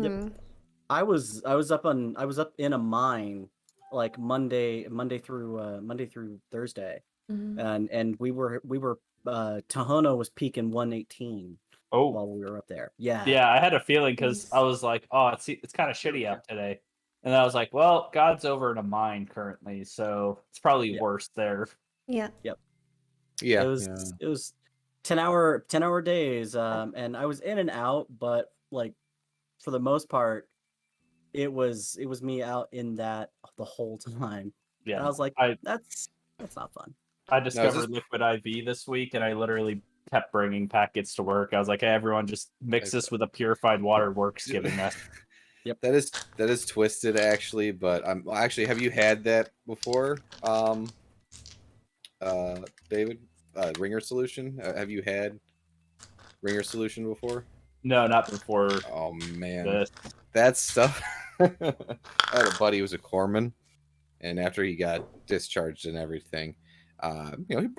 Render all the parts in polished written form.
Yep. Mm. I was up in a mine like Monday through Thursday, Mhm. and we were Tohono was peaking 118 Oh, while we were up there. Yeah, yeah, I had a feeling because I Nice. was like, "Oh, it's kinda shitty out today." And I was like, "Well, God's over in a mine currently, so it's probably yeah, worse there." Yeah. yep. It Yeah, was yeah. it was 10-hour days, and I was in and out, but like for the most part, it was me out in that the whole time, and I Yeah. was like, I that's not fun. I No, is this discovered liquid IV this week, and I literally kept bringing packets to work. I was like, "Hey, everyone, just mix this with a purified water Works giving us." Yep. that is twisted actually, but actually, have you had that before? David, ringer solution. Have you had ringer solution before? No, not before Oh man, this. that stuff. I had a buddy who was a corpsman, and after he got discharged and everything,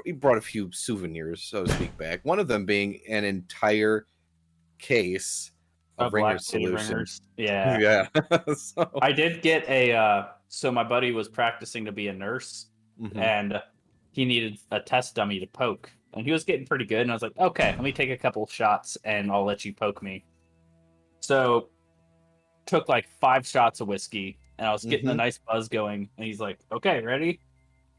he brought a few souvenirs, so to speak, back. One of them being an entire case of Of ringer lactated solution. ringers. Yeah. Yeah. So, I did get a, so my buddy was practicing to be a nurse, mhm. and he needed a test dummy to poke, and he was getting pretty good, and I was like, "Okay, let me take a couple shots, and I'll let you poke me." So, took, like, 5 shots of whiskey, and I was getting a Mhm. nice buzz going, and he's like, "Okay, ready?"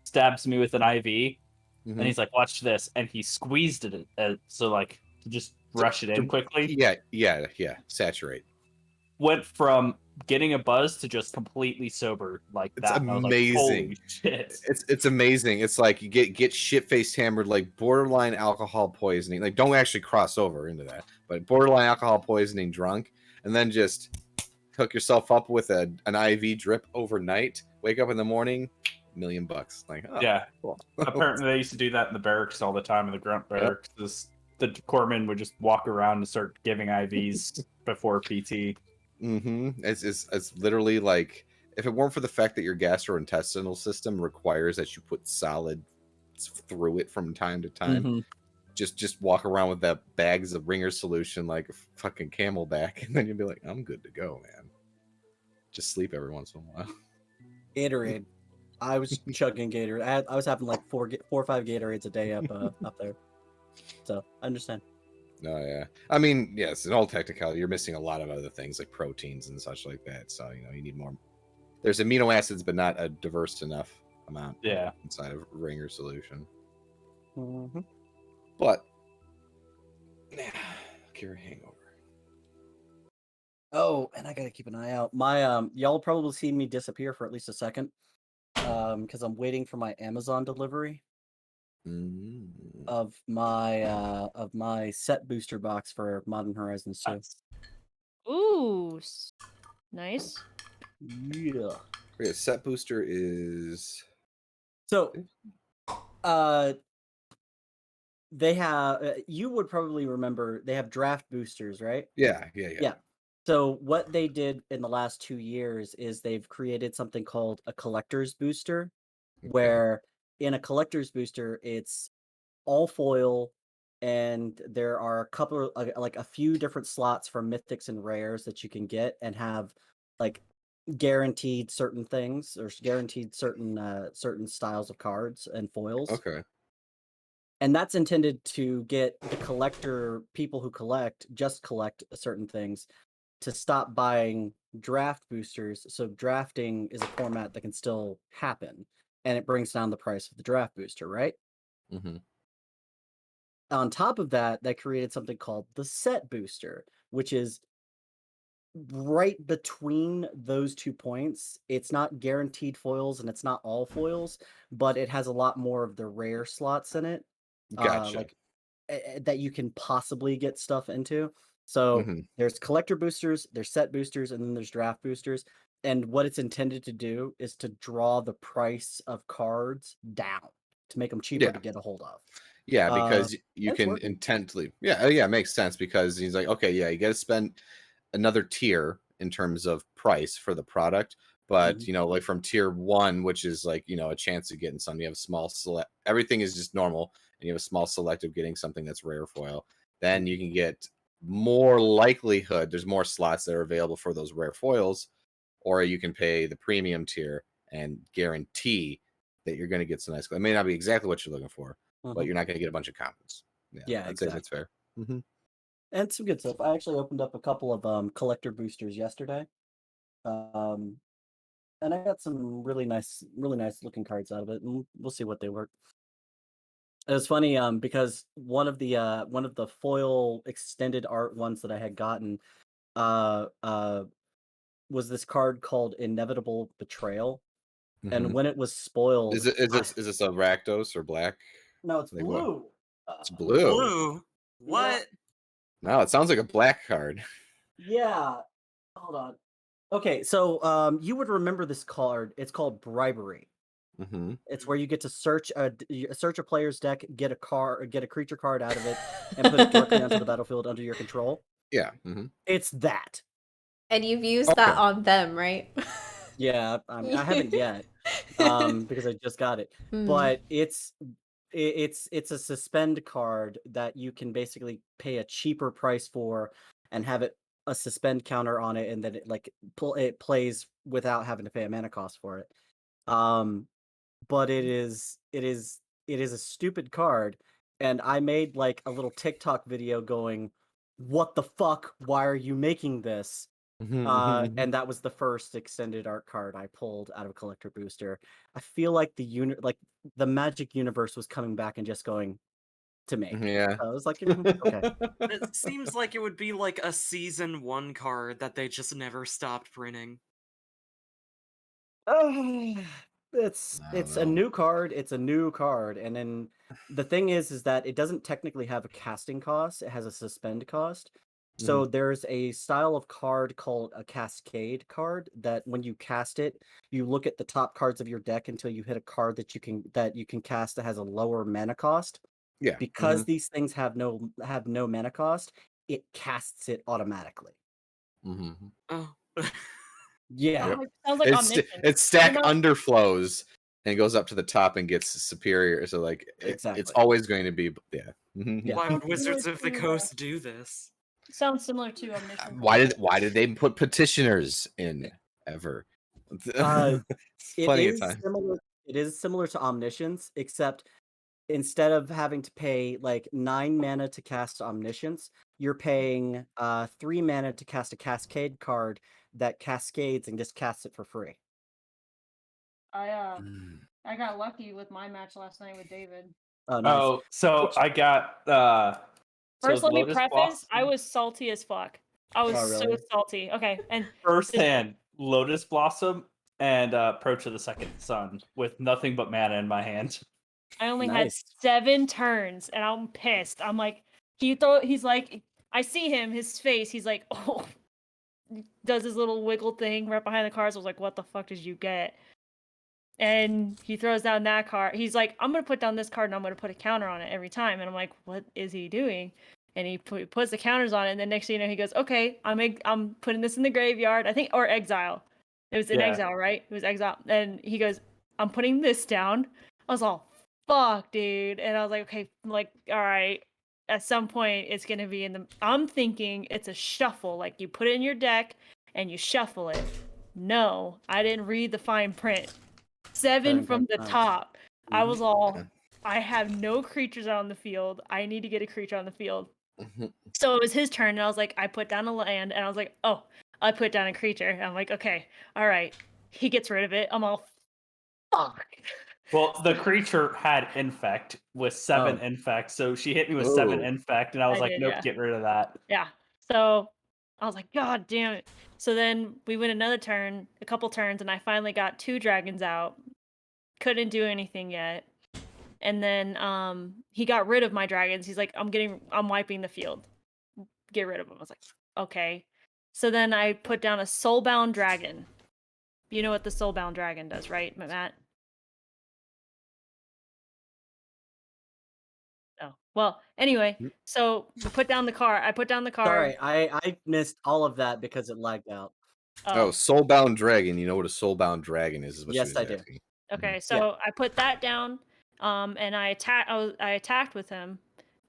Stabs me with an IV, and Mhm. he's like, "Watch this," and he squeezed it, so, like, to just So, rush it in quickly. yeah. Saturate. Went from getting a buzz to just completely sober like It's that, and I was like, amazing. "Holy shit." It's amazing. It's like you get shit faced hammered, like borderline alcohol poisoning. Like, don't actually cross over into that, but borderline alcohol poisoning drunk, and then just hook yourself up with an IV drip overnight. Wake up in the morning, $1,000,000. Like, oh, Yeah. cool. Apparently, they used to do that in the barracks all the time, in the grunt Yep. barracks. The corpsmen would just walk around and start giving IVs before PT. It's literally like, if it weren't for the fact that your gastrointestinal system requires that you put solids through it from time to time, Mm-hmm. just walk around with that bags of ringer solution like a fucking camelback, and then you'll be like, I'm good to go, man. Just sleep every once in a while. Gatorade. I was chugging Gatorade. I was having like four or five Gatorades a day up there. So I understand. No, yeah. I mean, yes, in all technicality, you're missing a lot of other things like proteins and such like that. So, you need more. There's amino acids, but not a diverse enough amount Yeah. inside of ringer solution. Mm-hmm. But, cure hangover. Oh, and I gotta keep an eye out. My y'all probably see me disappear for at least a second. Because I'm waiting for my Amazon delivery Mm. of my set booster box for Modern Horizons 2. Nice. Ooh. Nice. Yeah. Okay, set booster is. So, they have. You would probably remember they have draft boosters, right? Yeah. Yeah. So what they did in the last 2 years is they've created something called a collector's booster, Okay. where in a collector's booster, it's all foil, and there are a couple of, like a few different slots for mythics and rares that you can get and have like guaranteed certain things or guaranteed certain styles of cards and foils. Okay. And that's intended to get the people who just collect certain things to stop buying draft boosters. So drafting is a format that can still happen, and it brings down the price of the draft booster, right? Mm-hmm. On top of that, that created something called the set booster, which is right between those 2 points. It's not guaranteed foils and it's not all foils, but it has a lot more of the rare slots in it. Gotcha. Like that you can possibly get stuff into. So Mm-hmm. there's collector boosters, there's set boosters, and then there's draft boosters. And what it's intended to do is to draw the price of cards down to make them cheaper Yeah. to get a hold of. Yeah, because you It's can working. intently. Yeah, it makes sense because he's like, okay, yeah, you got to spend another tier in terms of price for the product, but Mhm. like from tier 1, which is like a chance of getting something, you have a small select. Everything is just normal, and you have a small select of getting something that's rare foil. Then you can get more likelihood there's more slots that are available for those rare foils, or you can pay the premium tier and guarantee that you're going to get some nice. It may not be exactly what you're looking for, but you're not going to get a bunch of commons. Yeah, I'd say that's fair. And some good stuff. I actually opened up a couple of collector boosters yesterday, and I got some really nice looking cards out of it, and we'll see what they work. It was funny because one of the foil extended art ones that I had gotten uh was this card called Inevitable Betrayal, and when it was spoiled, Is this a Rakdos or black? no, it's Like what? blue. It's blue. Blue. What? No, it sounds like a black card. Yeah. Hold on. Okay, so you would remember this card. It's called Bribery. It's where you get to search a player's deck, get a creature card out of it, and put it directly onto the battlefield under your control. Yeah. It's that. And you've used that on them, right? Yeah, I haven't yet, because I just got it. But it's a suspend card that you can basically pay a cheaper price for and have it a suspend counter on it, and then it plays without having to pay a mana cost for it. But it is a stupid card, and I made like a little TikTok video going, "What the fuck? Why are you making this?" And that was the first extended art card I pulled out of Collector Booster. I feel like the Magic universe was coming back and just going to me. Yeah. So I was like, okay. It seems like it would be like a season 1 card that they just never stopped printing. It's a new card. It's a new card, and then the thing is that it doesn't technically have a casting cost. It has a suspend cost. So there's a style of card called a Cascade Card that when you cast it, you look at the top cards of your deck until you hit a card that you can cast that has a lower mana cost. Yeah. Because these things have no mana cost, it casts it automatically. Oh. Yeah. Sounds like Omniscient. It's stack underflows and goes up to the top and gets superior. So like Exactly. it's always going to be Why would Wizards of the Coast do this? Sounds similar to Omniscient. Why did they put petitioners in ever? Plenty of time. It is similar to Omniscience, except instead of having to pay like 9 mana to cast Omniscience, you're paying 3 mana to cast a Cascade card that cascades and just casts it for free. I got lucky with my match last night with David. Oh, nice. Oh, so I got First, let me Lotus preface, Blossom- I was salty as fuck. I was Oh, really? so salty. Okay, and first hand Lotus Blossom and Approach of the Second Sun with nothing but mana in my hand. I only Nice. had 7 turns, and I'm pissed. I'm like, he's like, I see him, his face, he's like, oh, does his little wiggle thing right behind the cards. I was like, what the fuck did you get? And he throws down that card. He's like, I'm going to put down this card and I'm going to put a counter on it every time. And I'm like, what is he doing? And he puts the counters on it. And then next thing you know, he goes, okay, I'm putting this in the graveyard. I think, or exile. It was in exile, right? It was exile. And he goes, I'm putting this down. I was all, fuck, dude. And I was like, okay, like, all right. At some point, it's going to be in the... I'm thinking it's a shuffle. Like, you put it in your deck and you shuffle it. No, I didn't read the fine print. 7 from the top. I was all, I have no creatures out on the field. I need to get a creature on the field. So it was his turn, and I was like, I put down a land, and I was like, oh, I put down a creature. And I'm like, okay, all right. He gets rid of it. I'm all, fuck. Well, the creature had Infect with 7 Infect, so she hit me with 7 Infect, and I was like, nope, get rid of that. Yeah. So I was like, God damn it. So then we went another turn, a couple turns, and I finally got 2 dragons out. Couldn't do anything yet. And then he got rid of my dragons. He's like, I'm wiping the field. Get rid of them. I was like, okay. So then I put down a soulbound dragon. You know what the soulbound dragon does, right, Matt? Oh. Well, anyway, so I put down the card. Sorry, I missed all of that because it lagged out. Oh, Soulbound Dragon. You know what a Soulbound Dragon is what Yes, she was I do. Okay, so I put that down, and I attacked with him,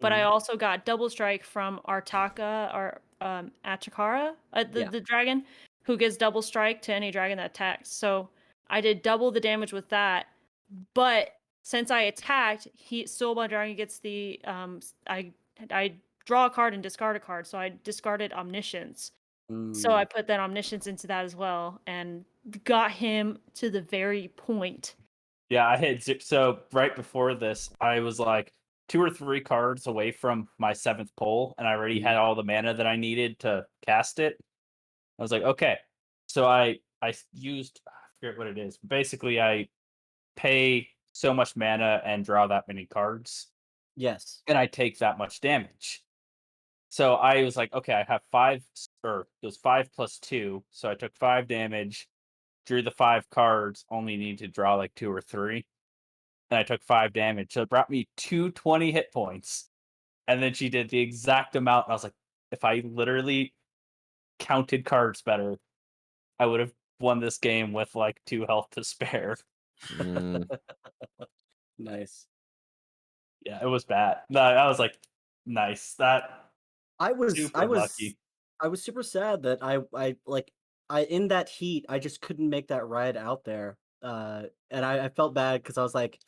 but I Mhm. also got double strike from Artaka or Achikara, Yeah. the dragon, who gives double strike to any dragon that attacks. So I did double the damage with that, but since I attacked, my dragon gets the I draw a card and discard a card, so I discarded Omniscience. So I Mm. put that Omniscience into that as well and got him to the very point. Yeah, I hit so right before this, I was like 2 or 3 cards away from my 7th pull, and I already had all the mana that I needed to cast it. I was like, okay. So I used I forget what it is. Basically, I pay so much mana and draw that many cards, Yes. and I take that much damage. So I was like, okay, I have 5, or it was 5 plus 2, so I took 5 damage, drew the 5 cards, only need to draw like 2 or 3, and I took 5 damage. So it brought me 220 hit points. And then she did the exact amount. And I was like, if I literally counted cards better, I would have won this game with like 2 health to spare. Mm. Nice. Yeah, it was bad. No, I was like, nice. That I was super lucky. I was super sad that I in that heat I just couldn't make that ride out there. And I felt bad because I was like,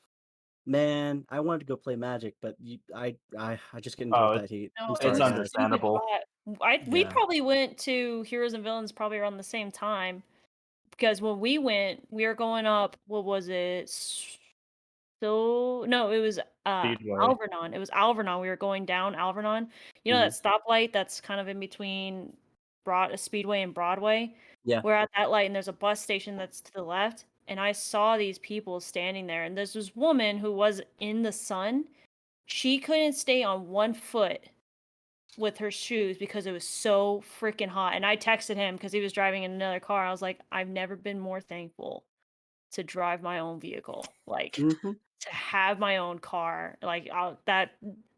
man, I wanted to go play Magic, but I just couldn't deal Oh, with that heat. No, I'm it it's sorry, was guys. understandable. stupid hot. We Yeah. probably went to Heroes and Villains probably around the same time because when we went, we were going up. What was it? So no, it was Speedway. Alvernon. It was Alvernon. We were going down Alvernon. You know that stoplight that's kind of in between Speedway and Broadway. Yeah. We're at that light, and there's a bus station that's to the left. And I saw these people standing there, and there's this woman who was in the sun. She couldn't stay on one foot with her shoes because it was so freaking hot. And I texted him because he was driving in another car. I was like, I've never been more thankful to drive my own vehicle. Like Mhm. to have my own car. Like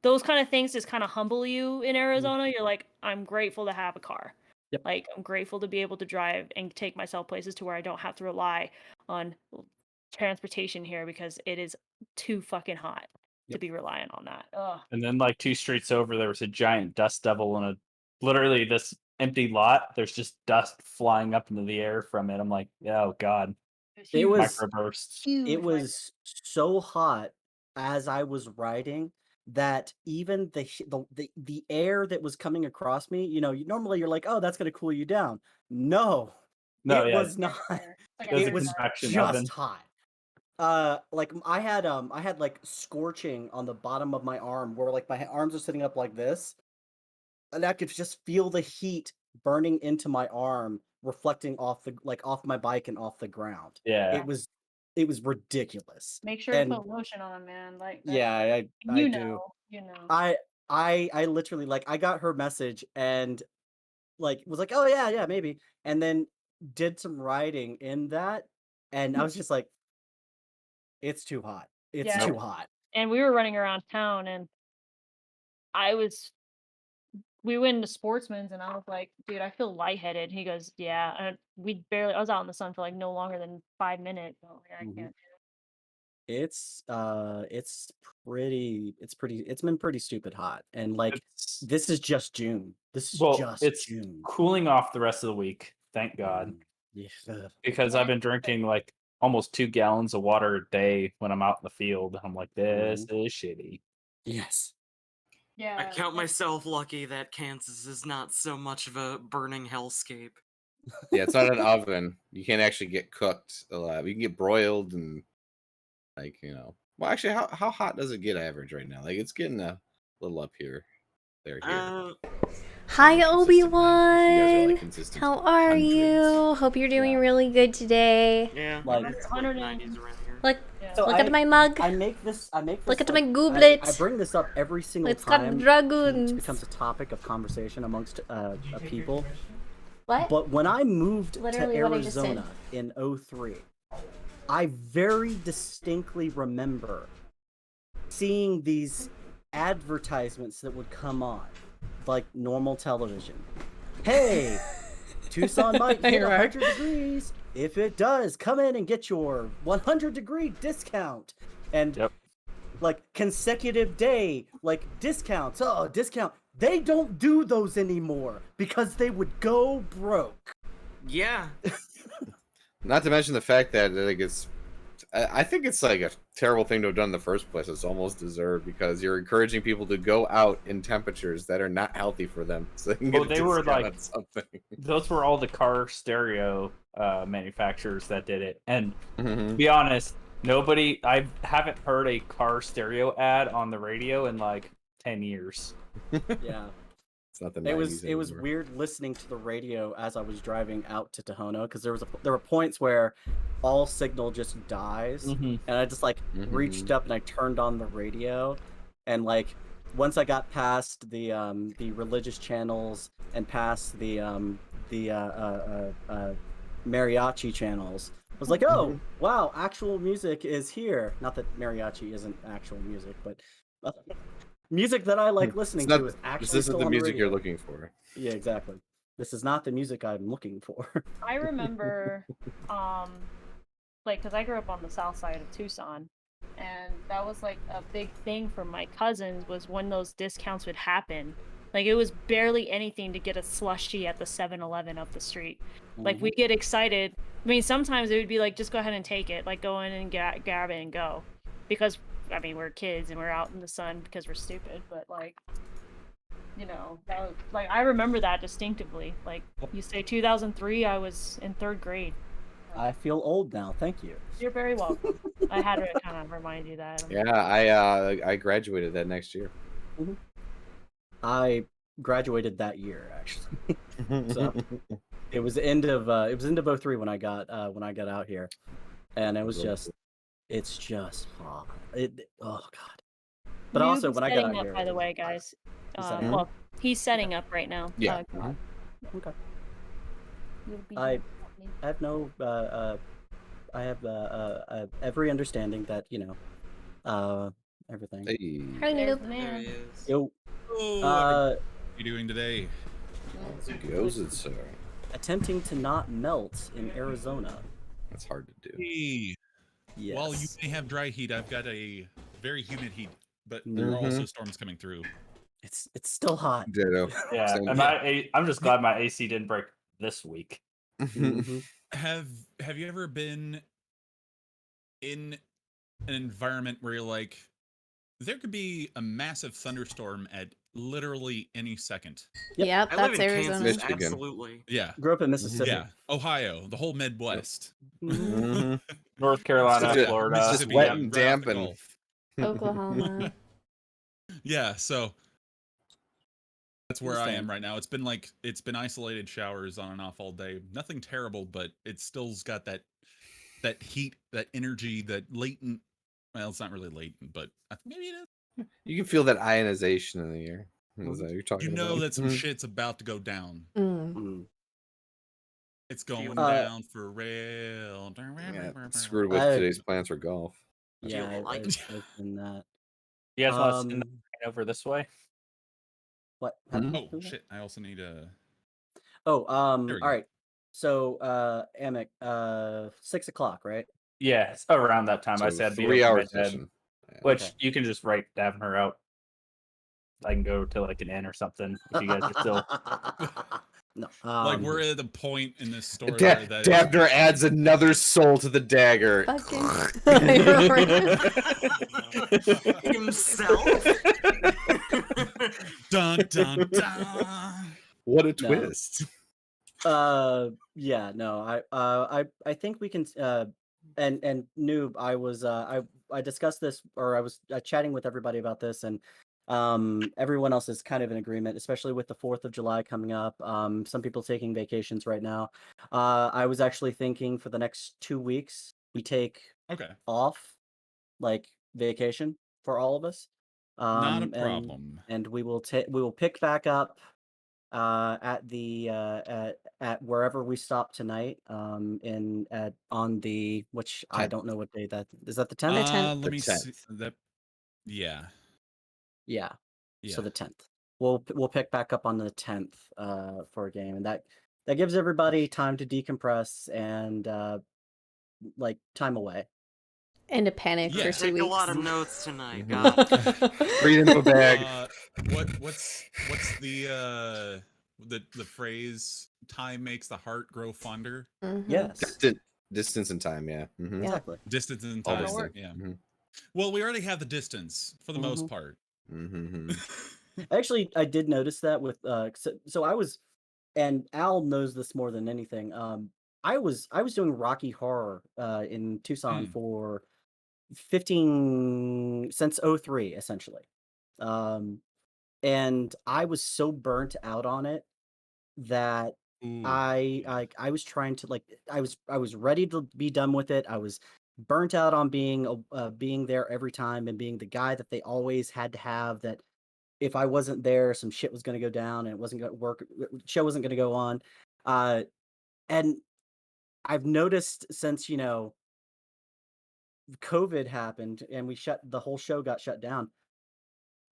those kind of things just kind of humble you in Arizona. You're like, I'm grateful to have a car. Yep. Like I'm grateful to be able to drive and take myself places to where I don't have to rely on transportation here because it is too fucking hot to Yep. be relying on that. Ugh. And then like 2 streets over, there was a giant dust devil and literally this empty lot. There's just dust flying up into the air from it. I'm like, oh god, It was microbursts. huge. it was so hot as I was riding that even the air that was coming across me, normally you're like, oh, that's gonna cool you down. No, No, it yeah, was not. Like it was a It was convection just oven. hot. Like I had like scorching on the bottom of my arm where like my arms are sitting up like this, and I could just feel the heat burning into my arm, reflecting off my bike and off the ground. Yeah. It was ridiculous. Make sure to And put lotion on them, man. Like yeah, I you do. know, you know. I literally I got her message and was like, oh yeah, maybe, and then did some riding in that, and I was just like, it's too hot. It's Yeah. too hot. And we were running around town, and we went into Sportsman's, and I was like, dude, I feel lightheaded. He goes, yeah. And I was out in the sun for like no longer than 5 minutes. Oh, yeah, I Mhm. can't. It's been pretty stupid hot, and It's, this is just June. This is well, just it's June. cooling off the rest of the week. Thank God. Yeah. ugh. Because I've been drinking like almost 2 gallons of water a day when I'm out in the field. I'm like, this is shitty. Yes. Yeah. I count myself lucky that Kansas is not so much of a burning hellscape. Yeah, it's not an oven. You can't actually get cooked alive. You can get broiled and Well, actually, how hot does it get average right now? Like it's getting a little up here. Here. Hi, You guys are, Obi-Wan. like, consistent How are hundreds. you? Hope you're doing really good today. Yeah, Like- it's 90s around here. Look, So look at my mug. I make this. Look at my I goblet. bring this up every single It's got time. dragons. It becomes a topic of conversation amongst people. What? But when I moved Literally to what I just said. Arizona in 2003, I very distinctly remember seeing these advertisements that would come on, like normal television. Hey, Tucson might hit 100 degrees. If it does, come in and get your 100-degree discount. And Yep. like consecutive day, like discounts. Oh, discount. They don't do those anymore because they would go broke. Yeah. Not to mention the fact that like I think it's like a terrible thing to have done in the first place. It's almost deserved because you're encouraging people to go out in temperatures that are not healthy for them, so they can get Well, a they were discount like on something. those were all the car stereo manufacturers that did it. And to Mhm. be honest, I haven't heard a car stereo ad on the radio in like 10 years. Yeah. It's not the It 90s was anymore. weird listening to the radio as I was driving out to Tohono because there were points where all signal just dies, Mhm. and I just like reached up and I turned on the radio, and like once I got past the religious channels and past the mariachi channels, I was like, oh wow, actual music is here. Not that mariachi isn't actual music, but music that I like listening to is actually This isn't still the on music radio. you're looking for. Yeah, exactly. This is not the music I'm looking for. I remember, like, because I grew up on the south side of Tucson, and that was like a big thing for my cousins was when those discounts would happen. Like, it was barely anything to get a slushie at the 7-Eleven up the street. Like, we'd get excited. I mean, sometimes it would be like, just go ahead and take it. Like, go in and grab it and go. Because, I mean, we're kids and we're out in the sun because we're stupid, but, like, you know, that was, like, I remember that distinctively. Like, you say 2003, I was in 3rd grade. I feel old now. Thank you. You're very welcome. I had to kind of remind you that. Yeah, I graduated that next year. I graduated that year actually. So it was the end of 03 when I got out here, and it was just it's just hot. Oh god. But Noob also is when I got setting out up, here, by the way, guys. He's setting Well, he's setting up right now. Yeah. okay. You'll be I have no I have every understanding that everything. Hey. Hi, There's Noob. the There man. he is. Yo, Oh, uh, what are you doing today? Goes it, sir. attempting to not melt in Arizona. That's hard to do. Hey, Yes. while you may have dry heat, I've got a very humid heat, but there are also storms coming through. It's still hot. Ditto. Yeah, Same. and I'm just glad my AC didn't break this week. Mhm. Have you ever been in an environment where you're like, there could be a massive thunderstorm at literally any second? Yep, I live that's in Arizona. Kansas. Michigan. Absolutely. Yeah. Grew up in Mississippi. Yeah. Ohio, the whole Midwest. Mhm. North Carolina, It's just- Florida. it's just Mississippi, wet right and off the damp and- Gulf. Oklahoma. Yeah, so that's where I Understand. am right now. It's been isolated showers on and off all day. Nothing terrible, but it still's got that heat, that energy, that latent. Well, it's not really latent, but maybe it is. You can feel that ionization in the air. Is that what you're talking You know about? that some shit's about to go down. Mm. Mm. It's going Uh, down for real. Yeah, screwed with I- today's plans for golf. Yeah, you like I've been that. You guys want to send Um, over this way? what? Mhm. Oh shit! I also need a. Oh, There we all go. right. So, Amic, 6 o'clock, right? Yeah, it's around that time. I So said I'd be 3 over hour my bed, session. which Okay. you can just write Davner out. I can go to like an inn or something if you guys are still. No. Like we're at the point in this story Da- where that Dabner adds another soul to the dagger. Himself. dun dun dun. What a No. twist. Yeah, no, I think we can, and Noob, I discussed this, or I was chatting with everybody about this, and everyone else is kind of in agreement, especially with the 4th of July coming up. Some people taking vacations right now. I was actually thinking for the next 2 weeks we take Okay, off, like vacation for all of us. not a And problem. we will pick back up at the at wherever we stop tonight, on the, which I 10th. don't know what day that is. That the 10th? 10th. Let me see 10th. that. Yeah, Yeah. yeah. So the 10th. We'll pick back up on the 10th for a game, and that gives everybody time to decompress and like time away. And a panic Yeah. for 2 Take weeks. a lot of notes tonight. Mhm. God. Breathe into a bag. What's the phrase? Time makes the heart grow fonder. Mhm. Yes, Distance and time, yeah. Mhm. Yeah. exactly. Distance and All time. those things. Yeah. Mhm. Well, we already have the distance for the most part. Mhm. Actually, I did notice that with so I was, and Al knows this more than anything. I was doing Rocky Horror in Tucson Hmm. for 15 since '03 essentially. Um, and I was so burnt out on it that I was trying to like I was ready to be done with it. I was burnt out on being there every time and being the guy that they always had to have, that if I wasn't there, some shit was going to go down and it wasn't going to work. Show wasn't going to go on. And I've noticed since, COVID happened and the whole show got shut down.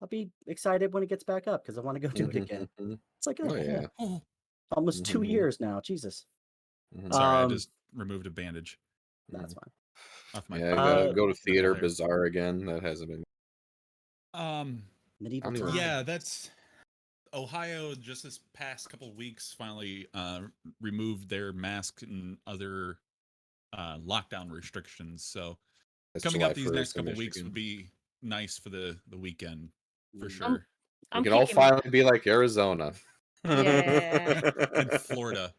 I'll be excited when it gets back up because I want to go do it again. Mhm. It's like, Oh yeah. Oh, almost 2 Mhm. years now. Jesus. Mhm. sorry, I Um, just removed a bandage That's fine. off my. Yeah, I gotta go to nipple theater hair. bazaar again. That hasn't been. Medieval I don't even time. Yeah, that's Ohio. Just this past couple of weeks, finally removed their mask and other lockdown restrictions. So That's coming July up these 1st next in couple weeks Michigan. would be nice for the weekend for Mm. sure. We I'm can all kicking my- finally be like Arizona. Yeah. In Florida.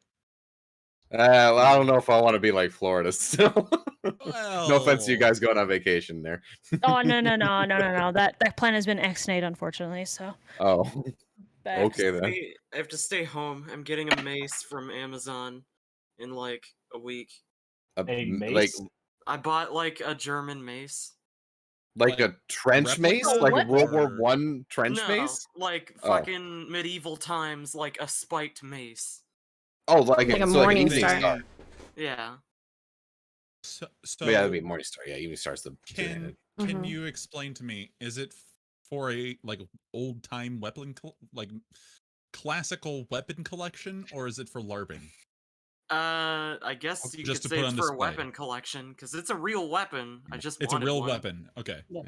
Well, I don't know if I want to be like Florida still. No offense to you Well, guys going on vacation there. Oh no. That plan has been ex-nayed, unfortunately. So Oh, back. okay then. I have to stay home. I'm getting a mace from Amazon in like a week. A Like mace? I bought like a German mace. like a Like trench mace, replica like a what? World War or- One trench No, mace. like Oh. fucking medieval times, like a spiked mace. Oh, like Like a so like an Morning evening Star. star. Yeah. So, Yeah, that'd be Morning Star. Yeah, Evening Star's the can Mhm. you explain to me? Is it for a like old time weapon like classical weapon collection, or is it for LARPing? I guess you Just could to say put it's on for a display. weapon collection because it's a real weapon. I just It's a wanted real one. weapon. Okay. Yeah.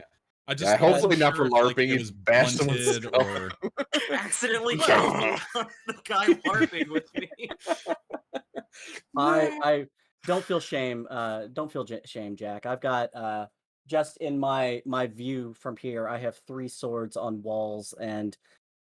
I just Yeah, I wasn't hopefully not for sure if, like, LARPing, it you was bash someone's blunted skull. or Accidentally Well- killed the guy LARPing with me. I don't feel shame. Don't feel shame, Jack. I've got just in my view from here, I have 3 swords on walls, and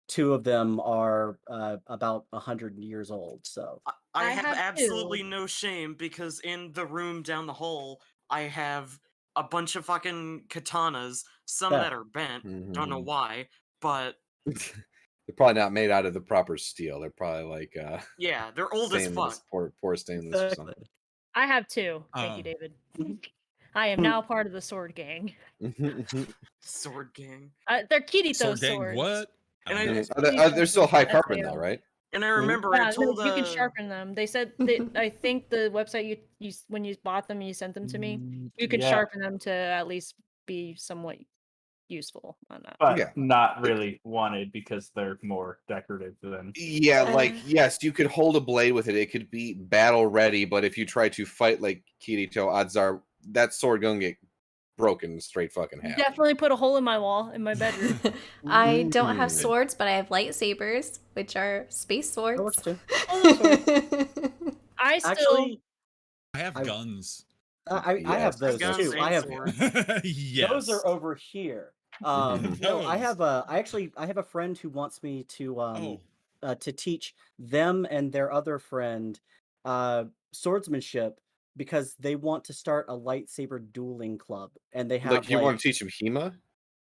2 of them are about 100 years old. So I I have have absolutely two. no shame because in the room down the hall, I have a bunch of fucking katanas, some Yeah. that are bent, don't know Mhm. why, but They're probably not made out of the proper steel. They're probably like yeah, they're old as stainless, fuck. poor stainless or something. exactly. I have 2. Thank you, David. I am now part of the sword gang. Sword gang. They're Kirito sword gang. swords. What? I And don't know. They're still high That's carbon AO. though, right? And I remember I Yeah, no, told you can sharpen them. They said that I think the website you when you bought them and you sent them to me, you could Yeah, sharpen them to at least be somewhat useful on that. but Yeah. not really wanted because they're more decorative than. Yeah, like Uh. yes, you could hold a blade with it. It could be battle ready, but if you try to fight like Kirito, odds are that sword gonna get broken straight fucking half. Definitely put a hole in my wall in my bedroom. I don't have Mm. swords, but I have lightsabers, which are space That works swords. too. I still Actually, I have I- guns. I Yes. have those guns too. and I have swords. Yes. those are over here. No, I Those. have I have a friend who wants me Oh. to teach them and their other friend swordsmanship because they want to start a lightsaber dueling club, and they have Like you want to teach him HEMA?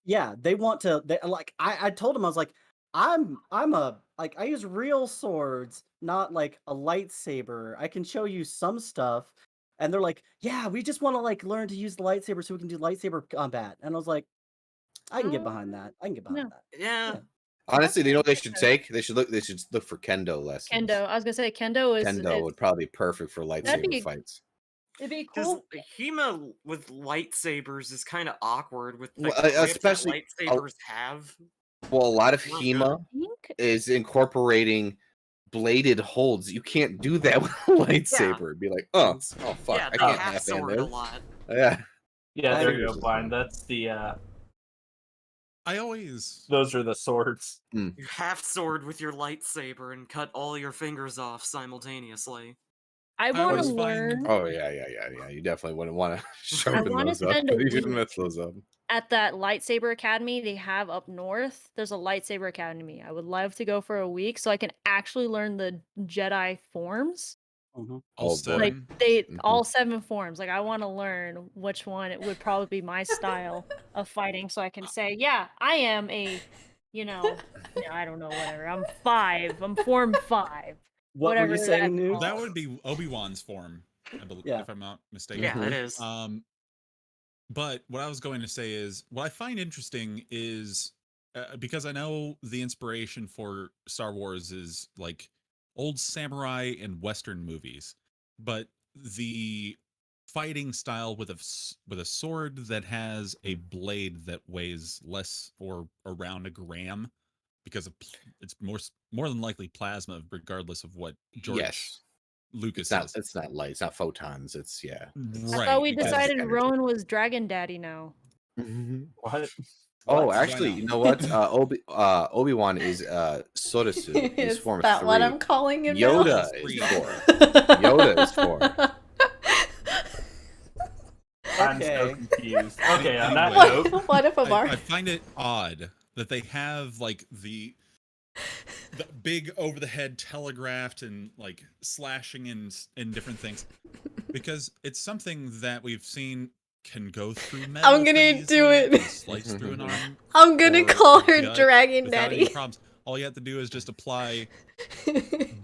yeah, they want to. They like I told him, I was like, I'm a like I use real swords, not like a lightsaber. I can show you some stuff, and they're like, yeah, we just want to like learn to use the lightsaber so we can do lightsaber combat. And I was like, I can get behind that. I can get behind no. that. Yeah. Yeah. Honestly, they know what they should take. They should look for kendo lessons. Kendo. I was gonna say Kendo is Kendo would probably be perfect for lightsaber be- fights. it'd be Because cool. HEMA with lightsabers is kind of awkward with the Well, grip especially- that lightsabers have. Well, a lot of Not HEMA Think? is incorporating bladed holds. You can't do that with a lightsaber. It'd be like, oh fuck, Yeah, I they can't half half-hand sword a this. lot. Yeah. Yeah, I there fingers you go, is Blind. fine. That's the those are the swords. You half sword with your lightsaber and cut all your fingers off simultaneously. I I want to always find- learn Oh yeah. You definitely wouldn't want to sharpen wanna those up. spend a You should week. mess those up. at that Lightsaber Academy they have up north. There's a Lightsaber Academy. I would love to go for a week so I can actually learn the Jedi forms. Mhm. All Oh, boy. Like 7. all 7 forms. Like I want to learn which one it would probably be my style of fighting so I can say, yeah, I am a, no, I don't know, whatever. I'm 5. I'm form 5. What were Whatever you saying, that's Noob? called. That would be Obi-Wan's form, I believe, Yeah. if I'm not mistaken. Yeah, it is. But what I was going to say is, what I find interesting is because I know the inspiration for Star Wars is like old samurai and Western movies, but the fighting style with a sword that has a blade that weighs less or around a gram, because it's more than likely plasma, regardless of what George Yes. Lucas It's not. says. It's not light. It's not photons. It's I thought we because- decided energy. Rowan was Dragon Daddy now. What? Oh, What? actually, Why not? you know what? Obi-Wan is Soresu. He's Is form that 3. what I'm calling him Yoda now? is 3. 4. Yoda is 4. I'm so Okay. confused. Okay, on that Anyway. note, What if I'm I find it odd that they have like the big over the head telegraphed and like slashing in different things, because it's something that we've seen can go through metal. I'm gonna pretty do easily, it. can slice through an arm. I'm gonna or call her gut Dragon without any Daddy. problems. All you have to do is just apply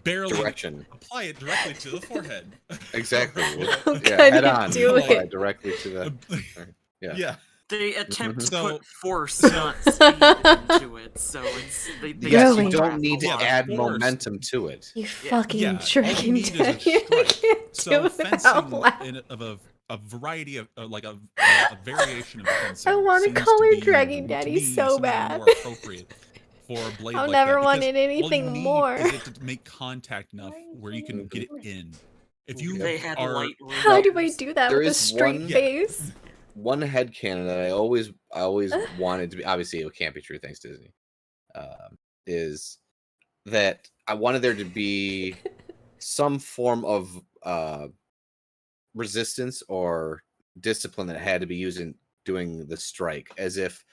barely Direction. apply it directly to the forehead. Exactly. I'm Yeah, gonna head on. do Apply it. directly to the. Yeah. Yeah. They attempt to So- put force, not speed, into it, so it's they Yes, Really? you don't need to Yeah, the add force. momentum to it. You Yeah. fucking Yeah, all you Dragon need is a Daddy. I strike. can't So do it out fencing loud. of a variety of like a variation of fencing. I wanna seems call to her be, Dragon to Daddy me, so something bad. more appropriate for a blade I've like never that, because wanted all you anything need more. is it to make contact enough where you can get it in. If you they had are light How do I razors. do that There with a is straight one- face? One headcanon that I always wanted to be, obviously it can't be true, thanks Disney, is that I wanted there to be some form of resistance or discipline that had to be used in doing the strike, as if,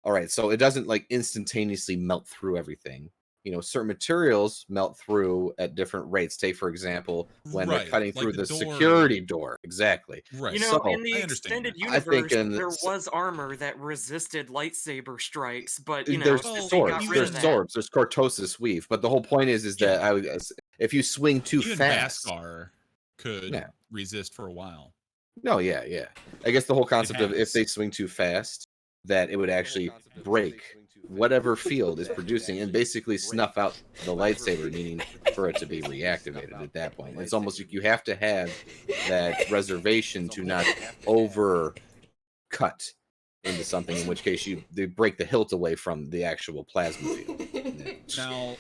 all right, so it doesn't like instantaneously melt through everything. You know, certain materials melt through at different rates. Take, for example, when they're Right, cutting like through the the door. security door. Exactly. right. You know, So, in the I understand extended that. I think universe, in the there s- was armor that resisted lightsaber strikes, but you know, there's Well, they got swords. rid There's of that. swords. There's cortosis weave. But the whole point is Yeah. that if you swing too Even fast, Bhaskar could Yeah. resist for a while. no, yeah. I guess the whole concept of if has. they swing too fast, that it would actually break whatever field is producing and basically snuff out the lightsaber, meaning for it to be reactivated at that point. It's almost like you have to have that reservation to not over cut into something, in which case they break the hilt away from the actual plasma field. Now,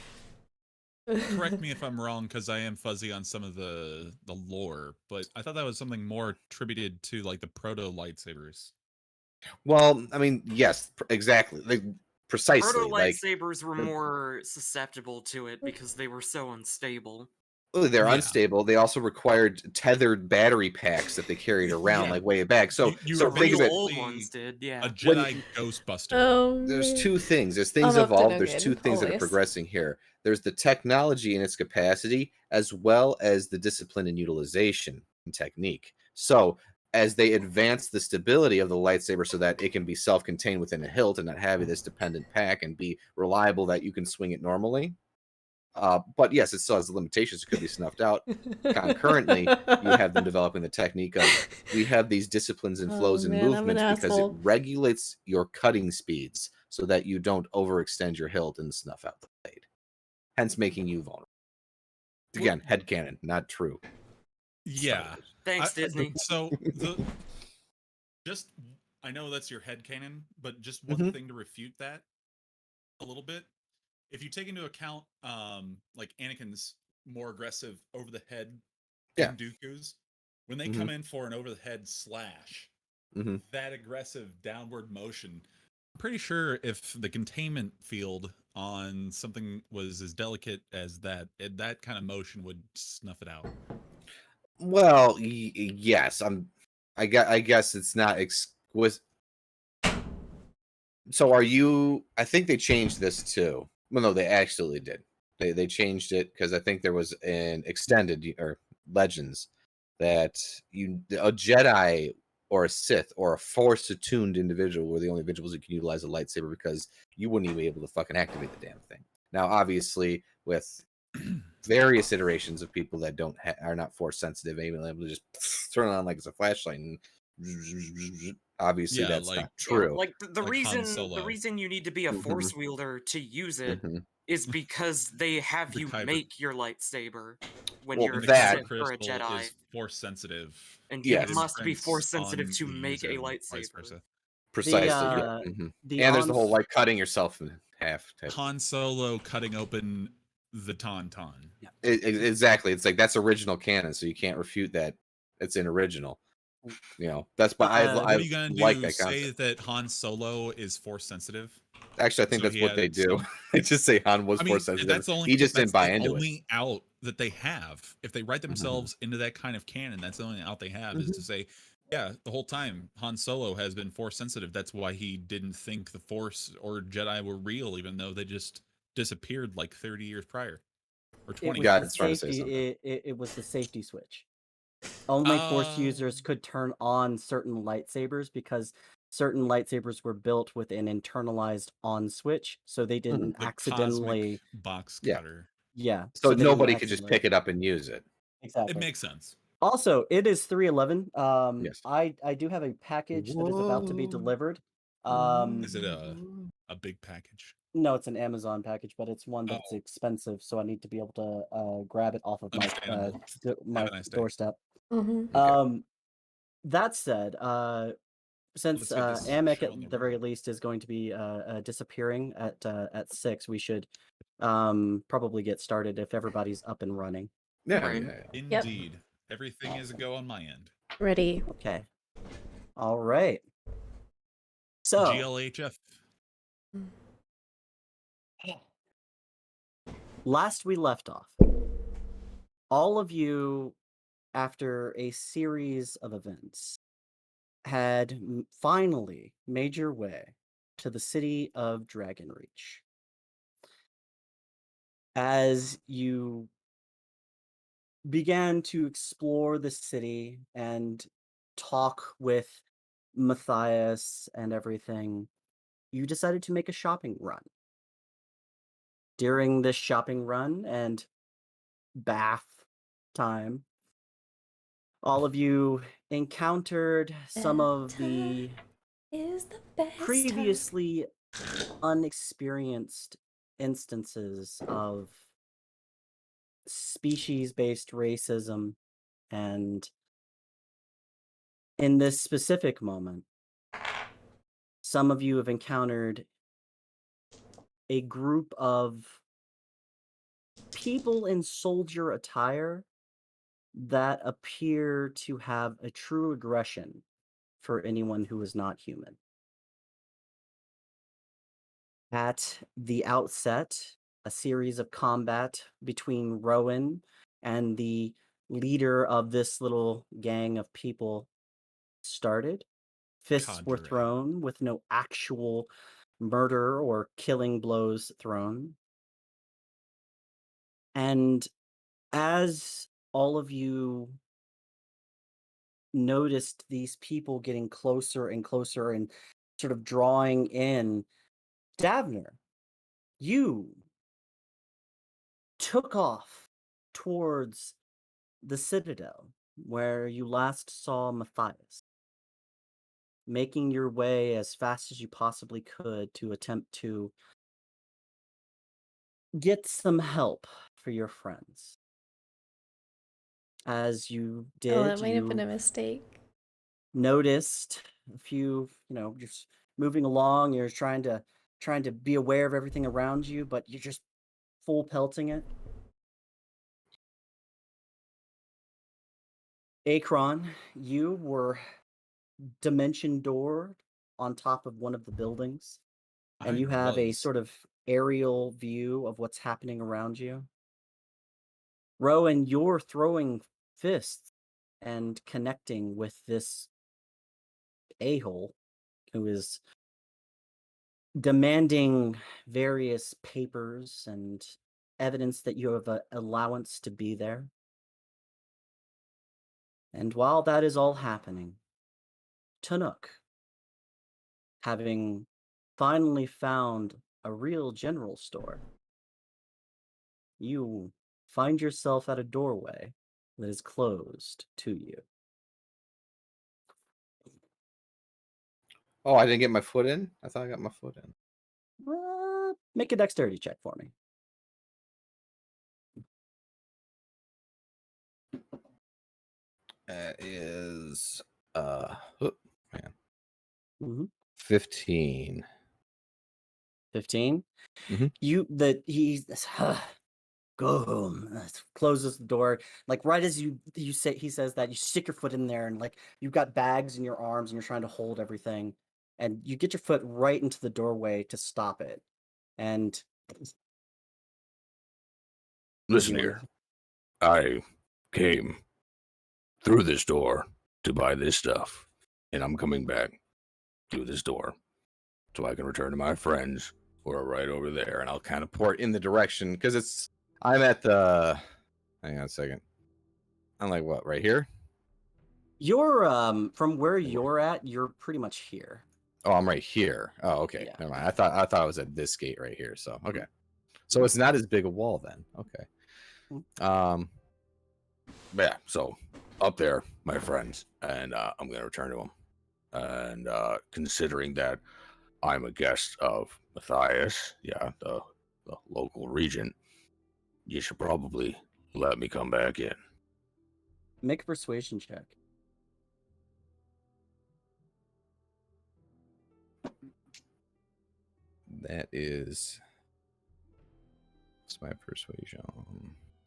correct me if I'm wrong, because I am fuzzy on some of the lore, but I thought that was something more attributed to like the proto lightsabers. Well, I mean, yes, exactly. Like precisely. Proto Like lightsabers were more susceptible to it because they were so unstable. they're Yeah. unstable. They also required tethered battery packs that they carried around Yeah. like way back. So You so were The think of real it. old basically ones did, yeah. A Jedi Ghostbuster. Oh, There's man. two things. There's things I'm up to evolved. no There's good, two things that are always. progressing here. There's the technology and its capacity, as well as the discipline and utilization and technique. So as they advance the stability of the lightsaber so that it can be self-contained within a hilt and not have this dependent pack and be reliable that you can swing it normally. But yes, it still has limitations. It could be snuffed out. Concurrently, you have them developing the technique of we have these disciplines and flows and man, I'm an movements because it asshole. regulates your cutting speeds so that you don't overextend your hilt and snuff out the blade, hence making you vulnerable. Again, headcanon, not true. Yeah. Thanks, Disney. So I know that's your headcanon, but just one Mhm. thing to refute that a little bit. If you take into account like Anakin's more aggressive over the head Yeah. Dooku's, when they come in for an over the head slash, Mhm. that aggressive downward motion. I'm pretty sure if the containment field on something was as delicate as that, that kind of motion would snuff it out. Well, yes. I guess it's not exquisite. So are you? I think they changed this too. Well, no, they absolutely did. They changed it because I think there was an extended or Legends that a Jedi or a Sith or a Force attuned individual were the only individuals who can utilize a lightsaber because you wouldn't even be able to fucking activate the damn thing. Now, obviously, with various iterations of people that are not Force sensitive, able to just turn it on like it's a flashlight and obviously Yeah, that's like not Yeah, true. like the like Han reason Solo. you need to be a Mhm. force wielder to use it Mhm. is because they have The you kyber- make your lightsaber when Well, you're And the a that kyber Sith or a crystal Jedi, is force sensitive. and you yes, It must be imprints force sensitive on to the make a user and vice lightsaber. versa. precisely. Yeah. uh, Mhm. the And there's the whole ons- like cutting yourself in half type. Han Solo cutting open the Tauntaun. Exactly. It's like that's original canon, so you can't refute that. It's in original. You know, that's but Uh, What I are you gonna like do? that Say concept. that Han Solo is force sensitive? Actually, I think So that's he what they had do. some. They just say Han was I force mean, sensitive. that's the only. He just didn't That's buy the into it. only out that they have. If they write Mhm. themselves into that kind of canon, that's the only out they have is Mhm. to say, yeah, the whole time Han Solo has been force sensitive. That's why he didn't think the Force or Jedi were real, even though they just disappeared like 30 years prior or it 20. was the God's trying to say safety. something. It was the safety switch. Only Force users could turn on certain lightsabers because certain lightsabers were built with an internalized on switch, so they didn't The accidentally. cosmic box Yeah. cutter. Yeah, So they didn't nobody could just accidentally. pick it up and use it. It Exactly. makes sense. Also, it is 3:11. Yes. I do have a package that is about to be Whoa. delivered. Is it a big package? No, it's an Amazon package, but it's one that's Oh. expensive, so I need to be able to grab it off of my Understandable. my Have a nice day. doorstep. Mm-hmm. Okay. That said, since Let's get this Amek show on the at the very road. least is going to be disappearing at 6, we should probably get started if everybody's up and running. Yeah, Right. yeah. Yep. Indeed. Everything is a go on my end. Ready. Okay. All right. So GLHF. last we left off, all of you, after a series of events, had finally made your way to the city of Dragonreach. As you began to explore the city and talk with Matthias and everything, you decided to make a shopping run. During this shopping run and bath time, all of you encountered some of the Is the best time. previously unexperienced instances of species-based racism, and in this specific moment, some of you have encountered a group of people in soldier attire that appear to have a true aggression for anyone who is not human. At the outset, a series of combat between Rowan and the leader of this little gang of people started. Fists were Cadre. thrown with no actual murder or killing blows thrown. And as all of you noticed these people getting closer and closer and sort of drawing in, Davner, you took off towards the Citadel where you last saw Matthias, making your way as fast as you possibly could to attempt to get some help for your friends. As you Oh, did, that might have been you a mistake. noticed a few, just moving along, you're trying to be aware of everything around you, but you're just full pelting it. Akron, you were dimension door on top of one of the buildings, and you have a was. sort of aerial view of what's happening around you. Rowan, you're throwing fists and connecting with this a-hole who is demanding various papers and evidence that you have an allowance to be there. And while that is all happening, Tanuk, having finally found a real general store, you find yourself at a doorway that is closed to you. Oh, I didn't get my foot in? I thought I got my foot in. Make a dexterity check for me. That is man. Mm-hmm. 15. 15. Mhm. He go home. Closes the door. Like right as you say, he says that, you stick your foot in there, and like you've got bags in your arms, and you're trying to hold everything, and you get your foot right into the doorway to stop it. And Listen you here. I came through this door to buy this stuff, and I'm coming back through this door so I can return to my friends who are right over there. And I'll kind of pour it in the direction because I'm at the. Hang on a second. I'm like, what, right here? You're from where you're at, you're pretty much here. Oh, I'm right here. Oh, okay. Yeah. Never mind. I thought I was at this gate right here. So okay. So it's not as big a wall then. Okay. Yeah, so up there, my friends, and I'm going to return to them. And considering that I'm a guest of Matthias, the local regent, you should probably let me come back in. Make a persuasion check. That is. What's my persuasion?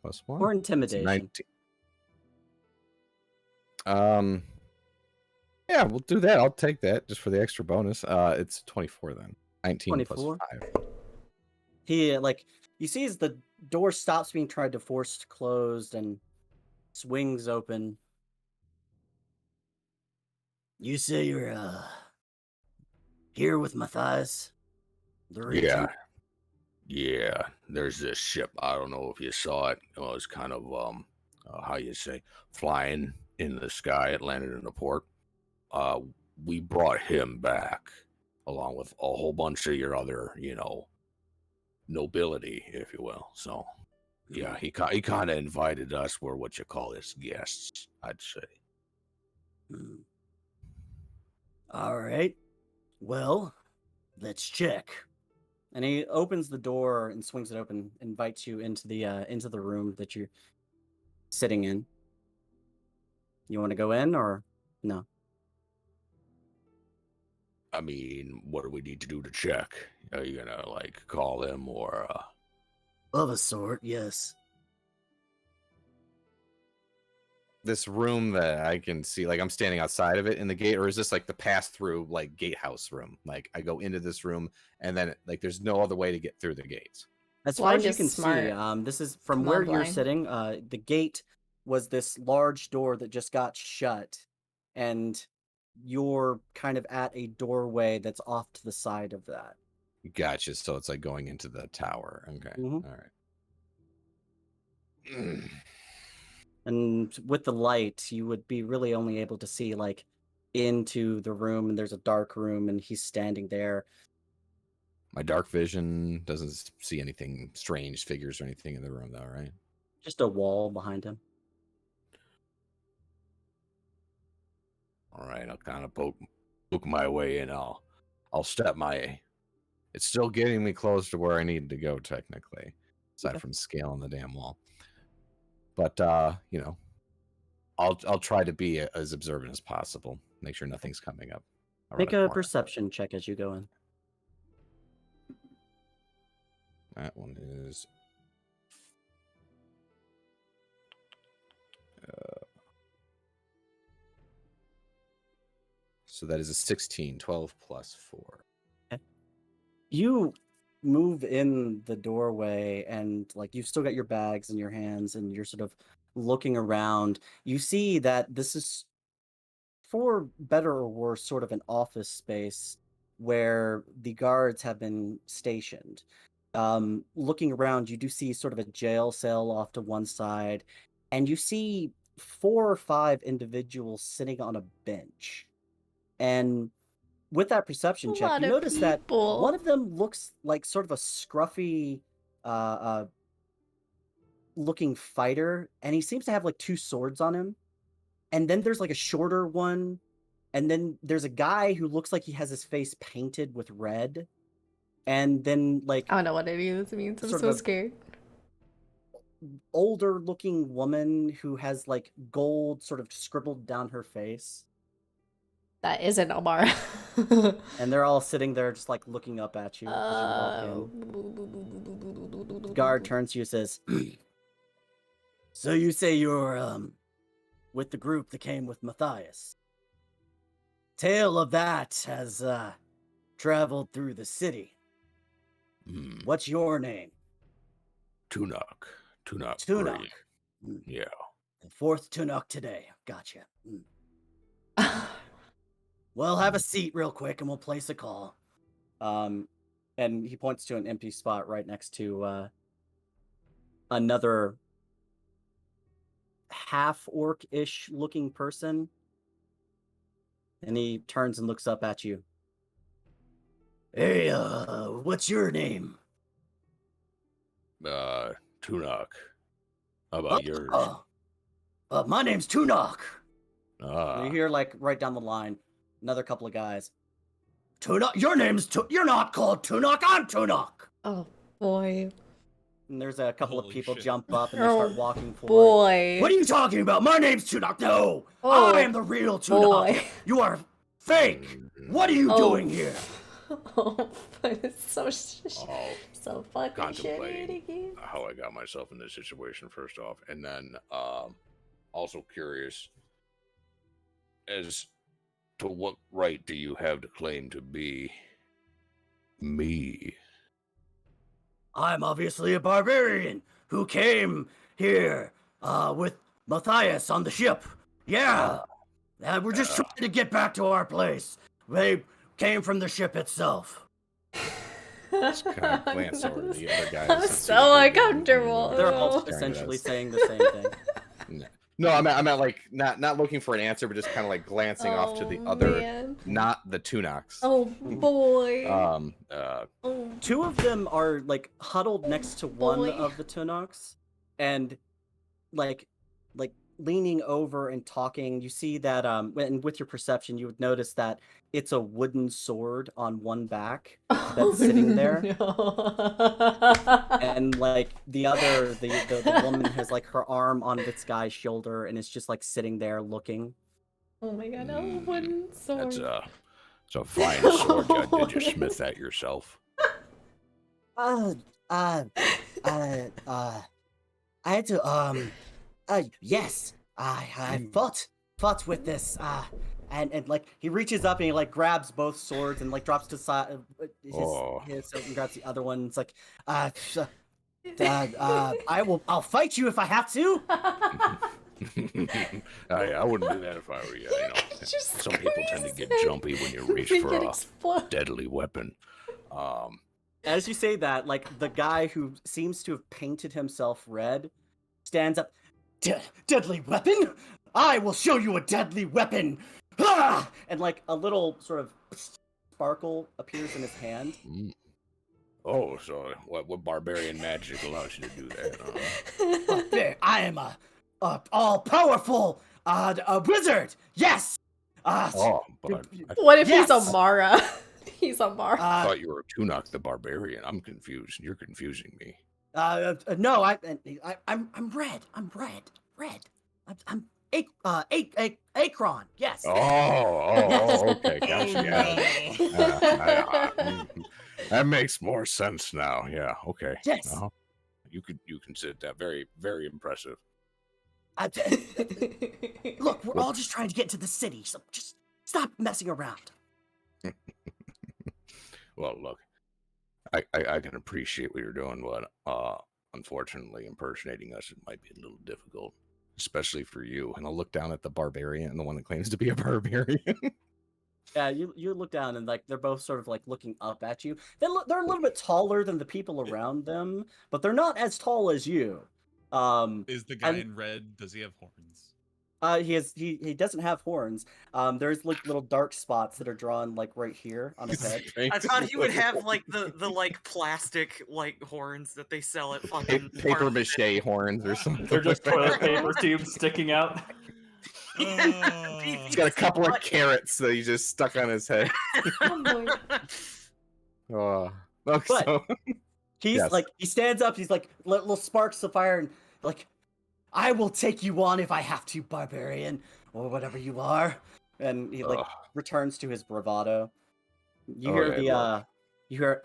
+1 Or It's intimidation. 19. Yeah, we'll do that. I'll take that just for the extra bonus. It's 24 then. 19 24? +5. He you see as the door stops being tried to force closed and swings open. You say you're here with Matthias? The regent? Yeah. There's this ship. I don't know if you saw it. It was kind of how you say, flying in the sky. It landed in the port. We brought him back along with a whole bunch of your other, nobility, if you will. So, yeah, he kind of invited us. We're what you call his guests, I'd say. All right. Well, let's check. And he opens the door and swings it open, invites you into the room that you're sitting in. You want to go in or no? I mean, what do we need to do to check? Are you gonna call him or? Of a sort, yes. This room that I can see, I'm standing outside of it in the gate, or is this the pass-through gatehouse room? I go into this room and then there's no other way to get through the gates. As far as you Blind is can smart. see, this is from Come where on, you're Blind. sitting. The gate was this large door that just got shut, and you're kind of at a doorway that's off to the side of that. Gotcha. So it's going into the tower. Okay. Mhm. All right. And with the light, you would be really only able to see into the room, and there's a dark room, and he's standing there. My dark vision doesn't see anything strange, figures or anything in the room, though, right? Just a wall behind him. All right, I'll kind of poke my way in. I'll step my. It's still getting me close to where I need to go, technically, aside Okay. from scaling the damn wall. But I'll try to be as observant as possible. Make sure nothing's coming up. Make around a corner. perception check as you go in. That one is. So that is a 16. 12 plus 4. You move in the doorway and like you've still got your bags in your hands and you're sort of looking around. You see that this is, for better or worse, sort of an office space where the guards have been stationed. Looking around, you do see sort of a jail cell off to one side, and you see 4 or 5 individuals sitting on a bench. And with that perception A check, lot you of notice that people. one of them looks like sort of a scruffy looking fighter, and he seems to have like 2 swords on him. And then there's like a shorter one, and then there's a guy who looks like he has his face painted with red. And then like I don't know what any of this means. I'm sort so of a- scared. older looking woman who has like gold sort of scribbled down her face. That isn't Amara. And they're all sitting there just like looking up at you as you walk in. The guard turns to you and says, "So you say you're with the group that came with Matthias. Tale of that has traveled through the city. What's your name?" Tunok. Tunok. Tunok. Green. Mm. Yeah. The 4th Tunok today. Gotcha. Well, have a seat real quick and we'll place a call. And he points to an empty spot right next to another half-orc-ish looking person. And he turns and looks up at you. "Hey, what's your name?" Tunok. How about yours? My name's Tunok. Ah. You hear, like, right down the line, another couple of guys. "Tunok, your name's you're not called Tunok, I'm Tunok." Oh boy. And there's a couple of Holy people shit. jump up and they start Oh, walking forward. Boy. "What are you talking about? My name's Tunok. No, Oh, I am the real Tunok. boy. You are fake. What are you Oh. doing here?" Oh, but it's so Oh, so fucking contemplating shitty. how I got myself in this situation first off, and then also curious as to what right do you have to claim to be me? "I'm obviously a barbarian who came here with Matthias on the ship. Yeah. We're just trying to get back to our place. They came from the ship itself." Just kind of glance over to the other guys. I'm and see so what they're doing. uncomfortable. They're all Oh. Staring at essentially us. saying the same thing. No, I meant like not looking for an answer, but just kind of like glancing off to the Oh, other, man. not the Tunoks. Oh boy. Oh. 2 of them are like huddled next to one Boy. of the Tunoks and like leaning over and talking. You see that and with your perception you would notice that it's a wooden sword on one back that's sitting there. No. And like the woman has like her arm on this guy's shoulder and is just like sitting there looking. Oh my god, no wooden sword. It's a fine sword. Did you smith that yourself? I had to yes, I fought with this and like he reaches up and he like grabs both swords and like drops to side his sword and grabs the other one. It's like I'll fight you if I have to. I wouldn't do that if I were you. You know, Just some people tend to get crazy. jumpy when you reach Freaking for a explode. deadly weapon. As you say that, like the guy who seems to have painted himself red stands up. Deadly weapon? I will show you a deadly weapon! Ah! And like a little sort of sparkle appears in his hand. Oh, so what barbarian magic allows you to do that? There, I am a all-powerful a wizard! Yes! But What if Yes! he's Amara? He's Amara. I thought you were Tunok the barbarian. I'm confused. You're confusing me. No, I'm red. I'm red. I'm Akron. Yes. Okay, gotcha. Yeah. That makes more sense now. Yeah, okay. Yes. You can sit that. Very, very impressive. Look, we're all just trying to get to the city, so just Stop messing around. Well, look, I can appreciate what you're doing, but unfortunately, impersonating us, it might be a little difficult, especially for you. And I'll look down at the barbarian and the one that claims to be a barbarian. Yeah, you look down and like they're both sort of like looking up at you. They're a little bit taller than the people around them, but they're not as tall as you. Is the guy and- in red? Does he have horns? He doesn't have horns. There's like little dark spots that are drawn like right here on his head. I thought he would have like the like plastic like horns that they sell at fucking Paper mache horns or something. They're just toilet paper tubes sticking out. He's got a couple of carrots that he just stuck on his head. Oh my. Oh, But- so He's Yes. like he stands up. He's like little sparks of fire and like, I will take you on if I have to, barbarian or whatever you are. And he like Ugh. returns to his bravado. You Okay, hear look. you hear.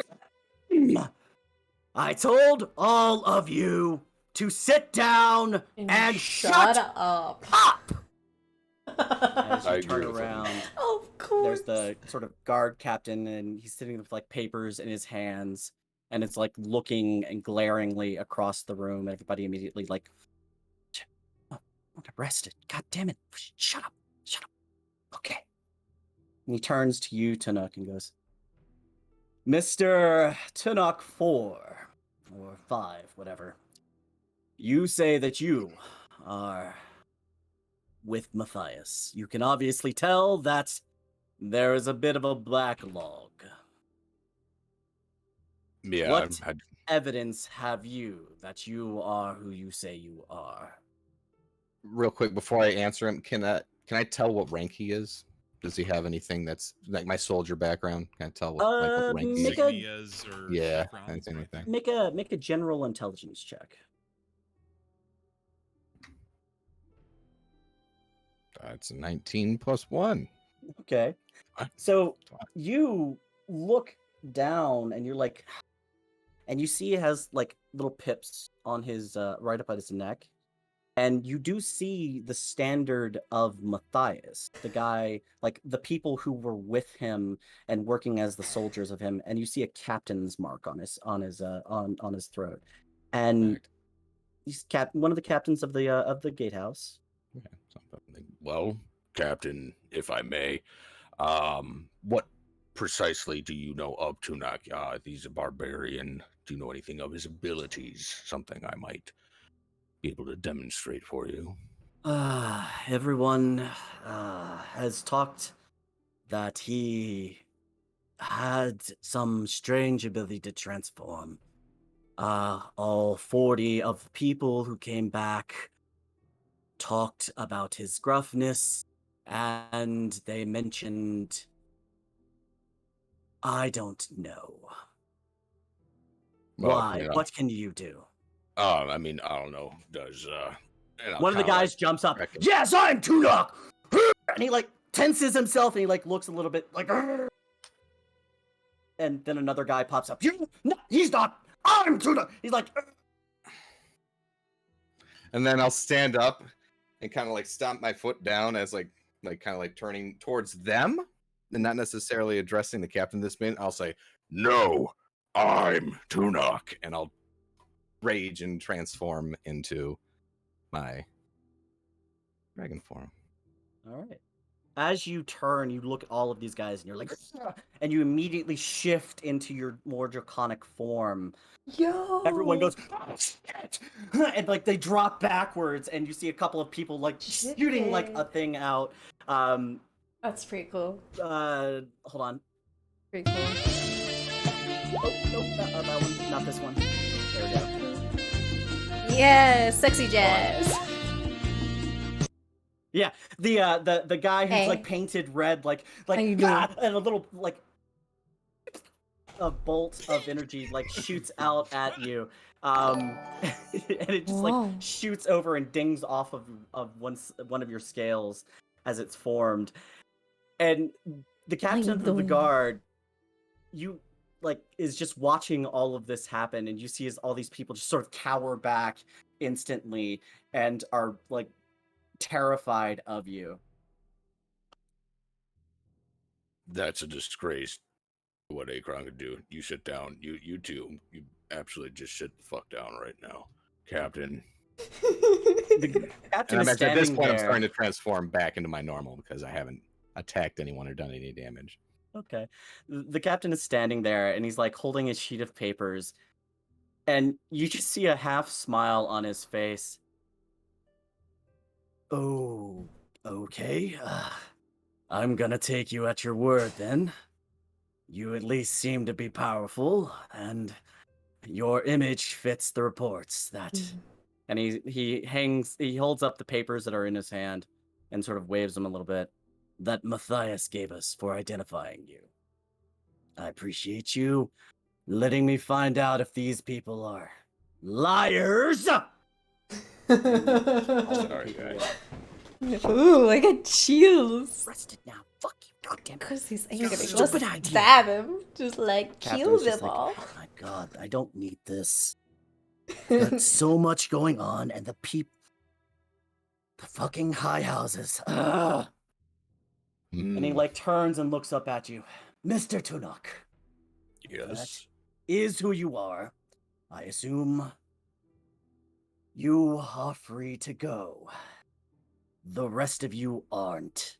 I told all of you to sit down and shut up. up. As I you turn agree with him. around, Of course. there's the sort of guard captain, and he's sitting with like papers in his hands, and it's like looking and glaringly across the room. Everybody immediately like, oh, I'm arrested. God damn it! Shut up! Shut up! Okay. And he turns to you, Tunuk, and goes, Mr. Tunuk 4 or 5, whatever. You say that you are with Matthias. You can obviously tell that there is a bit of a backlog. Yeah, What? I'd- Evidence have you that you are who you say you are? real quick before I answer him, can I tell what rank he is? Does he have anything that's like my soldier background? Can I tell what rank he make is? a- Insignias or Yeah, chevrons anything or like that. Make a general intelligence check. That's a 19 plus 1. Okay. What? So you look down and you're like, and you see he has like little pips on his right up at his neck, and you do see the standard of Matthias, the guy, like the people who were with him and working as the soldiers of him, and you see a captain's mark on his throat, and Right. he's one of the captains of the gatehouse. Okay, something. well, Captain, if I may, what precisely do you know of Tunak? He's a barbarian. Do you know anything of his abilities? Something I might be able to demonstrate for you. Everyone has talked that he had some strange ability to transform. All 40 of the people who came back talked about his gruffness, and they mentioned, I don't know. Well, Why? you know, What can you do? I mean, I don't know. Does and I'll One of the kinda, like, guys jumps up. reckon- Yes, I'm Tunok! And he like tenses himself and he like looks a little bit like. "Arr!" And then another guy pops up. No, he's not. I'm Tunok. He's like. "Arr!" And then I'll stand up and kind of like stomp my foot down as like kind of like turning towards them and not necessarily addressing the captain this minute. I'll say, No, I'm Tunak. and I'll rage and transform into my dragon form. All right. As you turn, you look at all of these guys and you're like, "Ugh," and you immediately shift into your more draconic form. Yo. Everyone goes, "Oh, shit!" And like they drop backwards, and you see a couple of people like shooting like a Shit. thing out. That's pretty cool. Hold on. Pretty cool. Oh, nope, that one, not this one. There we go. Yeah, sexy jazz. Yeah, the guy who's Hey. like painted red, like How you "Ah," doing? and a little like a bolt of energy like shoots out at you, and it just like Whoa. shoots over and dings off of one of your scales as it's formed, and the captain of the doing? guard, you like is just watching all of this happen, and you see as all these people just sort of cower back instantly and are like terrified of you. That's a disgrace. What Akron could do. You sit down. You two. You absolutely just sit the fuck down right now, Captain. The captain And is at this standing point, I'm there. starting to transform back into my normal because I haven't attacked anyone or done any damage. Okay. The captain is standing there and he's like holding a sheet of papers. And you just see a half smile on his face. Oh, okay. I'm gonna take you at your word then. You at least seem to be powerful, and your image fits the reports that. And he holds up the papers that are in his hand and sort of waves them a little bit. That Matthias gave us for identifying you. I appreciate you letting me find out if these people are liars. Sorry, guys. Ooh, I got chills. Arrested now. Fuck you, goddamn. Because he's angry. Stupid Let's idea. stab him. Just like Captain kill was them just like, all. my God, I don't need this. Got so much going on, and the fucking high houses. Ugh. And he like turns and looks up at you, Mr. Tunok. Yes. Is who you are. I assume you are free to go. The rest of you aren't.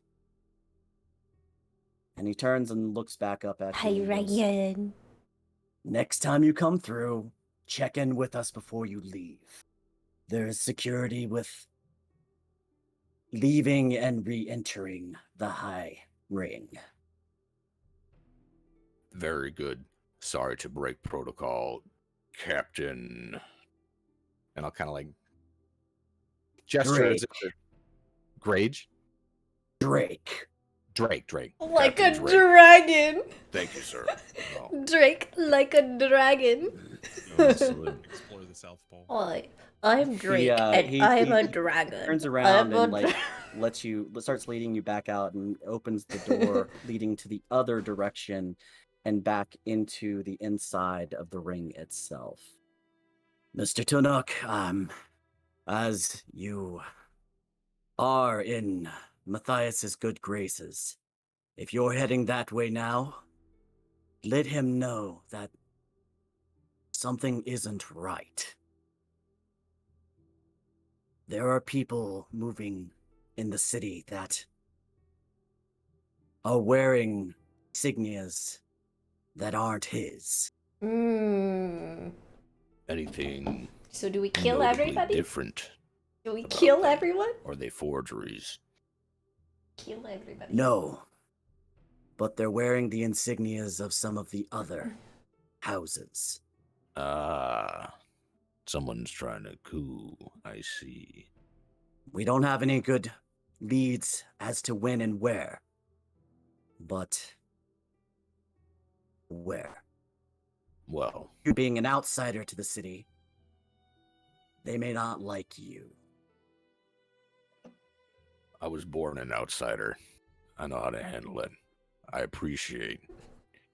And he turns and looks back up at Hi, you. and goes, Ryan. Next time you come through, check in with us before you leave. There is security with leaving and re-entering the high ring. Very good. Sorry to break protocol, Captain. And I'll kind of like gesture as if to Grage? Drake. Drake. Like Captain a Drake. dragon. Thank you, sir. Oh, Drake like a dragon. salute. Explore the South Pole. Oi, I'm Drake he- and I'm a he dragon. Turns around I'm a and like starts leading you back out and opens the door leading to the other direction and back into the inside of the ring itself. Mr. Tunok, as you are in Matthias's good graces, if you're heading that way now, let him know that something isn't right. There are people moving in the city that are wearing insignias that aren't his. Anything So do we kill notably everybody? different? Do we about kill them? everyone? Or are they forgeries? Kill everybody. No. But they're wearing the insignias of some of the other houses. Ah, someone's trying to coup. I see. We don't have any good leads as to when and where. But where? Well, You being an outsider to the city, they may not like you. I was born an outsider. I know how to handle it. I appreciate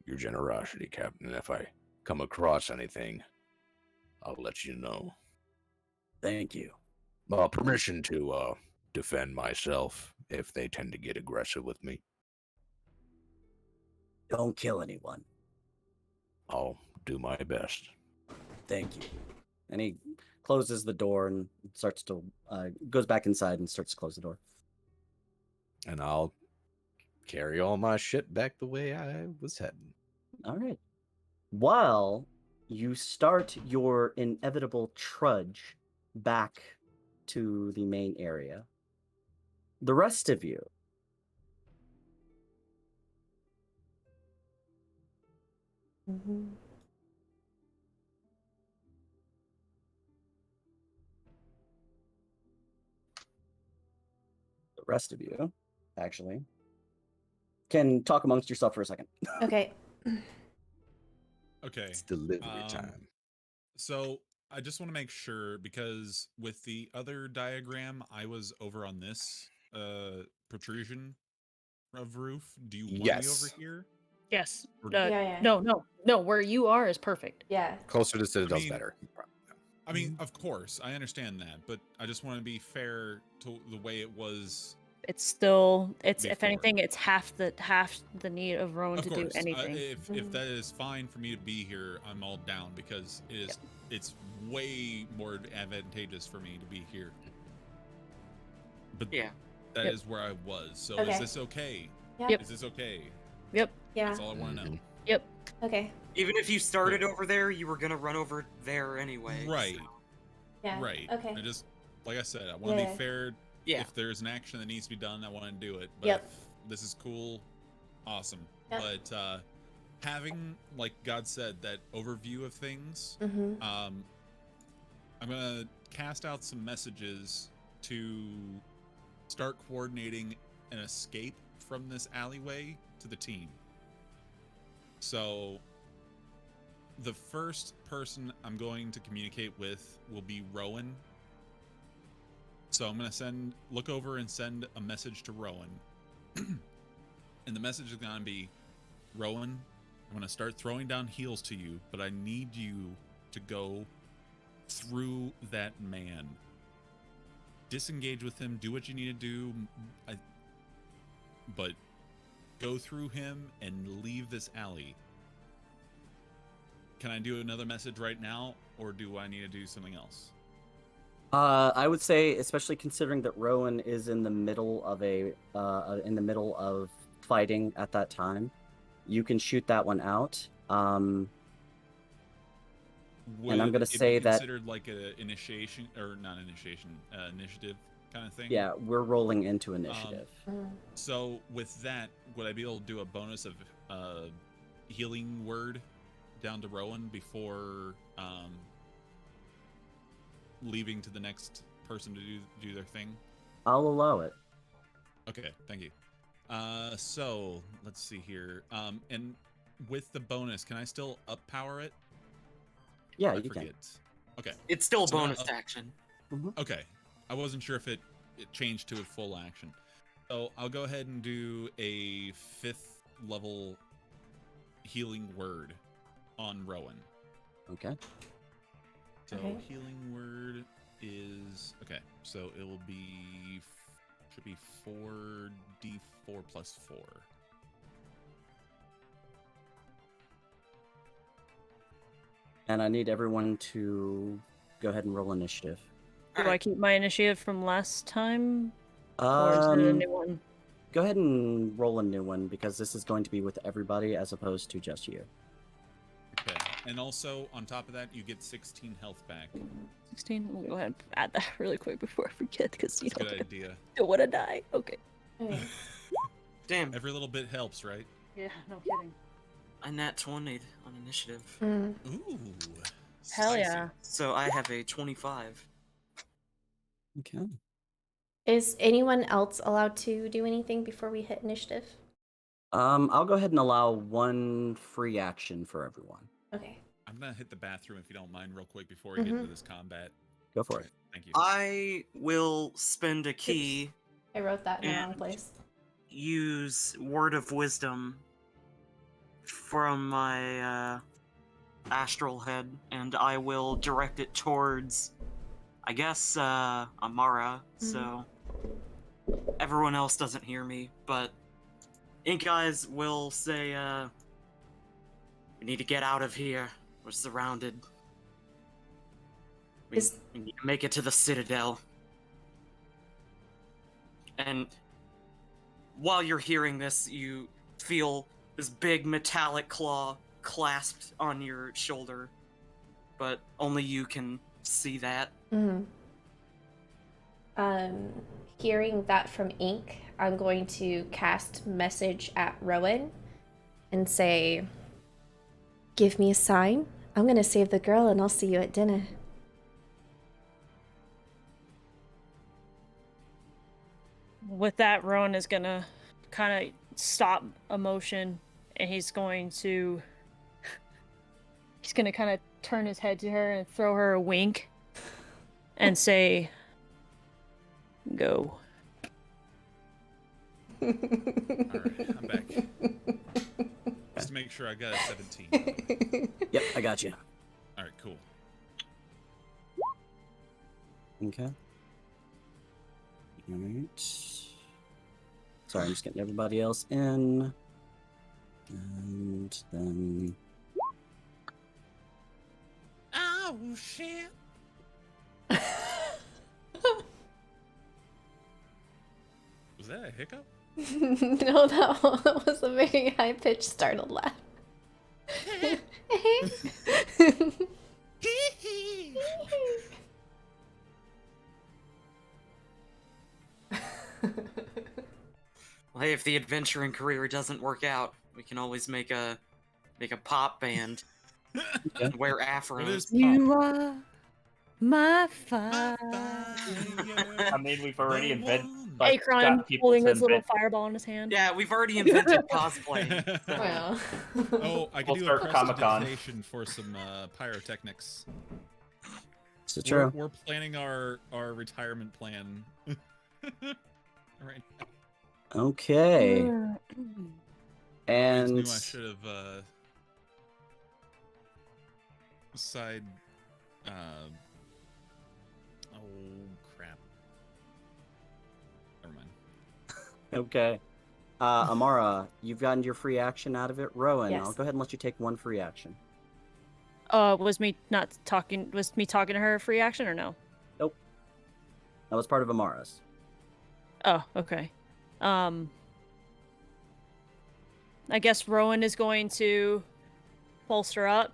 your generosity, Captain. If I come across anything, I'll let you know. Thank you. Permission to defend myself if they tend to get aggressive with me. Don't kill anyone. I'll do my best. Thank you. And he closes the door and starts to goes back inside and starts to close the door. And I'll carry all my shit back the way I was heading. All right. While you start your inevitable trudge back to the main area, the rest of you actually can talk amongst yourself for a second. Okay. Okay. It's delivery Um, time. So I just want to make sure, because with the other diagram, I was over on this protrusion of roof. Do you want Yes. me over here? Yes. Or- Yeah. No. Where you are is perfect. Yeah. Closer to Citadel's mean- better. I mean, of course, I understand that, but I just want to be fair to the way it was it's still if Before. anything, it's half the need of Rowan Of to course, do anything. if that is fine for me to be here, I'm all down because it's way more advantageous for me to be here. But Yeah. that is where I was. So Okay. is this okay? Yep. Is this okay? Yep. Yeah. That's all I want to know. Yep. Okay. Even if you started over there, you were gonna run over there anyway. Right. so- Yeah. Right. Okay. I just, like I said, I want to Yeah. be fair. Yeah. If there's an action that needs to be done, I want to do it. But Yep. if this is cool, awesome. Yep. But having, like God said, that overview of things, Mm-hmm. I'm gonna cast out some messages to start coordinating an escape from this alleyway to the team. So the first person I'm going to communicate with will be Rowan. So I'm gonna look over and send a message to Rowan. And the message is gonna be, Rowan, I'm gonna start throwing down heals to you, but I need you to go through that man. Disengage with him, do what you need to do, but go through him and leave this alley. Can I do another message right now, or do I need to do something else? I would say, especially considering that Rowan is in the middle of fighting at that time, you can shoot that one out. Would I'm gonna it be say that- considered like a initiation or not initiation, initiative kind of thing. Yeah, we're rolling into initiative. So with that, would I be able to do a bonus of healing word down to Rowan before leaving to the next person to do their thing? I'll allow it. Okay, thank you. So let's see here. And with the bonus, can I still up power it? Yeah, I you forget. can. Okay. It's still a So now bonus up- action. Okay. I wasn't sure if it changed to a full action. So I'll go ahead and do a 5th level healing word on Rowan. Okay. So Okay. healing word is okay. So it will be should be 4d4 plus 4. And I need everyone to go ahead and roll initiative. Do I keep my initiative from last time, or is it a new one? Go ahead and roll a new one because this is going to be with everybody as opposed to just you. Okay. And also on top of that, you get 16 health back. 16. Let me go ahead and add that really quick before I forget, because you That's a know good idea. don't want to die. Okay. Damn, Every little bit helps, right? Yeah, no kidding. a nat 20 on initiative. Mm. Ooh. Hell spicy. yeah. So I have a 25. Okay. Is anyone else allowed to do anything before we hit initiative? I'll go ahead and allow one free action for everyone. Okay. I'm gonna hit the bathroom if you don't mind, real quick, before we get into this combat. Go for it. Thank you. I will spend a key, I wrote that in the wrong And- place. use Word of Wisdom from my astral head, and I will direct it towards, I guess, Amara, so everyone else doesn't hear me, but Ink Eyes will say, we need to get out of here. We're surrounded. We Is- need to make it to the Citadel. And while you're hearing this, you feel this big metallic claw clasped on your shoulder, but only you can see that. Mm-hmm. Hearing that from Ink, I'm going to cast message at Rowan and say, give me a sign. I'm going to save the girl and I'll see you at dinner. With that, Rowan is gonna kind of stop emotion, and he's going to kind of turn his head to her and throw her a wink and say, go. Alright, I'm back. Just to make sure I got a 17. Yep, I got you. Alright, cool. Okay. Alright. Sorry, I'm just getting everybody else in. And then... Oh, shit. Was that a hiccup? No, that was a very high-pitched startled laugh. Well, hey, if the adventuring career doesn't work out, we can always make a pop band and wear It afros. is pop. You are my My fire. I mean, we've already The invented. one. Like, Akron got people holding to his little invent. fireball in his hand. Yeah, we've already invented cosplay. So. Well. Oh, I We'll could do a start Comic-Con. prestidigitation for some pyrotechnics. It's true. We're planning our retirement plan. Right. Okay. I And knew I should have side. Oh crap. Never mind. okay. Amara, you've gotten your free action out of it. Rowan, Yes. I'll go ahead and let you take one free action. Was me talking to her a free action or no? That was part of Amara's. Oh, okay. I guess Rowan is going to bolster up.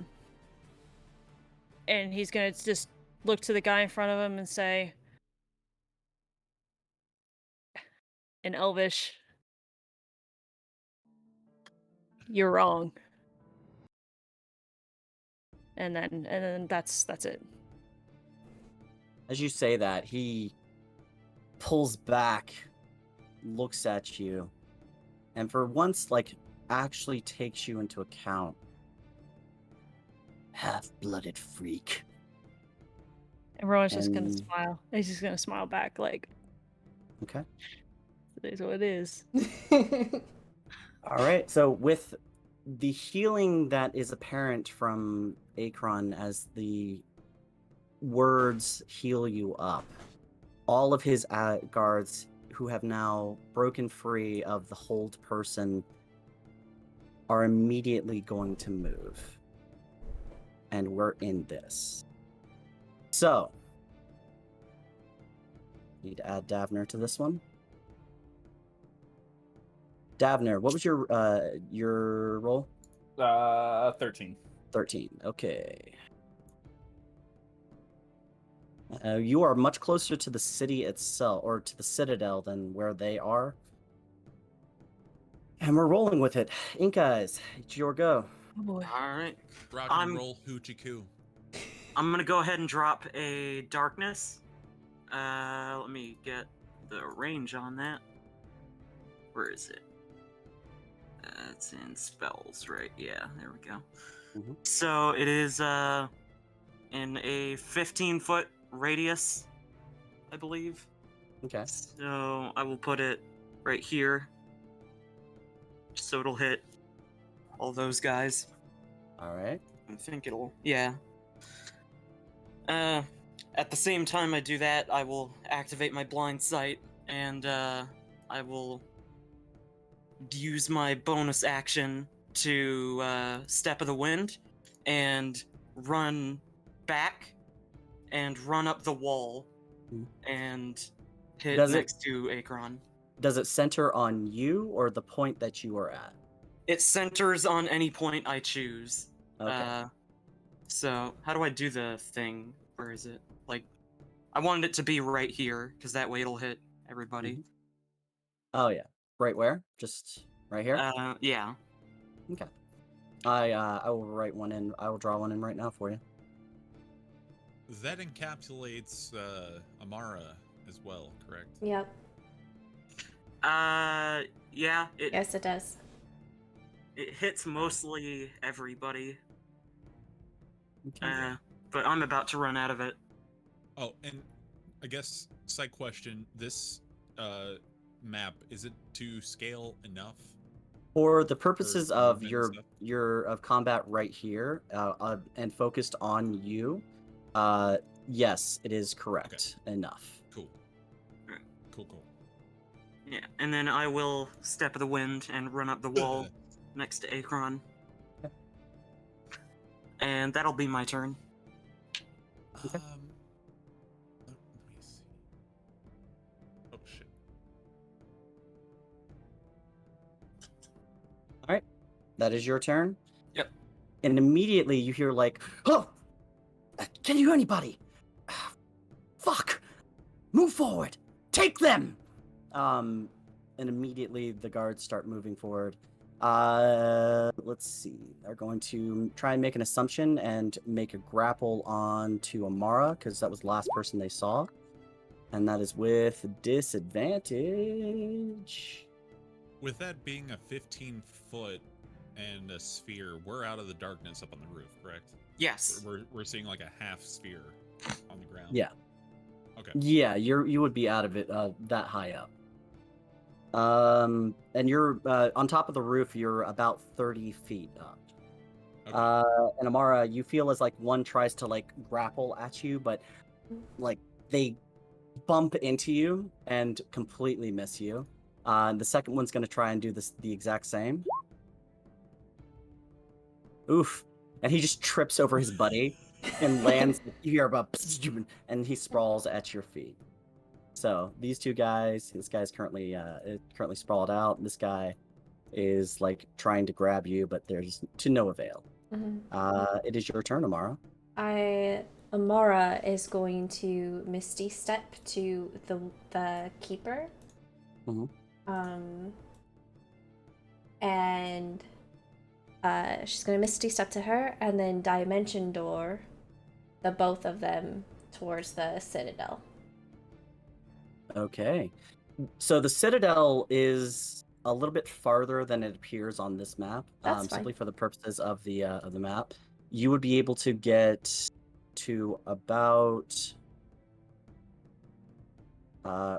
And he's gonna just look to the guy in front of him and say in Elvish, "You're wrong." And then that's it. As you say that, he pulls back, looks at you, and for once, like, actually takes you into account. Half-blooded freak. And Rowan's just gonna And- smile. He's just gonna smile back like, Okay. "It is what it is." All right. So with the healing that is apparent from Akron as the words heal you up, all of his guards who have now broken free of the hold person are immediately going to move. And we're in this. So, need to add Davner to this one. Davner, what was your roll? 13. 13. Okay. You are much closer to the city itself, or to the Citadel, than where they are. And we're rolling with it. Ink Eyes, it's your go. Oh boy. All right, Rock and I'm- roll hoochie coo. I'm gonna go ahead and drop a darkness. Let me get the range on that. Where is it? It's in spells, right? Yeah, there we go. Mhm. So it is in a 15-foot radius, I believe. Okay. So I will put it right here, so it'll hit all those guys. All right. I think it'll, yeah. At the same time I do that, I will activate my blind sight, and I will use my bonus action to Step of the Wind and run back and run up the wall Mhm. and hit Does it- next to Akron. Does it center on you or the point that you are at? It centers on any point I choose. Okay. So how do I do the thing? Where is it? Like, I wanted it to be right here, because that way it'll hit everybody. Mhm. Oh yeah. Right where? Just right here? Yeah. Okay. I will write one in. I will draw one in right now for you. That encapsulates Amara as well, correct? Yep. Yeah. It Yes, it does. it hits mostly everybody. Okay. But I'm about to run out of it. Oh, and I guess side question: this map, is it to scale enough? For the purposes of movement and your of combat right here, and focused on you, yes, it is correct enough. Cool. Cool. Yeah, and then I will step of the wind and run up the wall next to Akron. And that'll be my turn. Let me see. Oh shit. That is your turn. Yep. And immediately you hear like, "Oh, can you hear anybody? Fuck! Move forward! Take them!" And immediately the guards start moving forward. Let's see. They're going to try and make an assumption and make a grapple on to Amara because that was the last person they saw, and that is with disadvantage. With that being a 15-foot and a sphere, we're out of the darkness up on the roof, correct? Yes. We're seeing like a half sphere on the ground. Yeah. Okay. Yeah, you would be out of it that high up. And you're on top of the roof. You're about 30 feet up. Okay. And Amara, you feel as like one tries to like grapple at you, but like they bump into you and completely miss you. And the second one's going to try and do the exact same. Oof! And he just trips over his buddy and lands. You hear about, and he sprawls at your feet. So these two guys, this guy's currently sprawled out. This guy is like trying to grab you, but there's to no avail. It is your turn, Amara. Amara is going to Misty Step to the keeper. And she's gonna Misty Step to her, and then Dimension Door the both of them towards the Citadel. Okay. So the Citadel is a little bit farther than it appears on this map. That's fine. Simply for the purposes of the map. You would be able to get to about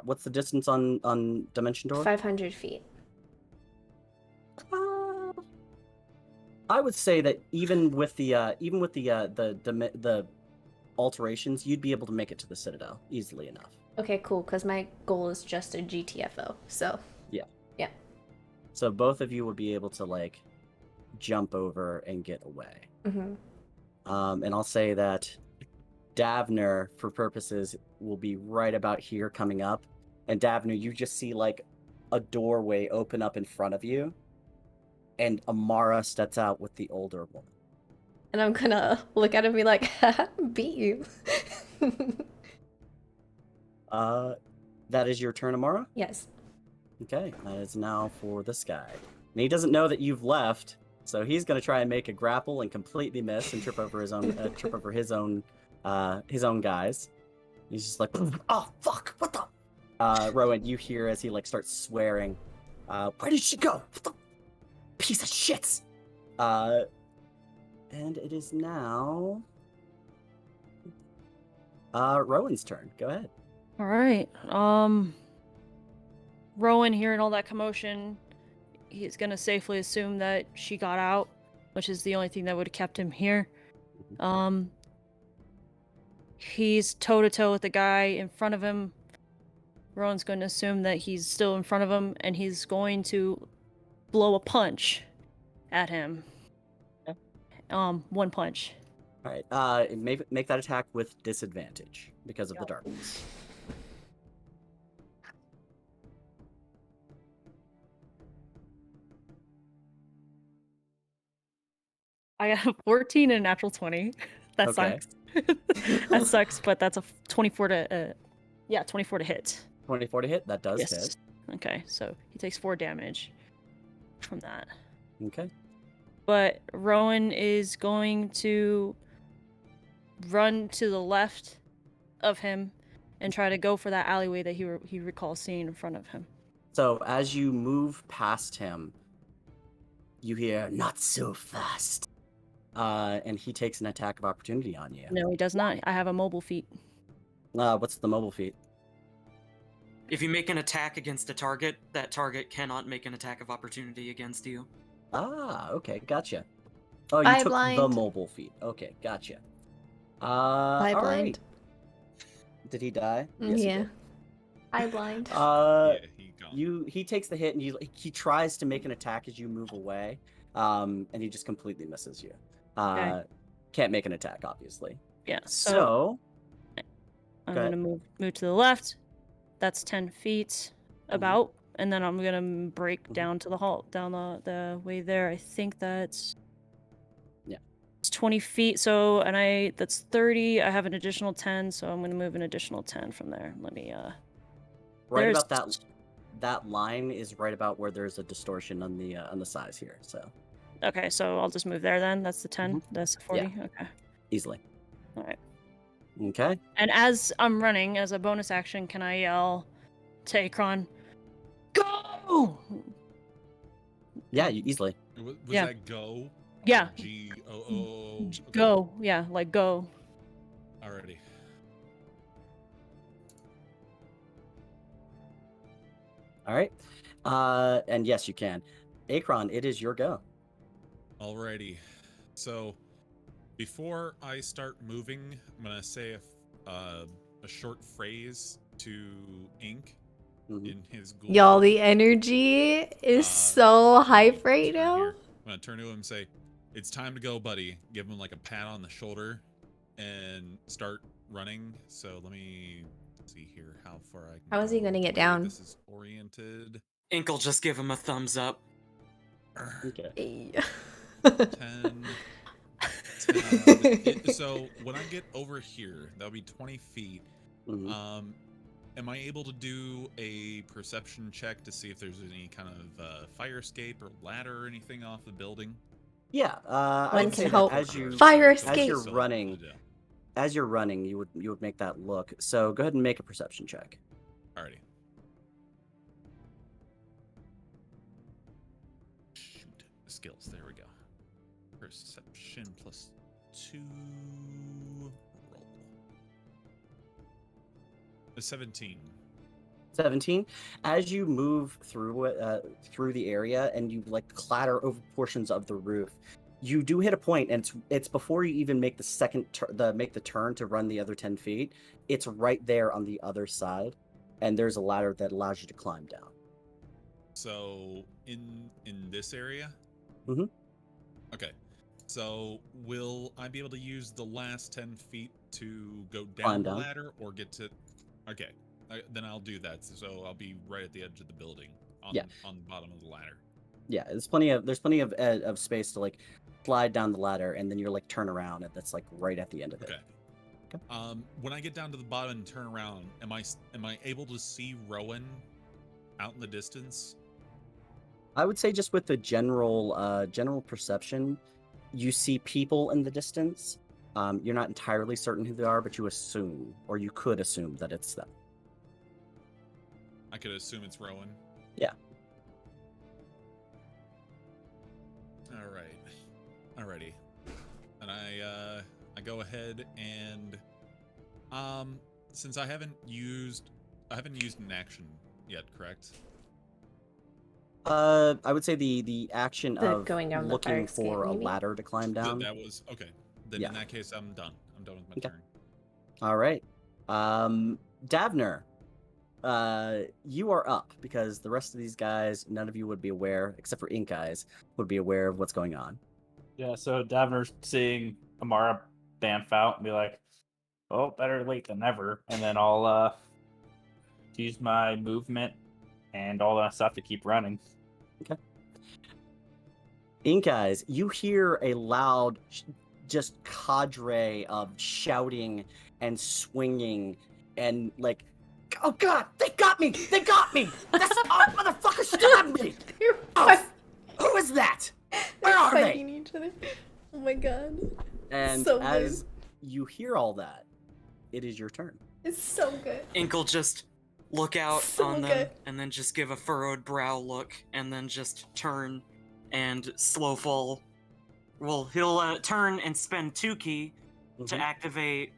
what's the distance on Dimension Door? 500 feet. I would say that even with the alterations, you'd be able to make it to the Citadel easily enough. Okay, cool, because my goal is just a GTFO, so... Yeah. Yeah. So both of you would be able to, like, jump over and get away. Mm-hmm. And I'll say that Davner, for purposes, will be right about here coming up. And Davner, you just see, like, a doorway open up in front of you. And Amara steps out with the older woman. And I'm gonna look at him and be like, haha, beat you. That is your turn, Amara? Yes. Okay, that is now for this guy. And he doesn't know that you've left, so he's gonna try and make a grapple and completely miss and trip over his own guys. He's just like, oh fuck, what the? Rowan, you hear as he like starts swearing. Where did she go? What the piece of shits? And it is now Rowan's turn. Go ahead. All right. Rowan, hearing all that commotion, he's gonna safely assume that she got out, which is the only thing that would have kept him here. He's toe-to-toe with the guy in front of him. Rowan's going to assume that he's still in front of him, and he's going to blow a punch at him. Okay. One punch. All right. Make that attack with disadvantage because of the darkness. I got a 14 and a natural 20. That Okay. sucks. That sucks, but that's a 24 to 24 to hit. 24 to hit. That does Yes. hit. Okay, so he takes 4 damage from that. Okay. But Rowan is going to run to the left of him and try to go for that alleyway that he recalls seeing in front of him. So as you move past him, you hear "not so fast," and he takes an attack of opportunity on you. No, he does not. I have a mobile feat. What's the mobile feat? If you make an attack against a target, that target cannot make an attack of opportunity against you. Ah, okay, gotcha. Oh, you Eye took the blind. mobile feat. Okay, gotcha. Eye all blind. right. Did he die? Yes, he Yeah. did. Eye blind. Yeah, he got He takes the hit, and he tries to make an attack as you move away, and he just completely misses you. Okay. Can't make an attack, obviously. Yeah. So I'm go gonna move to the left. That's 10 feet about, and then I'm gonna break down to the down the way there. I think that's it's 20 feet. So that's 30. I have an additional 10, so I'm gonna move an additional 10 from there. Let me right about that line is right about where there's a distortion on the size here. So okay, so I'll just move there then. That's the 10. That's the 40. Yeah. Okay. easily. All right. Okay. And as I'm running, as a bonus action, can I yell to Akron, "Go!" Yeah, you easily. Was Yeah. that go? Yeah. G-O-O. Okay. Go. Yeah, like go. Alrighty. All right. And yes, you can. Akron, it is your go. Alrighty. So, before I start moving, I'm gonna say a short phrase to Ink in his ghoul Y'all, form. the energy is Uh, so hype right turn now. here. I'm gonna turn to him and say, "It's time to go, buddy." Give him like a pat on the shoulder and start running. So let me see here how far I can. How is he go. gonna get The way down? This is oriented. Ink'll just give him a thumbs up. Okay. 10. 10. So when I get over here, that'll be 20 feet. Mhm. Am I able to do a perception check to see if there's any kind of fire escape or ladder or anything off the building? Yeah. I One would say can that hope. as you Fire as escape. you're running, you would make that look. So go ahead and make a perception check. Alrighty. Shoot. Skills. There we go. Perception plus 2. Roll. A 17. 17. As you move through the area and you like clatter over portions of the roof, you do hit a point, and it's before you even make the turn to run the other 10 feet. It's right there on the other side, and there's a ladder that allows you to climb down. So in this area? Mhm. Okay. So will I be able to use the last 10 feet to go Climb down the down. ladder or get to... Okay. Then I'll do that. So I'll be right at the edge of the building on Yeah. on the bottom of the ladder. Yeah, there's plenty of space to like slide down the ladder, and then you're like turn around, and that's like right at the end of it. Okay. When I get down to the bottom and turn around, am I able to see Rowan out in the distance? I would say just with the general perception, you see people in the distance. You're not entirely certain who they are, but you assume, or you could assume, that it's them. I could assume it's Rowan. Yeah. Alrighty. And I go ahead and since I haven't used an action yet, correct? I would say the action The of going down the fire looking escape, for a maybe? ladder to climb down. That was okay. Then Yeah. in that case, I'm done. I'm done with my Okay. turn. All right. Davner, you are up because the rest of these guys, none of you would be aware, except for Ink Eyes, would be aware of what's going on. Yeah, so Davner's seeing Amara bamf out and be like, "Oh, better late than never." And then I'll use my movement and all that stuff to keep running. Ink Eyes, you hear a loud, just cadre of shouting and swinging and like, "Oh God, they got me! They got me! This motherfucker stabbed me! Oh, who is that? Where are they?" Fighting each other. Oh my god. And So as you hear all that, it is your turn. It's so good. Ink'll just look out So on them good. and then just give a furrowed brow look and then just turn and slow fall. Well, he'll turn and spend 2 key to Mhm. activate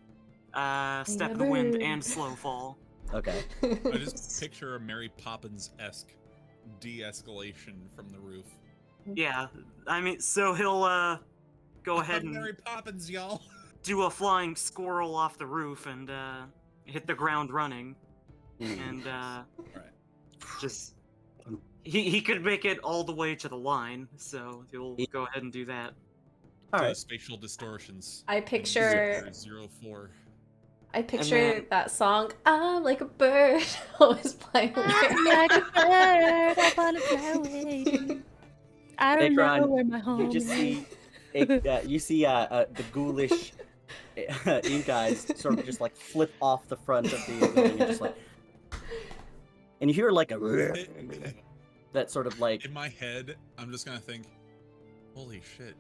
Step of the Wind bird. and Slow Fall. Okay. I just picture a Mary Poppins-esque de-escalation from the roof. Yeah, I mean, so he'll go ahead and Mary Poppins, y'all. do a flying squirrel off the roof and hit the ground running. Mm. And Alright. just He could make it all the way to the line, so he'll He- go ahead and do that. All The right. spatial distortions. I in picture- Sector 04. I picture then- that song, I'm like a bird, always flying away. Like a bird, I wanna fly away. I don't know Akron, where my home You just is. see, the ghoulish ink eyes sort of just like flip off the front of the building and just like, and you hear like a that sort of like In my head, I'm just gonna think, holy shit,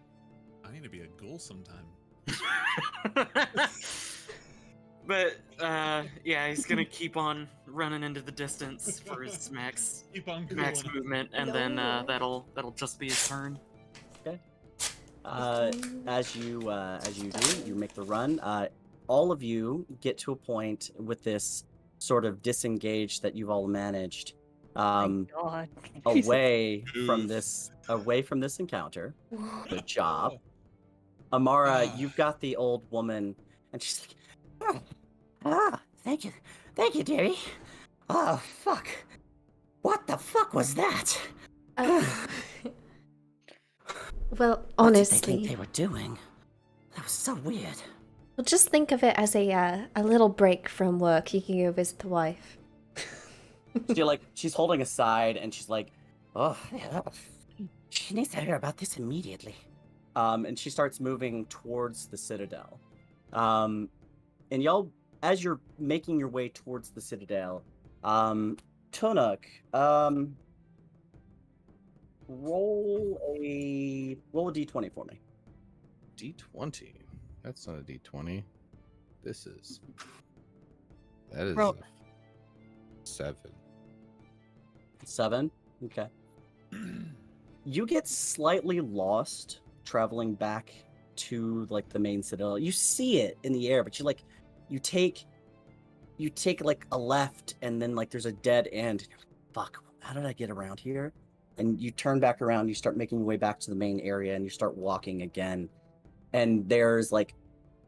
I need to be a ghoul sometime. But yeah, he's gonna keep on running into the distance for his max Keep on max cooling. movement, and then No. that'll just be his turn. as you do, you make the run. All of you get to a point with this sort of disengage that you've all managed Thank God. away from Oof. this encounter. Good job. Amara, you've got the old woman, and she's like, thank you, dearie. Oh, fuck. What the fuck was that? Well, What did they think honestly, they were doing? That was so weird. well, just think of it as a little break from work. You can go visit the wife. She's holding a side, and she's like, oh, yeah, she needs to hear about this immediately. And she starts moving towards the citadel. And y'all, as you're making your way towards the citadel, Tunuk, roll a d20 for me. D20. That's not a D20. This is. That is Roll. a 7. 7. Okay. You get slightly lost traveling back to like the main citadel. You see it in the air, but you take like a left, and then like there's a dead end. And you're like, fuck, how did I get around here? And you turn back around, you start making your way back to the main area, and you start walking again. And there's like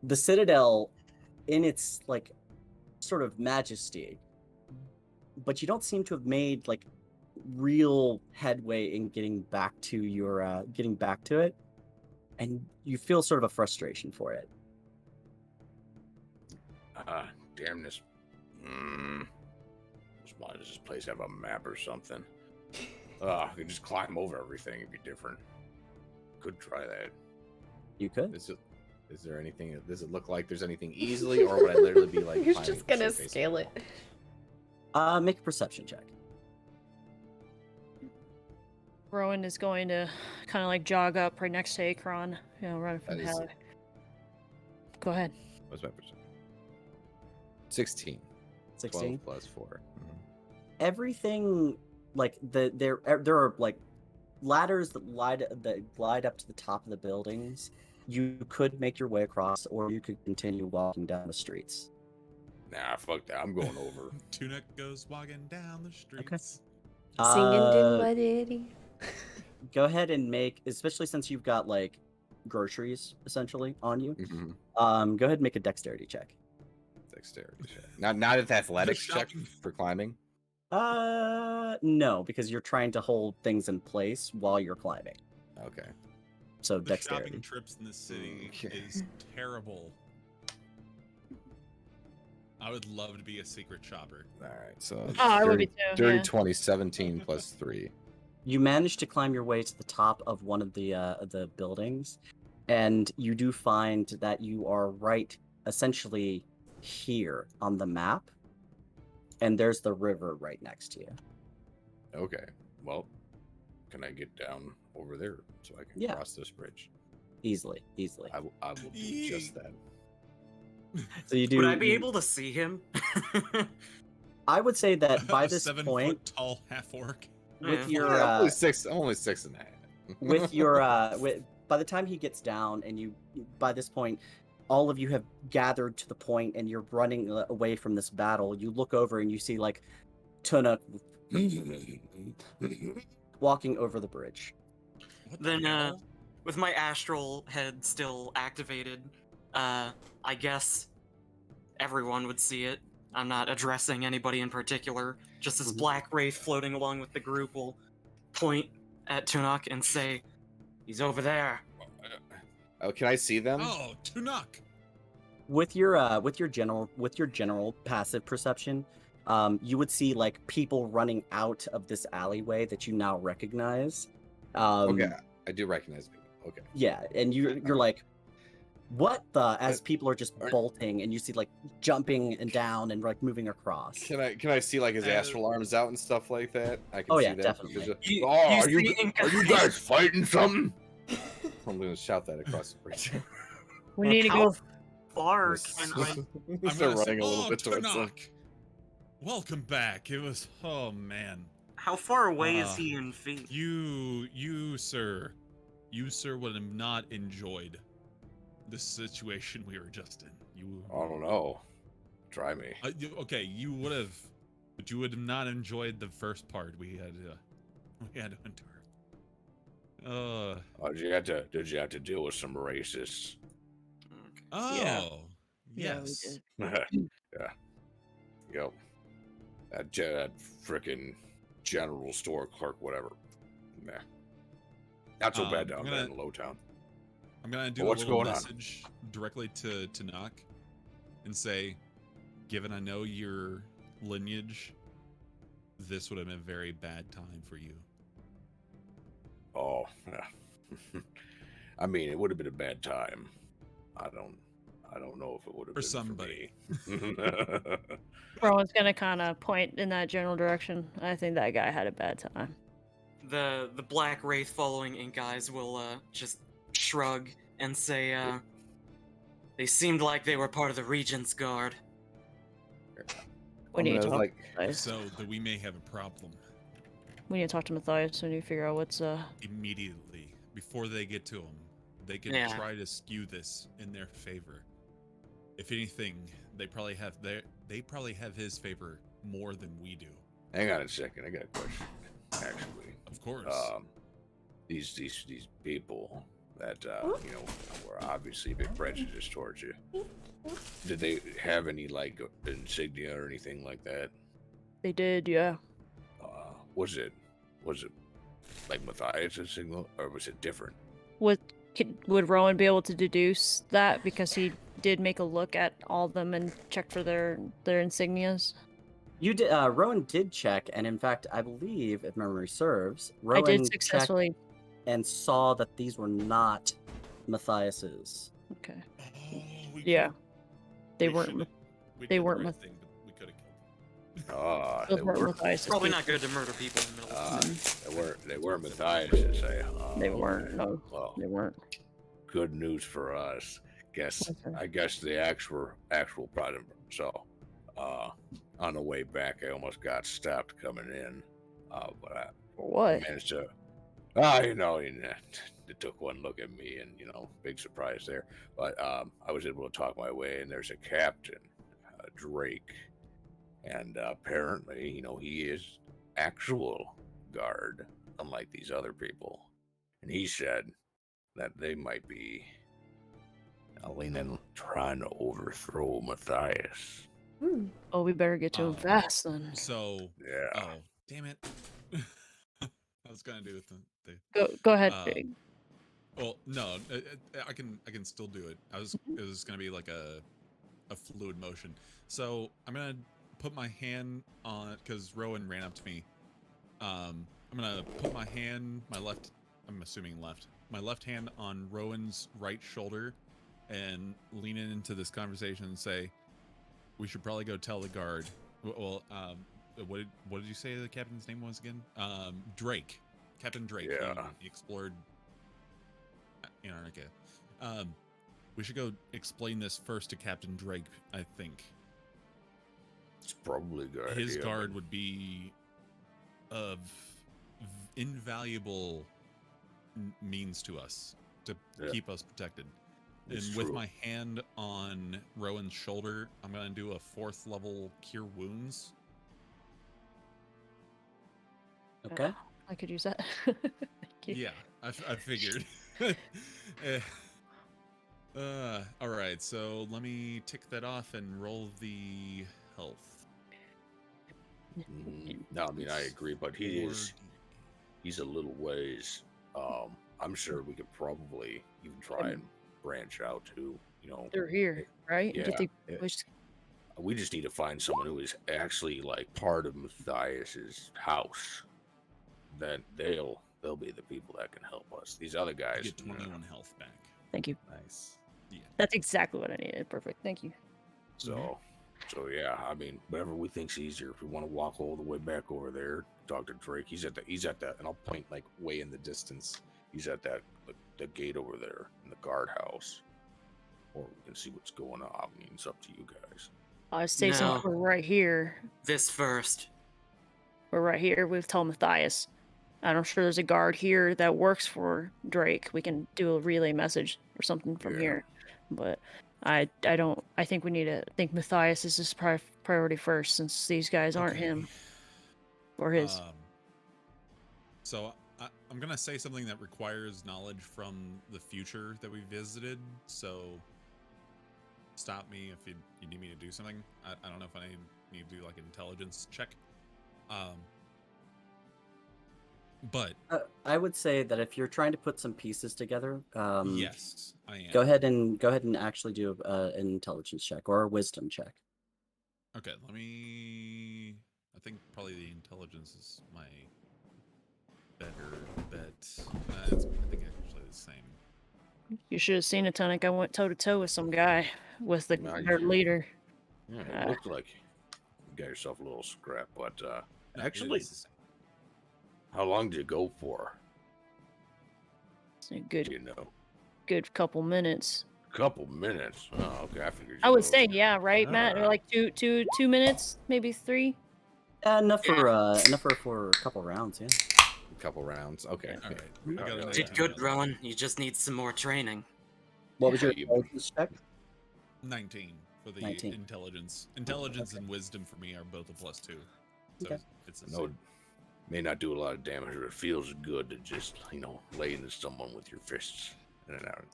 the citadel in its like sort of majesty, but you don't seem to have made like real headway in getting back to it, and you feel sort of a frustration for it. Damn this. Why does this place have a map or something? I could just climb over everything. It'd be different. Could try that. You could. Is there anything? Does it look like there's anything easily, or would I literally be like? You're climbing just gonna shit, scale it. Make a perception check. Rowan is going to kind of like jog up right next to Akron, running from That is- hell. Go ahead. What's my perception? 16. 16. 12 plus 4. Everything like there are like ladders that glide up to the top of the buildings. You could make your way across, or you could continue walking down the streets. Nah, fuck that. I'm going over. Tunic goes walking down the streets. Singing Uh, do what diddy. Go ahead and make, especially since you've got like groceries essentially on you. Mm-hmm. Go ahead and make a dexterity check. Dexterity check. Not an athletics check Shopping. for climbing. No, because you're trying to hold things in place while you're climbing. Okay. So The dexterity. shopping trips in this city Okay. is terrible. I would love to be a secret shopper. All right. So Oh, I would be too. dirty Yeah. 20, 17 plus 3. You manage to climb your way to the top of one of the buildings, and you do find that you are right essentially here on the map, and there's the river right next to you. Okay. Well, can I get down over there so I can Yeah. cross this bridge? Easily. I will do just that. So you do. Would I be you- able to see him? I would say that by A this 7 point, foot tall half orc. with Yeah. your I'm only 6. I'm only 6 and a half. with your by the time he gets down, and by this point, all of you have gathered to the point, and you're running away from this battle. You look over and you see like Tuna walking over the bridge. What the Then, hell? with my astral head still activated, I guess everyone would see it. I'm not addressing anybody in particular. Just this Mhm. black wraith floating along with the group will point at Tunok and say, "He's over there." Oh, can I see them? Oh, Tunok. With your general passive perception, you would see like people running out of this alleyway that you now recognize. Okay, I do recognize people. Okay. Yeah, and you're like, what the? As people are just bolting, and you see like jumping and down and like moving across. Can I see like his astral arms out and stuff like that? I can Oh, see yeah, that. definitely. Are you guys fighting something? I'm gonna shout that across the bridge. We need to How go. far can I? I'm Start gonna say, running a little oh, bit towards them. Tunok. Welcome back. It was, oh man. How far away is he in feet? You sir would have not enjoyed the situation we were just in. You. I don't know. Try me. Okay, you would have, but you would have not enjoyed the first part we had to endure. Did you have to deal with some racists? Oh. Yeah. Yeah, we Yes. did. Yeah. Yep. That frickin' general store clerk, whatever. Nah. Not so bad down there in Lowtown. I'm gonna do What's a little going on? message directly to Knock and say, given I know your lineage, this would have been a very bad time for you. Oh, yeah. I mean, it would have been a bad time. I don't know if it would have For been somebody. For me. Rowan's gonna kind of point in that general direction. I think that guy had a bad time. The Black Wraith following Ink Eyes will just shrug and say, "They seemed like they were part of the Regent's Guard." We need to I was talk like, to Matthias. So that we may have a problem We need to talk to Matthias and figure out what's immediately before they get to him. They can Yeah. try to skew this in their favor. If anything, they probably have his favor more than we do. Hang on a second. I got a question. Actually, Of course. these people that were obviously a bit prejudiced towards you. Did they have any like insignia or anything like that? They did, yeah. Was it like Matthias' signal, or was it different? Would Rowan be able to deduce that because he did make a look at all of them and checked for their insignias? You did. Rowan did check, and in fact, I believe, if memory serves, I Rowan did checked successfully. and saw that these were not Matthias's. Okay. Oh, Yeah. They we weren't. should've- we they did the weren't right Math- thing, but we could have killed them. Those They weren't were Matthias's Probably people. not good to murder people in the middle of the they weren't Matthias' They weren't. No, Well, they weren't. good news for us. Okay. I guess the actual problem. So, on the way back, I almost got stopped coming in, but I For what? managed to. They took one look at me, and big surprise there. But I was able to talk my way, and there's a captain, Drake, and apparently, he is actual guard, unlike these other people. And he said that they might be leaning, trying to overthrow Matthias. Hmm. Oh, we better get to him fast then. So, Yeah. oh, damn it. I was gonna do it. Go ahead. Well, no, I can still do it. It was gonna be like a fluid motion. So I'm gonna put my hand on, because Rowan ran up to me. I'm gonna put my hand, I'm assuming left, my left hand on Rowan's right shoulder, and lean into this conversation and say, "We should probably go tell the guard." Well, what did you say the captain's name was again? Drake, Captain Drake. Yeah. He explored Antarctica. We should go explain this first to Captain Drake, I think. It's probably a good. His idea, guard but- would be of invaluable means to us to Yeah. keep us protected. It's And with true. my hand on Rowan's shoulder, I'm going to do a 4th level Cure Wounds. Okay. I could use that. Thank you. Yeah, I figured. All right, so let me tick that off and roll the health. No, I mean I agree, but he is he's a little ways. I'm sure we could probably even try and branch out too. You know, They're here, right? yeah. Did they Yeah. push? We just need to find someone who is actually like part of Matthias's house. Then they'll be the people that can help us. These other You guys, get 21 health back. Thank you. Nice. That's exactly what I needed. Perfect. Thank you. So yeah, I mean, whatever we think's easier. If we want to walk all the way back over there, Dr. Drake, he's at that, and I'll point like way in the distance. He's at that the gate over there in the guardhouse, or we can see what's going on. I mean, it's up to you guys. I say No. since we're right here. This first. We're right here. We've told Matthias. And I'm sure there's a guard here that works for Drake. We can do a relay message or something from Yeah. here. But I think we need to think Matthias is his priority first, since these guys aren't Okay. him or his. So I'm gonna say something that requires knowledge from the future that we visited. So stop me if you need me to do something. I don't know if I need to do like an intelligence check. But I would say that if you're trying to put some pieces together, yes, I am. go ahead and actually do an intelligence check or a wisdom check. Okay, let me. I think probably the intelligence is my better bet. I think actually the same. You should have seen it, Tonic. I went toe to toe with some guy with Nah, their you- leader. Yeah, it looked like you got yourself a little scrap, but No, it actually, is the same. how long did you go for? It's a Do you know? good couple minutes. Couple minutes. Oh, okay. I figured. I you would go- say, yeah, right, Matt? Or Alright. like two minutes, maybe 3. Enough for a couple rounds, yeah. A couple rounds. Okay. All right. Yeah. I got another Did 10 good, minutes. Rowan. You just need some more training. What was your Yeah, you- intelligence check? 19 for the 19. intelligence. Intelligence and wisdom for me are both a +2. So Okay. it's the No, same. may not do a lot of damage, but it feels good to just lay into someone with your fists in and out.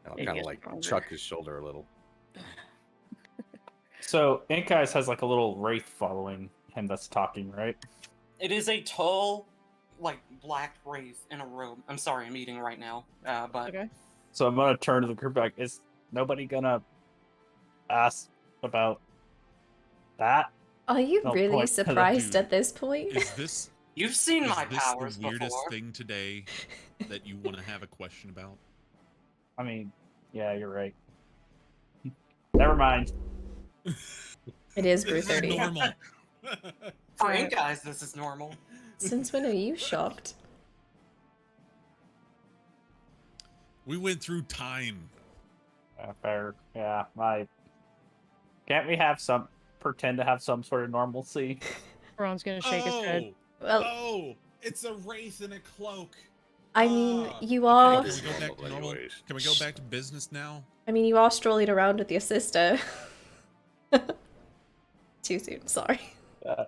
I'll It kind of gets like stronger. chuck his shoulder a little. So Ink Eyes has like a little wraith following him that's talking, right? It is a tall, like, black wraith in a robe. I'm sorry, I'm eating right now. But Okay. So I'm gonna turn to the group like, is nobody gonna ask about that? Are you No really point to the surprised dude. at this point? Is this you've seen is my this powers the weirdest before. thing today that you want to have a question about? I mean, yeah, you're right. Never mind. It is Brew This is 30. normal. For Alright. ink guys, this is normal. Since when are you shocked? We went through time. Fair. Yeah, can't we have pretend to have some sort of normalcy? Ron's gonna shake his head. Well, Oh, it's a wraith in a cloak. I mean, Ah, you okay, all. Can we go back to normal? Anyways. Can we go back to business now? I mean, you all strolling around with your sister. Too soon. Sorry. Uh,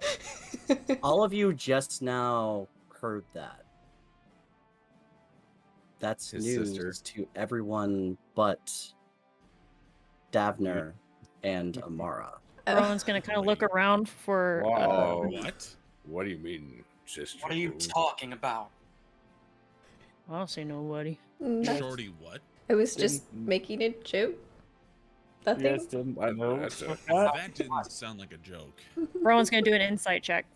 All of you just now heard that. That's His news sister. to everyone but Davner and Amara. Ron's gonna kind of look around for. Wow. What? What do you mean, sister? What are you talking about? I don't see nobody. No, Shorty, what? I was just making a joke. you Nothing. guys didn't What? know That's a- that? That didn't sound like a joke. Ron's gonna do an insight check.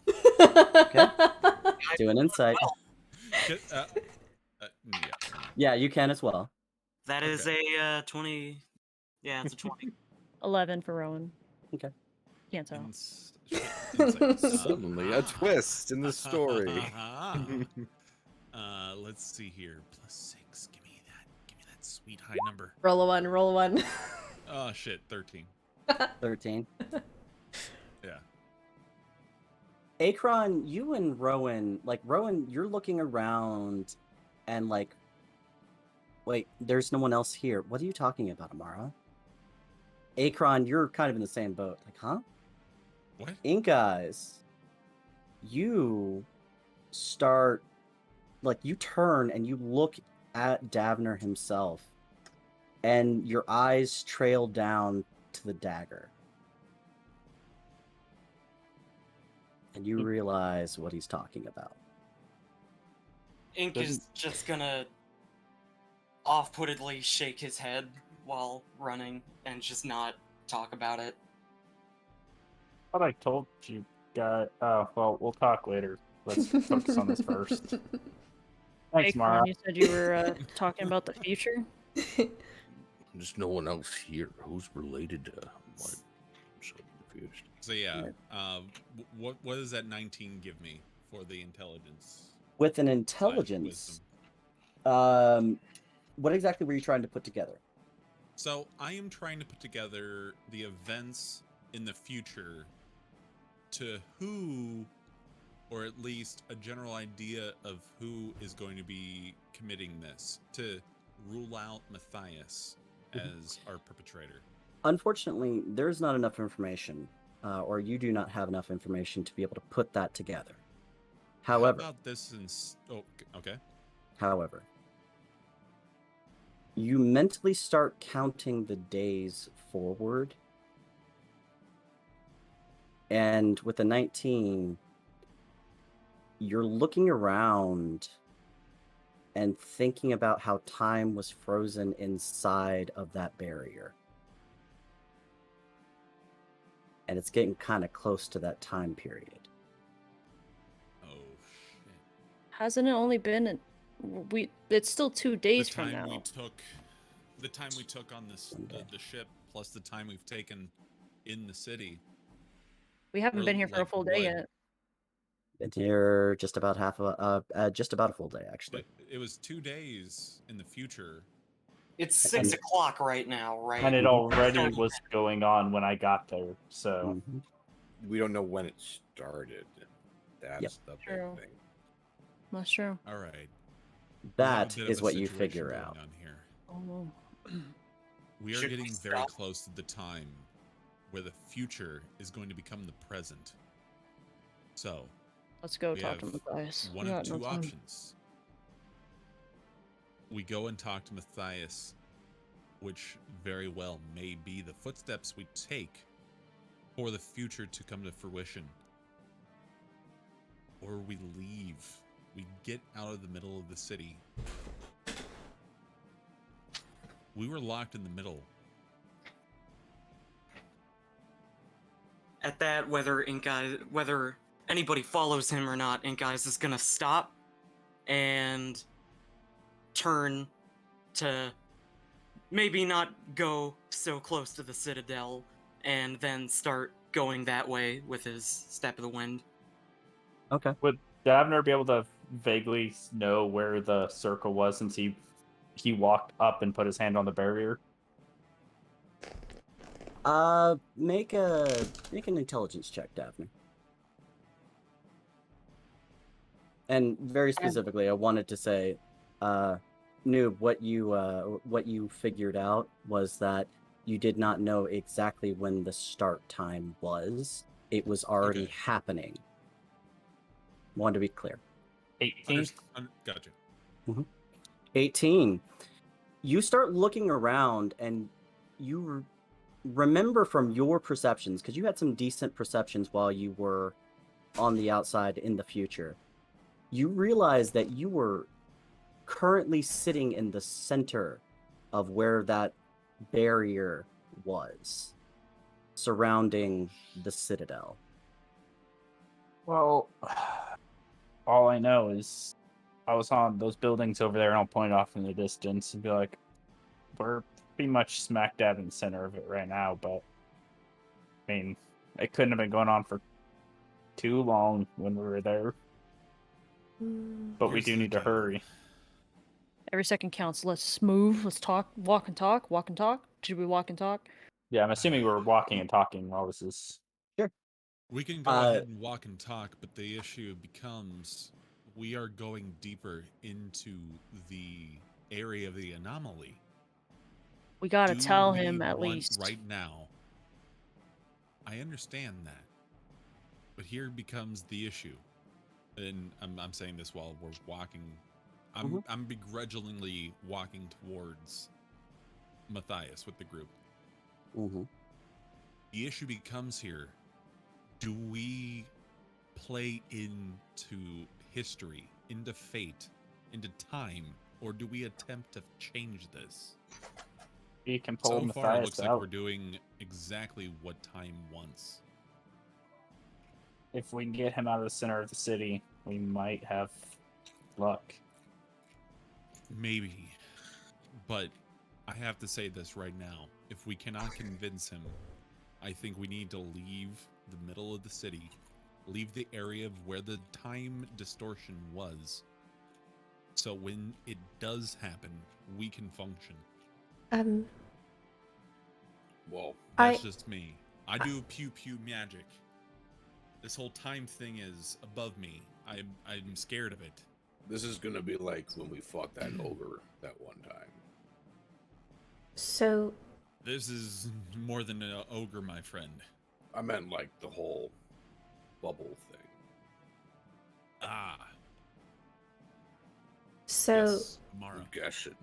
Do an insight. Yeah. Yeah, you can as well. That is a 20. Yeah, it's a 20. 11 for Rowan. Okay. Can't tell. Insight. Suddenly, a twist in the story. Let's see here. +6. Give me that sweet high number. Roll a 1, roll a 1. Oh shit, 13. 13. Yeah. Akron, you and Rowan, you're looking around and wait, there's no one else here. What are you talking about, Amara? Akron, you're kind of in the same boat. Like, huh? What? Ink Eyes, you start, you turn and you look at Davner himself, and your eyes trail down to the dagger. And you realize what he's talking about. Ink Doesn't- is just gonna off-puttedly shake his head while running and just not talk about it. What I told you guys. Well, we'll talk later. Let's focus on this first. Thanks, Mara. Acorn, you said you were talking about the future. There's no one else here. Who's related to what? I'm so confused. So yeah, what does that 19 give me for the intelligence? With an slash intelligence, wisdom? what exactly were you trying to put together? So I am trying to put together the events in the future to who, or at least a general idea of who is going to be committing this, to rule out Matthias as our perpetrator. Unfortunately, there's not enough information, or you do not have enough information to be able to put that together. However, How about this okay. However, you mentally start counting the days forward, and with a 19, you're looking around and thinking about how time was frozen inside of that barrier. And it's getting kind of close to that time period. Oh shit. Hasn't it only been it's still 2 days The from time now. the time we took on this the ship, plus the time we've taken in the city. We haven't Or, been here for a like, full day what? yet. Been here just about just about a full day, actually. But it was 2 days in the future. It's 6 o'clock right now, right? And it already was going on when I got there, so Mhm. We don't know when it started. That's the big True. thing. That's true. All right. That We have a bit is of a what you situation figure going out. on here. Oh, We are Should we getting very stop? close to the time where the future is going to become the present. So, let's go we talk to have Matthias. one We of got no two time. options. We go and talk to Matthias, which very well may be the footsteps we take for the future to come to fruition. Or we leave. We get out of the middle of the city. We were locked in the middle. At that, whether anybody follows him or not, Ink Eyes is gonna stop and turn to maybe not go so close to the Citadel, and then start going that way with his Step of the Wind. Okay. would Davner be able to vaguely know where the circle was since he walked up and put his hand on the barrier? Make an intelligence check, Daphne. And very specifically, I wanted to say, Noob, what you figured out was that you did not know exactly when the start time was. It was already Okay. happening. Wanted to be clear. 18? Gotcha. 18. You start looking around and you remember from your perceptions, because you had some decent perceptions while you were on the outside in the future. You realize that you were currently sitting in the center of where that barrier was, surrounding the Citadel. Well, all I know is I was on those buildings over there, and I'll point off in the distance and be like, we're pretty much smack dab in the center of it right now, but I mean, it couldn't have been going on for too long when we were there, but we Here's do the need to deal. hurry. Every second counts. Let's move. Let's talk. Walk and talk. Walk and talk. Should we walk and talk? Yeah, I'm assuming we're walking and talking while this is... We can go ahead and walk and talk, but the issue becomes we are going deeper into the area of the anomaly. We gotta Do tell we him at want least. right now. I understand that, but here becomes the issue, and I'm saying this while we're walking. I'm begrudgingly walking towards Matthias with the group. Mm-hmm. The issue becomes here: do we play into history, into fate, into time, or do we attempt to change this? We can pull So far, it Matthias looks like out. we're doing exactly what time wants. If we can get him out of the center of the city, we might have luck. Maybe. But I have to say this right now. If we cannot convince him, I think we need to leave the middle of the city, leave the area of where the time distortion was, so when it does happen, we can function. Well, That's just me. I do pew pew magic. This whole time thing is above me. I'm scared of it. This is gonna be like when we fought that ogre that one time. So, This is more than an ogre, my friend. I meant like the whole bubble thing. Ah, so yes, Mara. I'm guessing.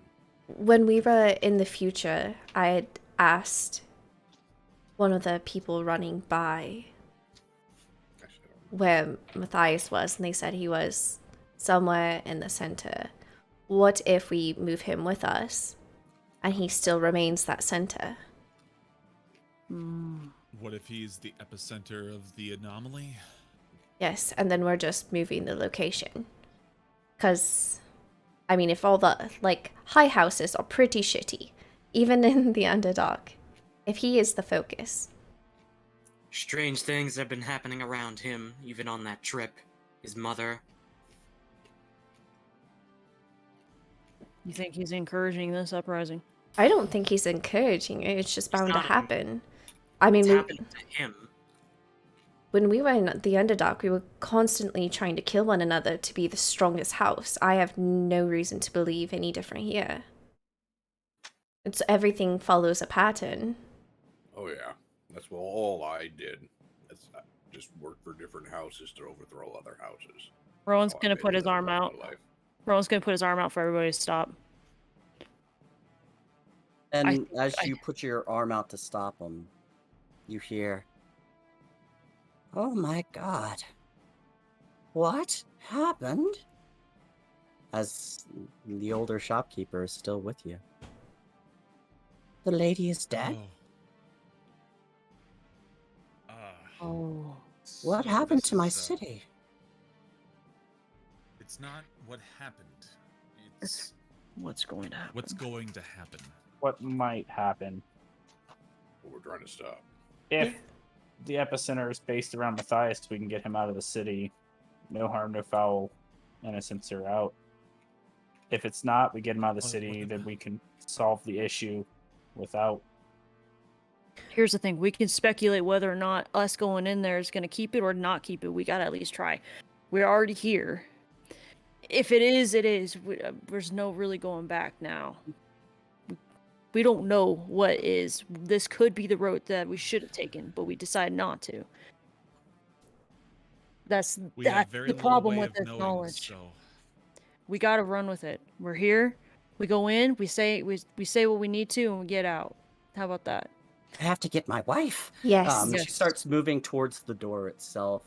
when we were in the future, I had asked one of the people running by Actually, I don't where Matthias was, and they said he was somewhere in the center. What if we move him with us, and he still remains that center? What if he's the epicenter of the anomaly? Yes, and then we're just moving the location. Because, I mean, if all the, like, high houses are pretty shitty, even in the Underdark, if he is the focus. Strange things have been happening around him, even on that trip. His mother. You think he's encouraging this uprising? I don't think he's encouraging it, it's just bound to not happen. I mean, It's we, happened to him. when we were in the Underdark, we were constantly trying to kill one another to be the strongest house. I have no reason to believe any different here. It's everything follows a pattern. Oh yeah, that's all I did. I just worked for different houses to overthrow other houses. Rowan's How I gonna made put it his live arm my out. life. Rowan's gonna put his arm out for everybody to stop. And I- as you put your arm out to stop him, you hear, "Oh my god. What happened?" As the older shopkeeper is still with you. "The lady is dead? Oh. Ah. Oh. What So happened this to my is, city?" It's not what happened. It's What's going to happen? what's going to happen. What might happen But we're trying to stop. if the epicenter is based around Matthias? We can get him out of the city. No harm, no foul. Innocents are out. If it's not, we get him out of the What city. if- Then we can solve the issue without. Here's the thing: we can speculate whether or not us going in there is going to keep it or not keep it. We gotta at least try. We're already here. If it is, it is. There's no really going back now. We don't know what is. This could be the road that we should have taken, but we decided not to. That's We have very the little problem way with of this knowing, knowledge. so We gotta run with it. We're here. We go in. We say what we need to, and we get out. How about that? "I have to get my wife." Yes. She Yes. starts moving towards the door itself.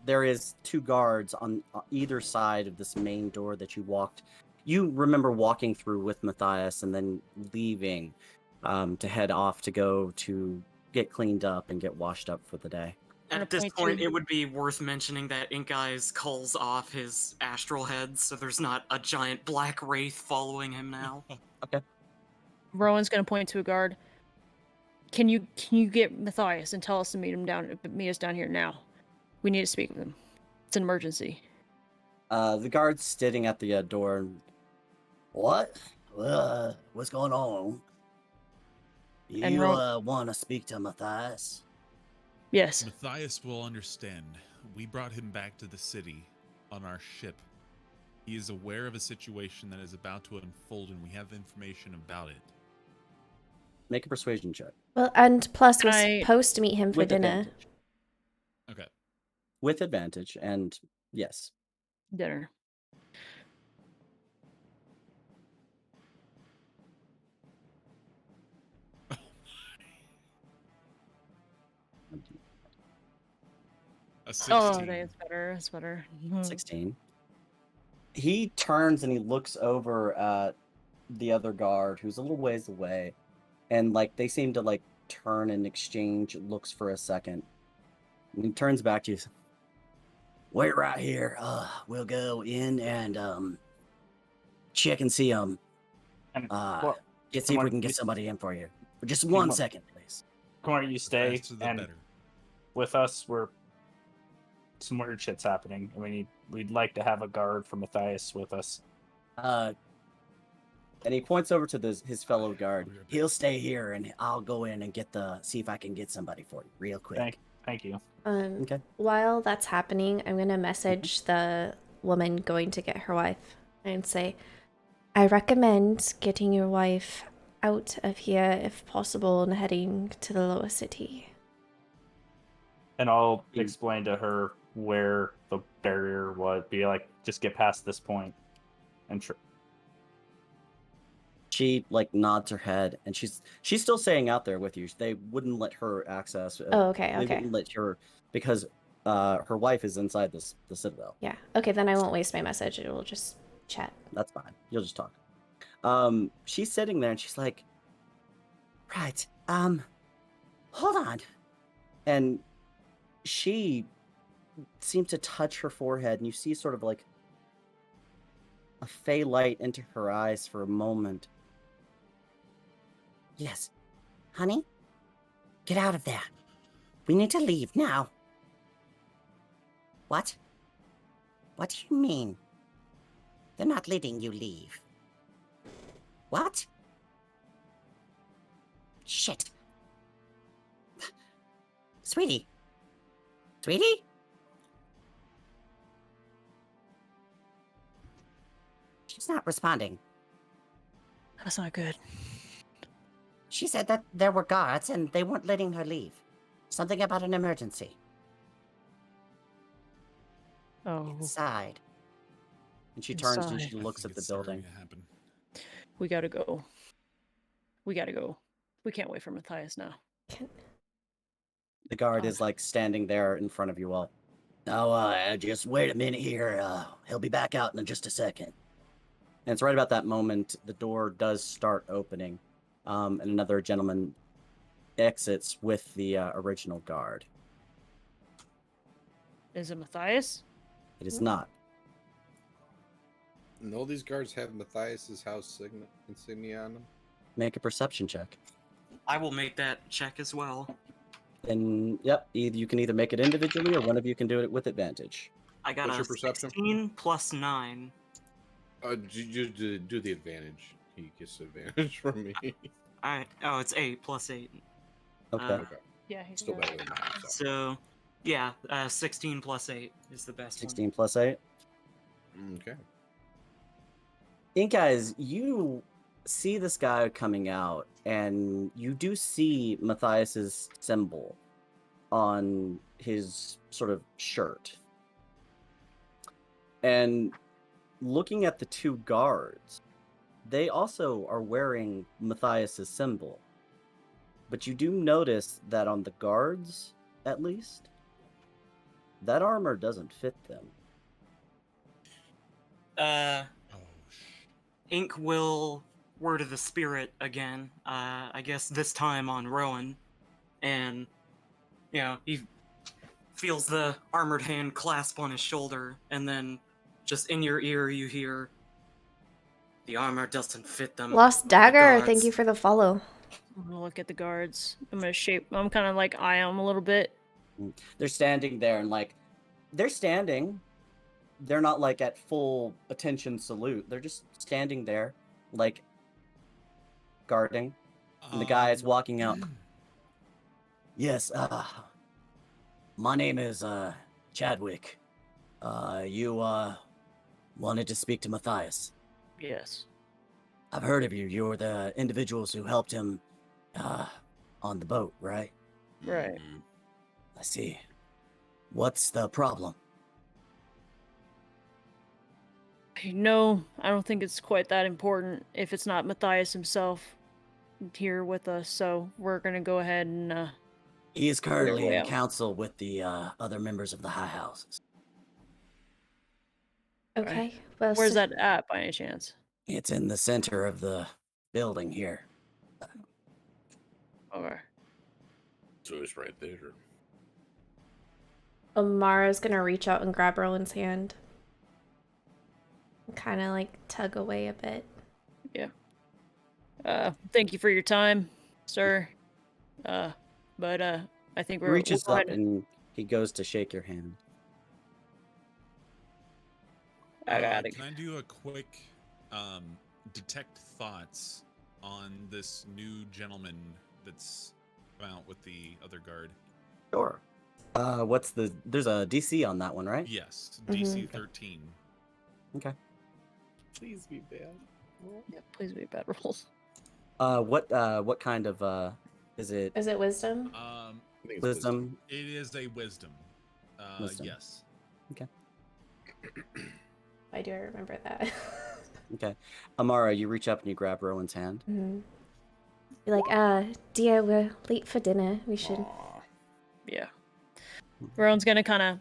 There is 2 guards on either side of this main door that you walked. You remember walking through with Matthias and then leaving to head off to go to get cleaned up and get washed up for the day. And At this point point, two- it would be worth mentioning that Ink Eyes calls off his astral head, so there's not a giant black wraith following him now. Rowan's gonna point to a guard. Can you get Matthias and tell us to meet us down here now? We need to speak with him. It's an emergency. The guard's sitting at the door. "What? What's going on? And You Ro- want to speak to Matthias?" Yes. Matthias will understand. We brought him back to the city on our ship. He is aware of a situation that is about to unfold, and we have information about it. Make a persuasion check. Well, and plus, we're I- supposed to meet him for With dinner. advantage. Okay. With advantage, and yes. Dinner. A 16. Oh, okay, it's better. It's better. 16. he turns and he looks over at the other guard who's a little ways away, and like they seem to like turn and exchange looks for a second. And he turns back to you. Wait right here. We'll go in and check and see And well, get see if we someone- can get somebody in for you. For just You 1 want- second, please. come on, you stay Faster the and better. with us. We're some weird shit's happening, and we'd like to have a guard for Matthias with us. And he points over to his fellow guard. I'll be right back. He'll stay here, and I'll go in and see if I can get somebody for you real quick. Thank you. Okay. While that's happening, I'm going to message the woman going to get her wife and say, I recommend getting your wife out of here if possible and heading to the lower city. And I'll Mm. explain to her where the barrier would be. Like, just get past this point, and She like nods her head, and she's still staying out there with you. They wouldn't let her access. Oh, okay, They okay. wouldn't let her because her wife is inside the citadel. Yeah. Okay, then I won't waste my message. It will just chat. That's fine. You'll just talk. She's sitting there, and she's like, "Right. Hold on." And she seems to touch her forehead, and you see sort of like a fey light into her eyes for a moment. Yes. Honey? Get out of there. We need to leave now. What? What do you mean? They're not letting you leave. What? Shit. Sweetie? Sweetie? She's not responding. That's not good. She said that there were guards and they weren't letting her leave. Something about an emergency. Oh, Inside. And she turns and Inside. she I looks think at the it's starting building. to happen. we gotta go. We gotta go. We can't wait for Matthias now. The guard God. is like standing there in front of you all. Oh, just wait a minute here. He'll be back out in just a second. And it's right about that moment the door does start opening, and another gentleman exits with the original guard. Is it Matthias? It is not. No, these guards have Matthias's house insignia on them. Make a perception check. I will make that check as well. And yep, you can either make it individually or one of you can do it with advantage. I got What's a your perception? 16 plus 9. Do the advantage. He gets advantage from me. Alright. Oh, it's 8 plus 8. Okay. Okay. Yeah, he's Still good. better than mine. So. So, yeah, 16 plus 8 is the best 16 plus 8. Okay. Ink Eyes, you see this guy coming out, and you do see Matthias's symbol on his sort of shirt. And looking at the two guards, they also are wearing Matthias's symbol. But you do notice that on the guards, at least, that armor doesn't fit them. one. Oh, Ink will word of the spirit again. I guess this time on Rowan, and he feels the armored hand clasp on his shoulder, and then just in your ear you hear, "The armor doesn't fit them." Lost Dagger, guards. thank you for the follow. I'm gonna look at the guards. I'm kind of like eye them a little bit. They're standing there and like they're standing. They're not like at full attention salute. They're just standing there, like guarding. And the guy is walking out. Yes, my name is Chadwick. You wanted to speak to Matthias. Yes. I've heard of you. You were the individuals who helped him on the boat, right? Right. Mhm. I see. What's the problem? No, I don't think it's quite that important if it's not Matthias himself here with us. So we're gonna go ahead and He is currently way in out. council with the other members of the High Houses. Okay. Well, Where's so- that at by any chance? It's in the center of the building here. Okay. So it's right there. Amara's gonna reach out and grab Rowan's hand. Kind of like tug away a bit. Thank you for your time, sir. But I think He we'll reaches go up ahead and he goes to shake your hand. I got it. Can I do a quick detect thoughts on this new gentleman that's come out with the other guard? Sure. There's a DC on that one, right? Yes, Mhm. DC 13. Okay. Please be bad. Yeah, please be bad rolls. What kind of is it? Is it wisdom? I think it's Wisdom. It is a wisdom. Wisdom. Yes. I do remember that. Okay. Amara, you reach up and you grab Rowan's hand. Mhm. You're like, dear, we're late for dinner. We should. Aw. Yeah. Rowan's gonna kind of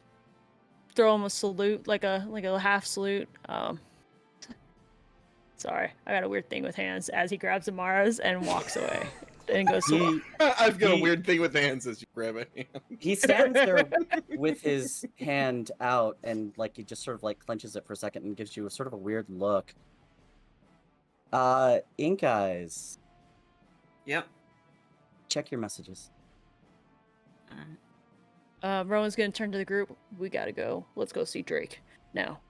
throw him a salute, like a half salute. Sorry, I got a weird thing with hands. As he grabs Amara's and walks away, and goes to He I've got a He- weird thing with hands as you grab a hand. he stands there with his hand out and like he just sort of like clenches it for a second and gives you a sort of a weird look. Ink Eyes, Yep. check your messages. Alright. Rowan's gonna turn to the group. We gotta go. Let's go see Drake now.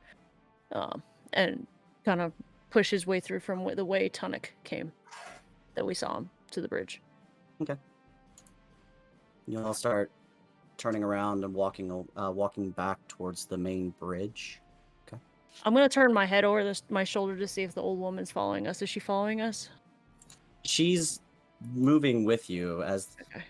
And kind of push his way through from the way Tunic came, that we saw him to the bridge. You all start turning around and walking back towards the main bridge. I'm gonna turn my head over my shoulder to see if the old woman's following us. Is she following us? She's moving with you as Okay.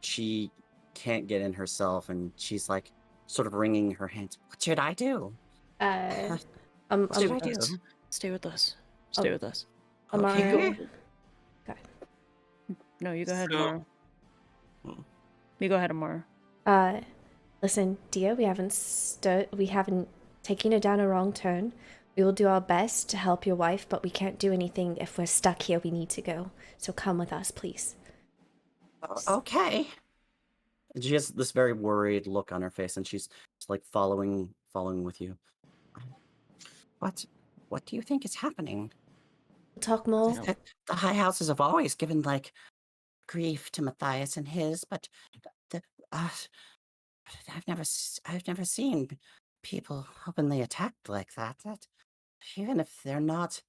she can't get in herself, and she's like sort of wringing her hands. What should I do? What should I do? Stay with us. Stay Oh. with us. Amara. Okay. No, you go ahead, So- Amara. You go ahead, Amara. Listen, dear, we haven't taken it down a wrong turn. We will do our best to help your wife, but we can't do anything if we're stuck here. We need to go. So come with us, please. Okay. And she has this very worried look on her face, and she's just like following with you. What do you think is happening? We'll talk more. The high houses have always given like grief to Matthias and his, but I've never seen people openly attacked like that. That even if they're not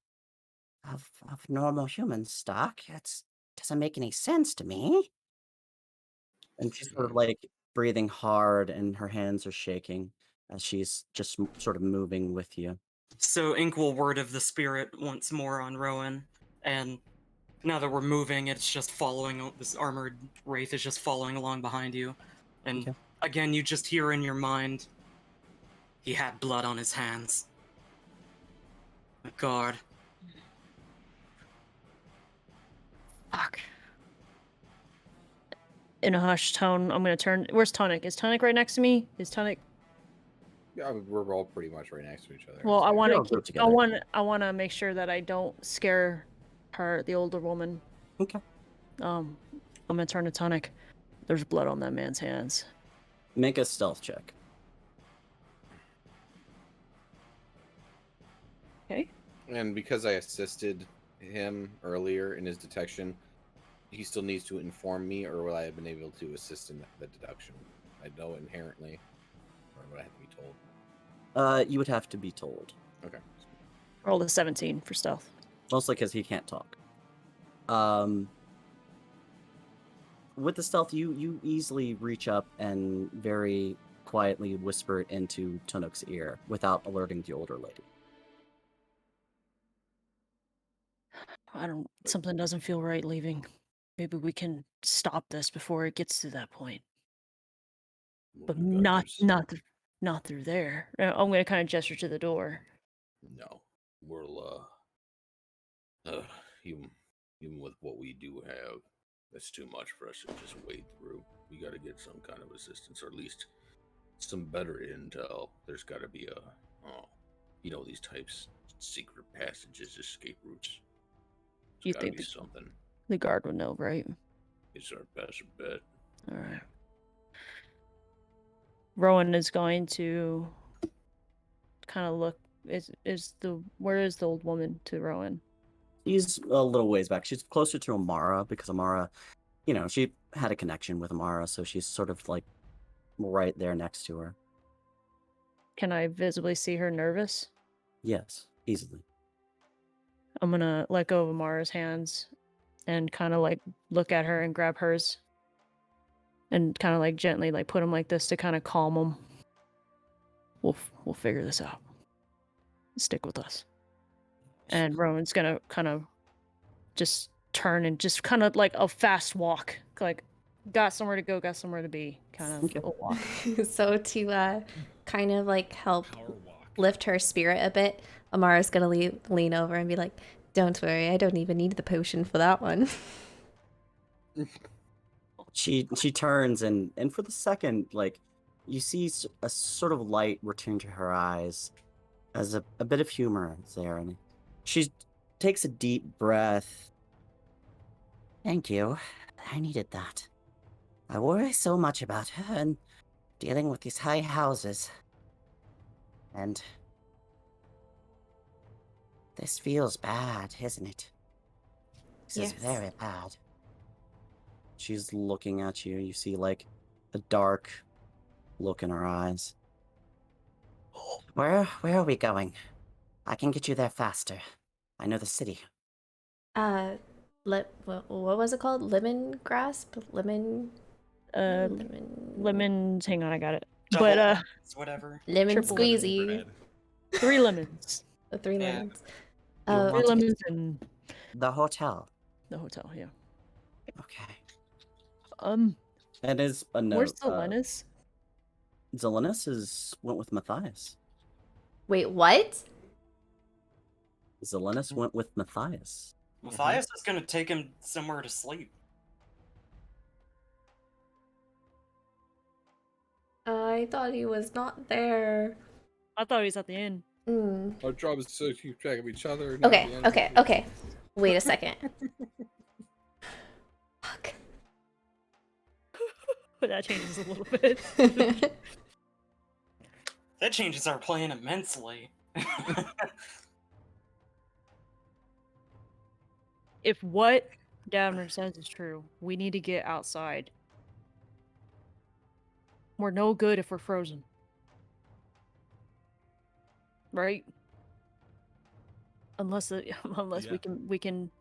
of normal human stock, it doesn't make any sense to me. And she's sort of like breathing hard, and her hands are shaking as she's just sort of moving with you. So Ink will word of the spirit once more on Rowan, and now that we're moving, it's just following. This armored wraith is just following along behind you, and Okay. again, you just hear in your mind, he had blood on his hands. God. Fuck. In a hushed tone, I'm gonna turn. Where's Tonic? Is Tonic right next to me? Is Tonic? Yeah, we're all pretty much right next to each other. Well, I so- want You're all to. grouped I together. want to make sure that I don't scare her, the older woman. Okay. I'm gonna turn to Tonic. There's blood on that man's hands. Make a stealth check. Okay. And because I assisted him earlier in his detection, he still needs to inform me, or will I have been able to assist in the deduction? I know it inherently, or would I have to be told? You would have to be told. Okay. Roll a 17 for stealth. Mostly because he can't talk. With the stealth, you easily reach up and very quietly whisper it into Tunuk's ear without alerting the older lady. Something doesn't feel right leaving. Maybe we can stop this before it gets to that point. Well, But we got this. not through there. I'm gonna kind of gesture to the door. No, we'll even with what we do have, that's too much for us to just wade through. We got to get some kind of assistance, or at least some better intel. There's got to be these types, secret passages, escape routes. You It's gotta think be the- something. The guard would know, right? It's our best bet. All right. Rowan is going to kind of look. Where is the old woman to Rowan? She's a little ways back. She's closer to Amara because Amara, she had a connection with Amara, so she's sort of like right there next to her. Can I visibly see her nervous? Yes, easily. I'm gonna let go of Amara's hands and kind of like look at her and grab hers and kind of like gently like put them like this to kind of calm them. We'll figure this out. Stick with us. And Rowan's gonna kind of just turn and just kind of like a fast walk, like got somewhere to go, got somewhere to be, kind of Okay. a walk. So to kind of like help Power walk. lift her spirit a bit, Amara's gonna lean over and be like, "Don't worry, I don't even need the potion for that one." She turns and for the second, like, you see a sort of light return to her eyes as a bit of humor is there, and she takes a deep breath. Thank you. I needed that. I worry so much about her and dealing with these high houses. And this feels bad, isn't it? This is Yes. very bad. She's looking at you. You see, like, a dark look in her eyes. Where are we going? I can get you there faster. I know the city. What was it called? Lemon grasp? Lemon. Lemons. Hang on, I got it. Double But lemons, whatever. Lemon triple squeezy. Red. 3 lemons. The 3 Yeah. lemons. You'll Uh, 3 want to get lemons to and the hotel. the hotel. Yeah. Okay. And is a note. where's Zelenis? Zelenis went with Matthias. Wait, what? Zelenis went with Matthias. Matthias is gonna take him somewhere to sleep. I thought he was not there. I thought he was at the inn. Mm. Our job is to keep track of each other. not Okay, the enemy. okay, okay. Wait a second. Fuck. But that changes a little bit. That changes our plan immensely. If what Davner says is true, we need to get outside. We're no good if we're frozen. Right? Unless Yeah. we can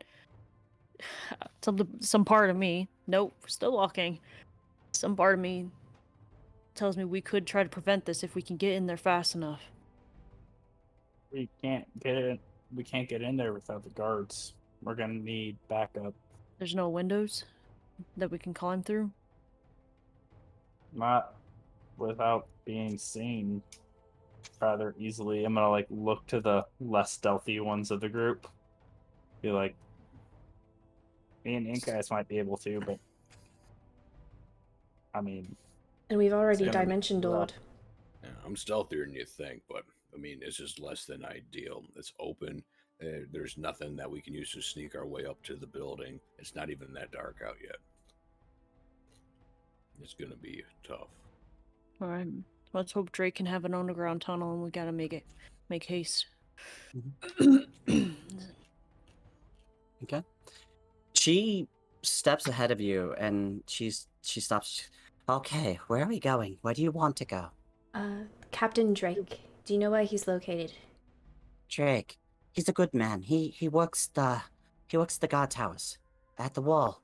some part of me, nope, we're still walking. Some part of me tells me we could try to prevent this if we can get in there fast enough. We can't get in. We can't get in there without the guards. We're gonna need backup. There's no windows that we can climb through. Not without being seen rather easily. I'm gonna like look to the less stealthy ones of the group. Be like, me and Ink guys might be able to, but I mean, And we've already Yeah, dimension doored. Yeah, I'm stealthier than you think, but I mean, it's just less than ideal. It's open. There's nothing that we can use to sneak our way up to the building. It's not even that dark out yet. It's gonna be tough. All right. Let's hope Drake can have an underground tunnel, and we gotta make haste. Okay. She steps ahead of you and she stops. Okay, where are we going? Where do you want to go? Captain Drake. Do you know where he's located? Drake. He's a good man. He works the guard towers at the wall.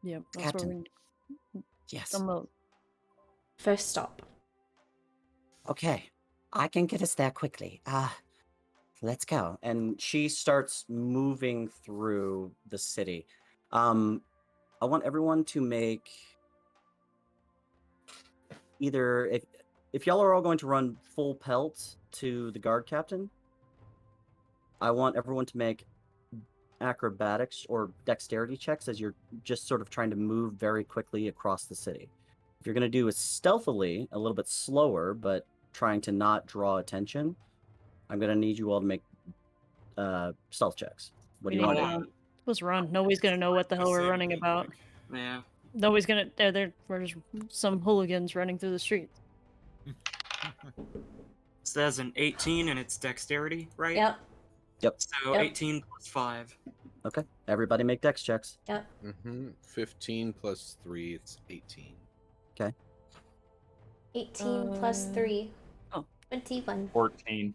Yep. That's Captain. where we. Yes. First stop. Okay. I can get us there quickly. Let's go. And she starts moving through the city. I want everyone to make either if y'all are all going to run full pelt to the guard captain, I want everyone to make acrobatics or dexterity checks as you're just sort of trying to move very quickly across the city. If you're going to do it stealthily, a little bit slower, but trying to not draw attention, I'm gonna need you all to make stealth checks. What do you We want need to do? to- Let's run. Nobody's gonna know what the hell we're Save running real about. quick. Yeah. Nobody's gonna. We're just some hooligans running through the streets. So that's an 18 and it's dexterity, right? Yep. So Yep. 18 plus 5. Okay, everybody make dex checks. Yep. 15 plus 3, it's 18. 18 plus 3. oh. 21. 14.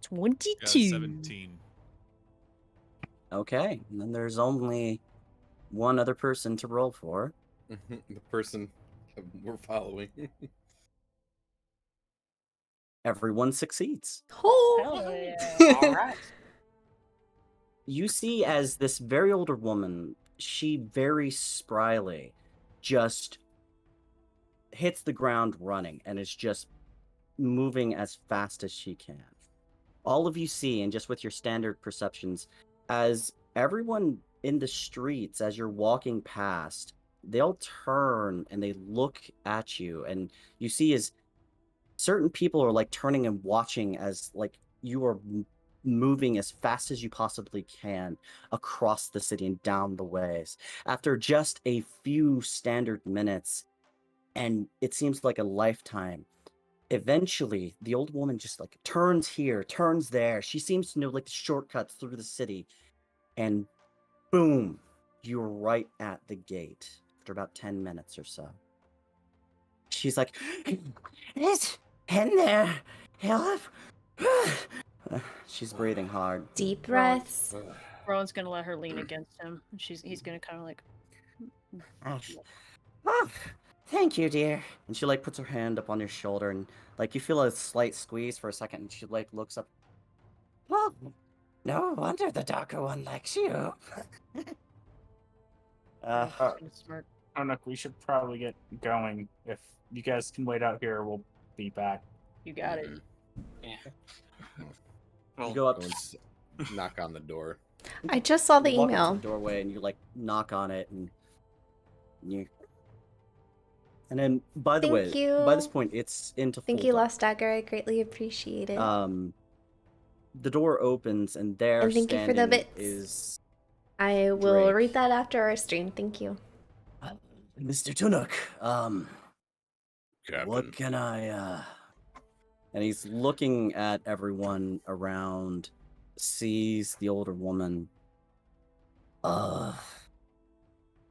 22. 17. Okay, and then there's only one other person to roll for. The person we're following. Everyone succeeds. Oh! Hell yeah. All right. You see, as this very older woman, she very spryly just hits the ground running and is just moving as fast as she can. All of you see, and just with your standard perceptions, as everyone in the streets, as you're walking past, they'll turn and they look at you, and you see as certain people are like turning and watching as like you are moving as fast as you possibly can across the city and down the ways. After just a few standard minutes, and it seems like a lifetime, eventually the old woman just like turns here, turns there. She seems to know like the shortcuts through the city, and boom, you're right at the gate after about 10 minutes or so. She's like, "It's in there. Help." She's breathing hard. Deep breaths. Rowan's gonna let her lean against him. And he's gonna kind of like. Oh, thank you, dear. And she like puts her hand up on your shoulder, and like you feel a slight squeeze for a second, and she like looks up. Well, no wonder the darker one likes you. She's gonna smirk. I don't know. We should probably get going. If you guys can wait out here, we'll be back. You got it. Yeah. You Well, go up, Go and knock on the door. I just saw the you walk up to email. the doorway, and you like knock on it, and you. And then, by the Thank way, by this you. point, it's into Thank full you, dark. Lost Dagger. I greatly appreciate it. The door opens, and there And thank you for the standing bits. is I will Drake. read that after our stream. Thank you. Mr. Tunuk. Captain. What can I, And he's looking at everyone around, sees the older woman.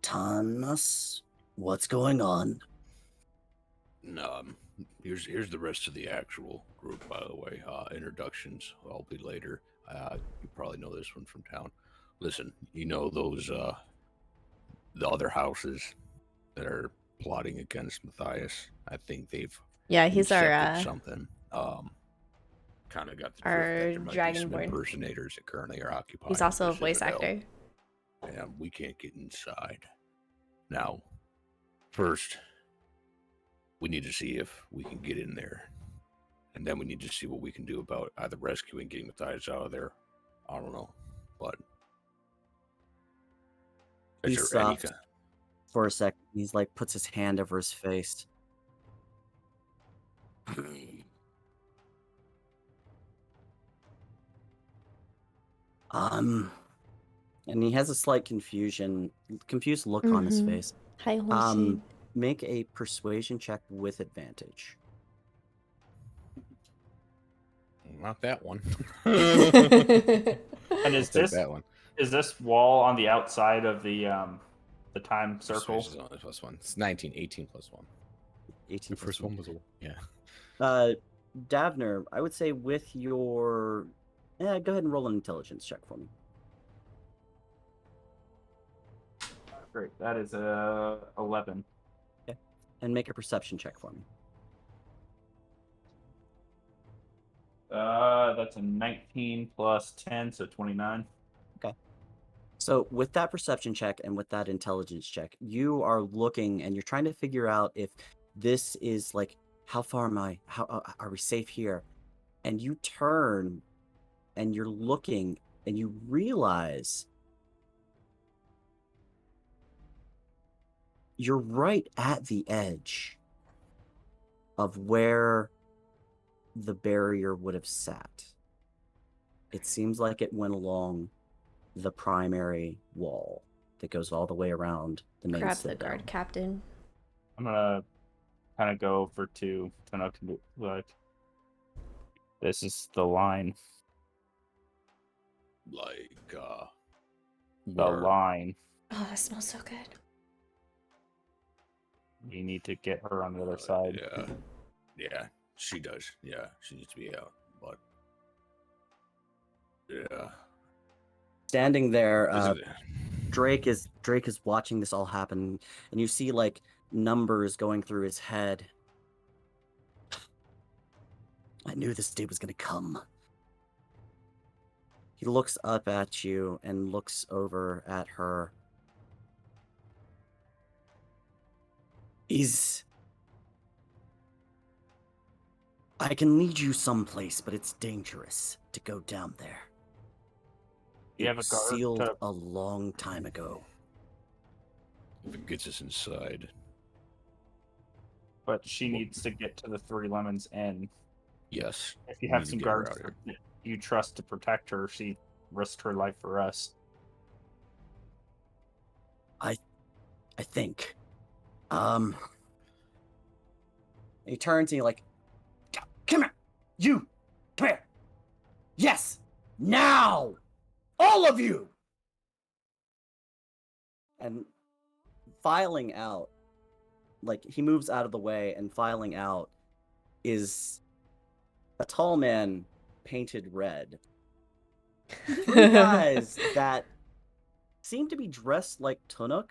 Thomas, what's going on? Here's the rest of the actual group, by the way. Introductions, I'll be later. You probably know this one from town. Listen, you know those, the other houses that are plotting against Matthias? I think they've Yeah, he's our incepted something. Kind of got the drift that our there might be some Dragonborn. impersonators that currently are occupying. He's also a the voice Citadel, actor. and we can't get inside. Now, first, we need to see if we can get in there, and then we need to see what we can do about either rescuing, getting Matthias out of there. I don't know, but He is there any stops for a second. He's like puts his hand over his face. And he has a slight confused look on his Mhm. face. Hi, Hong Make a persuasion check with advantage. Not that one. And is Take this that one. is this wall on the outside of the time circle? Persuasion's only plus one. It's 19, 18 plus one. 18 The plus first one. one was a yeah. Davner, I would say with your... go ahead and roll an intelligence check for me. Great. That is 11. And make a perception check for me. That's a 19 plus 10, so 29. So with that perception check and with that intelligence check, you are looking and you're trying to figure out if this is like, how far am I? How are we safe here? And you turn and you're looking and you realize you're right at the edge of where the barrier would have sat. It seems like it went along the primary wall that goes all the way around the main Grab the citadel. guard captain. I'm gonna kind of go over to Tunuk and be like, "This is the line. Like, The where- line. Oh, that smells so good. We need to get her on the other side." Yeah, she does. Yeah, she needs to be out. But yeah, Standing there, Is it- Drake is watching this all happen, and you see like numbers going through his head. I knew this day was gonna come. He looks up at you and looks over at her. I can lead you someplace, but it's dangerous to go down there. You It have a was guard sealed to- a long time ago. if it gets us inside, But she needs to get to the Three Lemons Inn. yes. If you we have need to some get her guards out here. that you trust to protect her, she risked her life for us. I think. He turns and he like, come here, you, come here. Yes, now, all of you. And filing out, like he moves out of the way, and filing out is a tall man painted red. Three guys that seem to be dressed like Tunuk.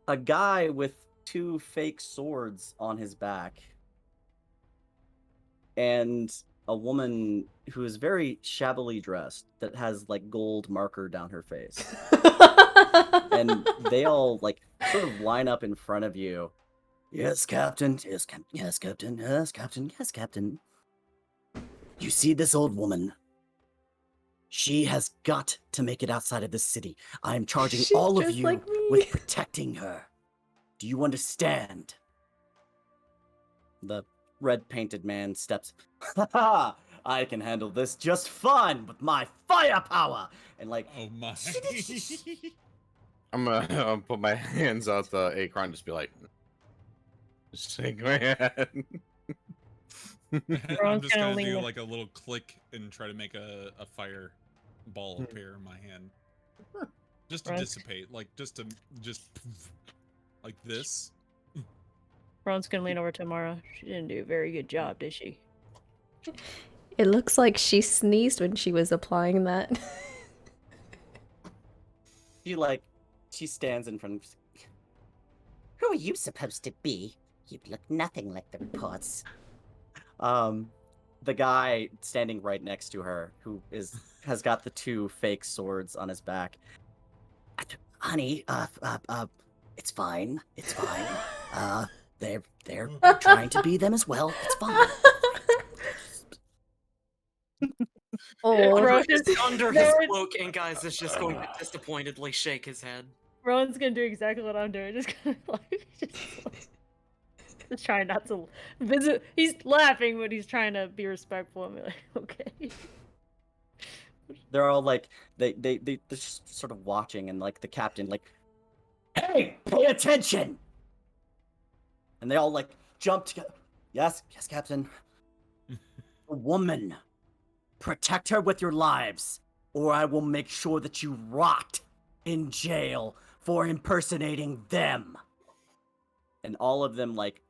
A guy with 2 fake swords on his back. And a woman who is very shabbily dressed that has like gold marker down her face. And they all like sort of line up in front of you. Yes, Captain. Yes, Captain. Yes, Captain. Yes, Captain. Yes, Captain. You see this old woman? She has got to make it outside of the city. I am charging She's all of just you like me. with protecting her. Do you understand? The red painted man steps. Ha ha! I can handle this just fine with my firepower. And like, Oh my. I'm gonna put my hands out the Acron, just be like, shake my hand. I'm Ron's just gonna gonna lean do in. like a little click and try to make a fire ball appear in my hand. Just to Ron's- dissipate, like just poof, like this. Ron's gonna lean over to Mara. She didn't do a very good job, did she? It looks like she sneezed when she was applying that. she stands in front of. Who are you supposed to be? You look nothing like the reports. The guy standing right next to her, who has got the 2 fake swords on his back. Honey, it's fine. It's fine. They're trying to be them as well. It's fine. Oh, Ron just- Under his cloak, and guys is just going to disappointedly shake his head. Ron's gonna do exactly what I'm doing. Just kind of just trying not to visit. He's laughing, but he's trying to be respectful and be like, okay. They're all like, they're just sort of watching, and like the captain, like, hey, pay attention! And they all like jump together. Yes, Captain. A woman, protect her with your lives, or I will make sure that you rot in jail for impersonating them. And all of them like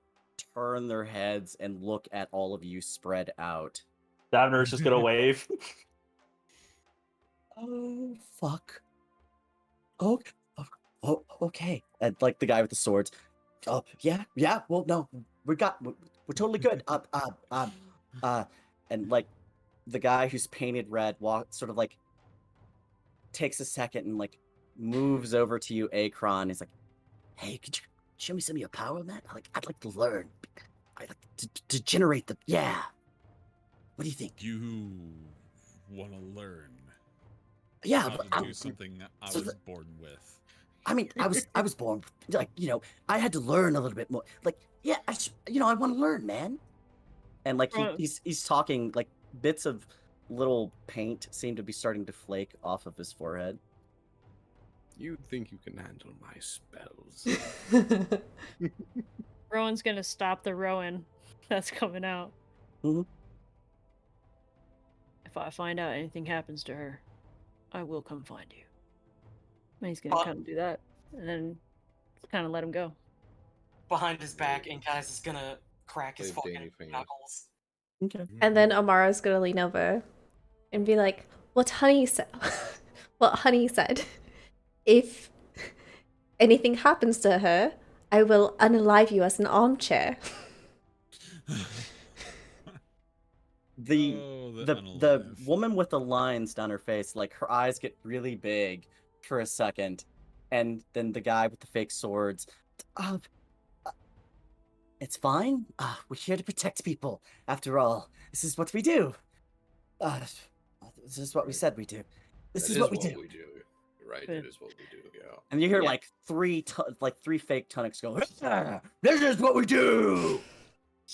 turn their heads and look at all of you spread out. Davener's just gonna wave. Oh, fuck. Oh, okay. And like the guy with the swords. Oh, yeah. Well, no, we're totally good. And like the guy who's painted red sort of like takes a second and like moves over to you, Acron. He's like, hey, could you show me some of your power, man? I'd like to learn. I'd like to generate the, yeah. What do you think? You want to learn Yeah, how but to do something I so was the- born with. I mean, I was born like, I had to learn a little bit more. Like, yeah, I want to learn, man. And like Right. he's talking like bits of little paint seem to be starting to flake off of his forehead. You think you can handle my spells? Rowan's gonna stop the Rowan that's coming out. Mhm. If I find out anything happens to her, I will come find you. And he's gonna kind of do that, and then kind of let him go. Behind his back, and guys is gonna crack his Play fucking Danny fingers. knuckles. Okay. And then Amara's gonna lean over and be like, "What Honey said? What Honey said? If anything happens to her, I will unalive you as an armchair." The Oh, the unalive. woman with the lines down her face, like her eyes get really big for a second, and then the guy with the fake swords. Uh, it's fine. We're here to protect people. After all, this is what we do. This is what we said we do. This is what we do. You're right. Good. It is what we do. Yeah. And you hear Yeah. like three fake tunics go. This is what we do.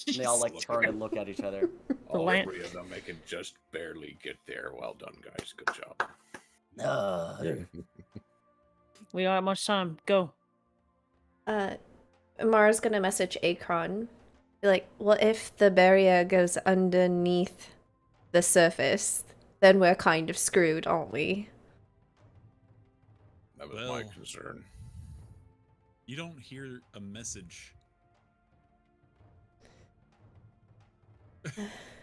And they all like turn and look at each other. All lan- 3 of them, they can just barely get there. Well done, guys. Good job. We don't have much time. Go. Amara's gonna message Akron. Be like, "What if the barrier goes underneath the surface? Then we're kind of screwed, aren't we?" That was my Well. concern. You don't hear a message.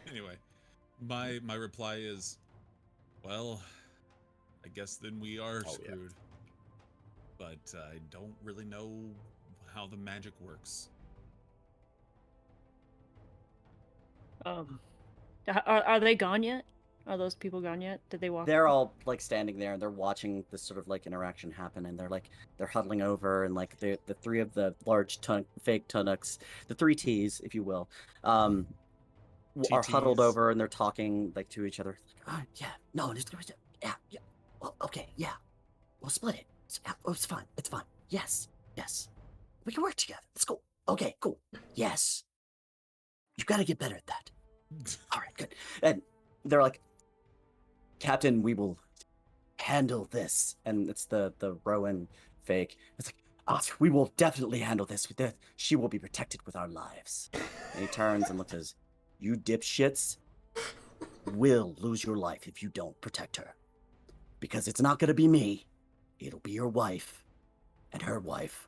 Anyway, my reply is, well, I guess then we are Oh, yeah. screwed. But I don't really know how the magic works. Are they gone yet? Are those people gone yet? Did they walk? They're all like standing there and they're watching this sort of like interaction happen, and they're huddling over, and like the three of the large fake tunics, the three T's, if you will, are huddled TTs. over and they're talking like to each other. Yeah, no, yeah, well, okay, yeah, we'll split it. It's fine, it's fine. Yes, we can work together. Let's go. Okay, cool. Yes, you got to get better at that. All right, good. And they're like, Captain, we will handle this. And it's the Rowan fake. It's like, we will definitely handle this. She will be protected with our lives. And he turns and looks at us. You dipshits will lose your life if you don't protect her. Because it's not going to be me. It'll be your wife. And her wife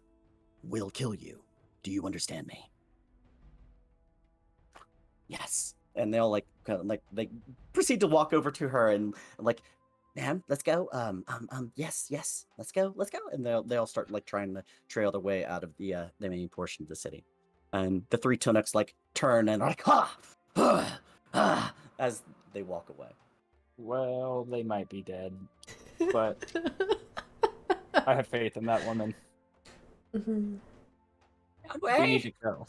will kill you. Do you understand me? Yes. And they'll like kind of like they proceed to walk over to her and like, ma'am, let's go. Yes, let's go. And they'll start like trying to trail their way out of the main portion of the city. And the three tunics like turn and are like as they walk away. Well, they might be dead, but I have faith in that woman. Mhm. We need to go.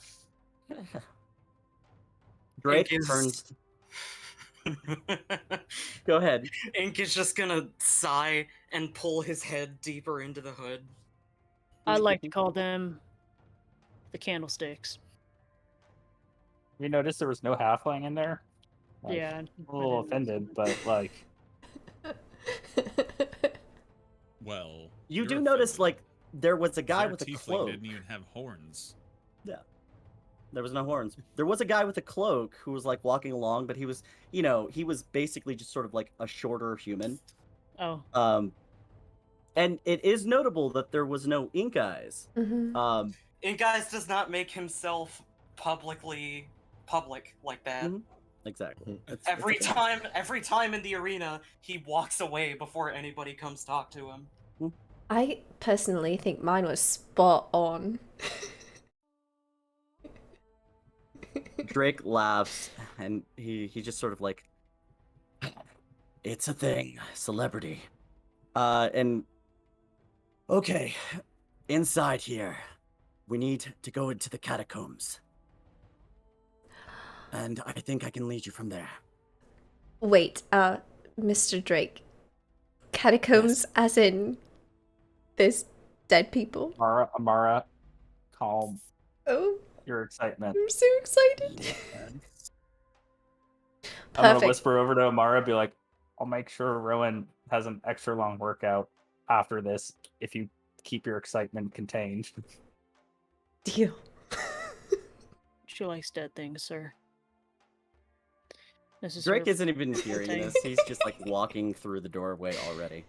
Drake Ink is- turns. Go ahead. Ink is just gonna sigh and pull his head deeper into the hood. I like to call them the candlesticks. You noticed there was no halfling in there? Like, Yeah. I'm a little offended, but like, Well, You you're do notice offended. like there was a guy Their with a tiefling cloak. didn't even have horns. There was no horns. There was a guy with a cloak who was like walking along, but he was, he was basically just sort of like a shorter human. Oh. And it is notable that there was no ink eyes. Mhm. Ink Eyes does not make himself public like that. Mhm. Exactly. It's Every okay. time in the arena, he walks away before anybody comes talk to him. I personally think mine was spot on. Drake laughs and he just sort of like, it's a thing, celebrity. And okay, inside here, we need to go into the catacombs. And I think I can lead you from there. Wait, Mr. Drake. Catacombs as in there's dead people? Amara, calm Oh, your excitement. I'm so excited. I'm gonna Perfect. whisper over to Amara, be like, I'll make sure Rowan has an extra long workout after this if you keep your excitement contained. Deal. She likes dead things, sir. This is Drake her isn't even hearing thing. this. He's just like walking through the doorway already.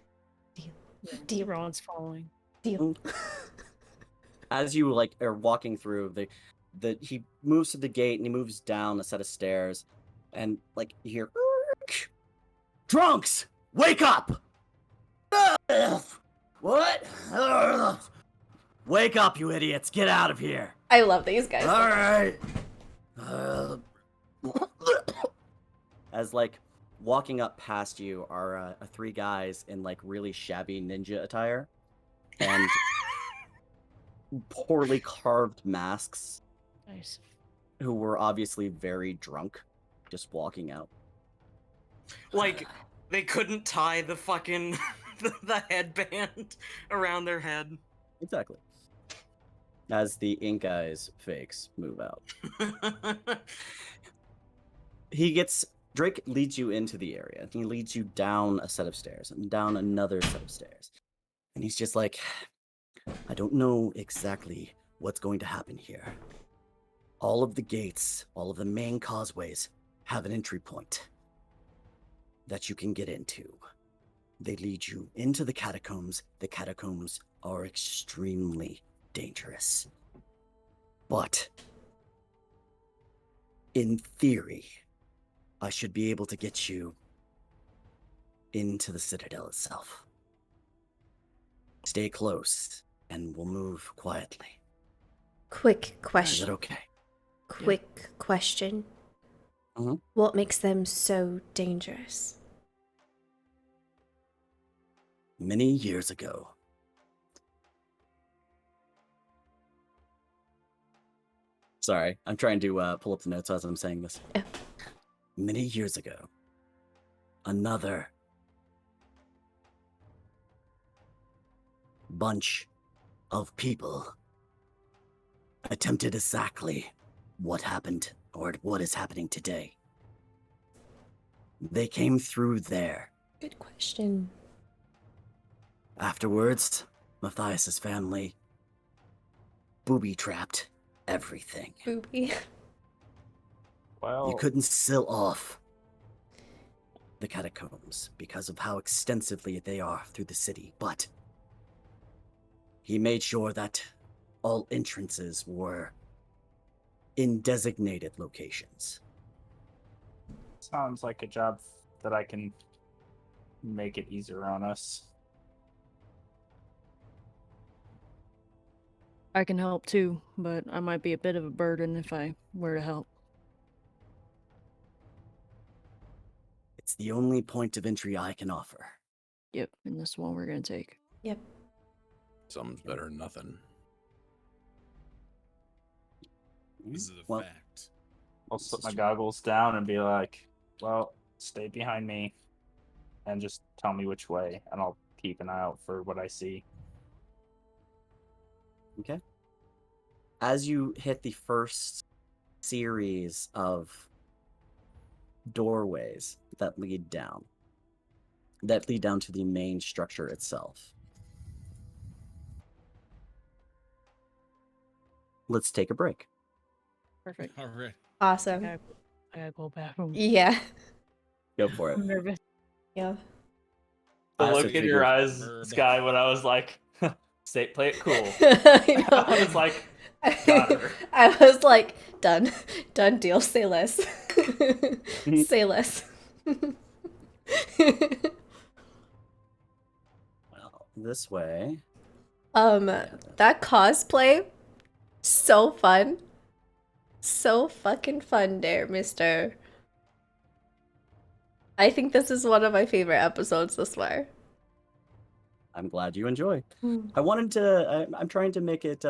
Deal. Ron's following. Deal. As you like are walking through, he moves to the gate and he moves down a set of stairs, and like you hear, "Drunks, wake up! What? Wake up, you idiots! Get out of here! I love these guys. All right." As like walking up past you are three guys in like really shabby ninja attire and poorly carved masks, Nice. who were obviously very drunk, just walking out. Like, they couldn't tie the fucking the headband around their head. Exactly. As the ink eyes fakes move out. Drake leads you into the area. He leads you down a set of stairs and down another set of stairs. And he's just like, I don't know exactly what's going to happen here. All of the gates, all of the main causeways have an entry point that you can get into. They lead you into the catacombs. The catacombs are extremely dangerous. But in theory, I should be able to get you into the Citadel itself. Stay close, and we'll move quietly. Quick Is that question. okay? Quick question. Mhm. What makes them so dangerous? Many years ago, sorry, I'm trying to pull up the notes as I'm saying this. Yeah. Many years ago, another bunch of people attempted exactly what happened or what is happening today. They came through there. Good question. Afterwards, Matthias's family booby-trapped everything. Booby. Well, You couldn't seal off the catacombs because of how extensively they are through the city, but he made sure that all entrances were in designated locations. sounds like a job that I can make it easier on us. I can help too, but I might be a bit of a burden if I were to help. It's the only point of entry I can offer. Yep, and this one we're gonna take. Yep. Something's better than nothing. This is a Well, fact. I'll This put is my true. goggles down and be like, well, stay behind me and just tell me which way, and I'll keep an eye out for what I see. okay. As you hit the first series of doorways that lead down to the main structure itself, let's take a break. Perfect. All right. Awesome. I gotta go bathroom. Yeah. Go for it. I'm nervous. Yeah. The I also look in figured- your eyes, Verb. Sky, when I was like, play it cool. I know. I was like, got her. I was like, done. Done deal. Say less. Say less. Well, this way. That cosplay, so fun. So fucking fun there, mister. I think this is one of my favorite episodes this far. I'm glad you enjoy. Mm. I wanted to. I'm trying to make it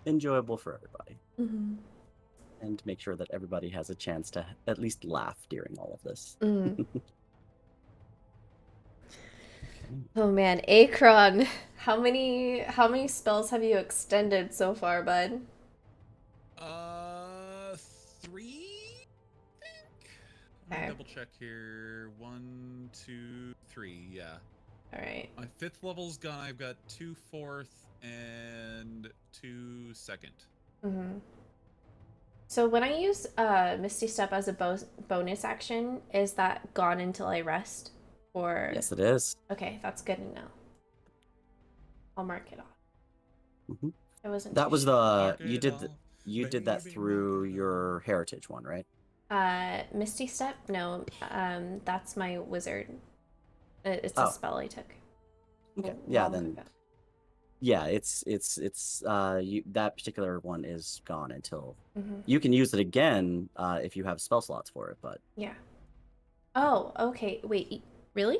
enjoyable for everybody, Mhm. and to make sure that everybody has a chance to at least laugh during all of this. Mm. Oh man, Akron, how many spells have you extended so far, bud? 3. I think? me Okay. double check here. 1, 2, 3. Yeah. All right. My 5th level's gone. I've got 2 4th and 2 2nd. Mm-hmm. So when I use Misty Step as a bonus action, is that gone until I rest? Or Yes, it is. okay, that's good to know. I'll mark it off. Mhm. I wasn't. That too was sure. the Mark it off, you did that baby, through mark it your heritage one, right? Misty Step. No, that's my wizard. It's Oh. a spell I took. Okay. a Yeah, long then ago. yeah, it's that particular one is gone until Mhm. you can use it again if you have spell slots for it, but Yeah. Oh, okay. Wait, really?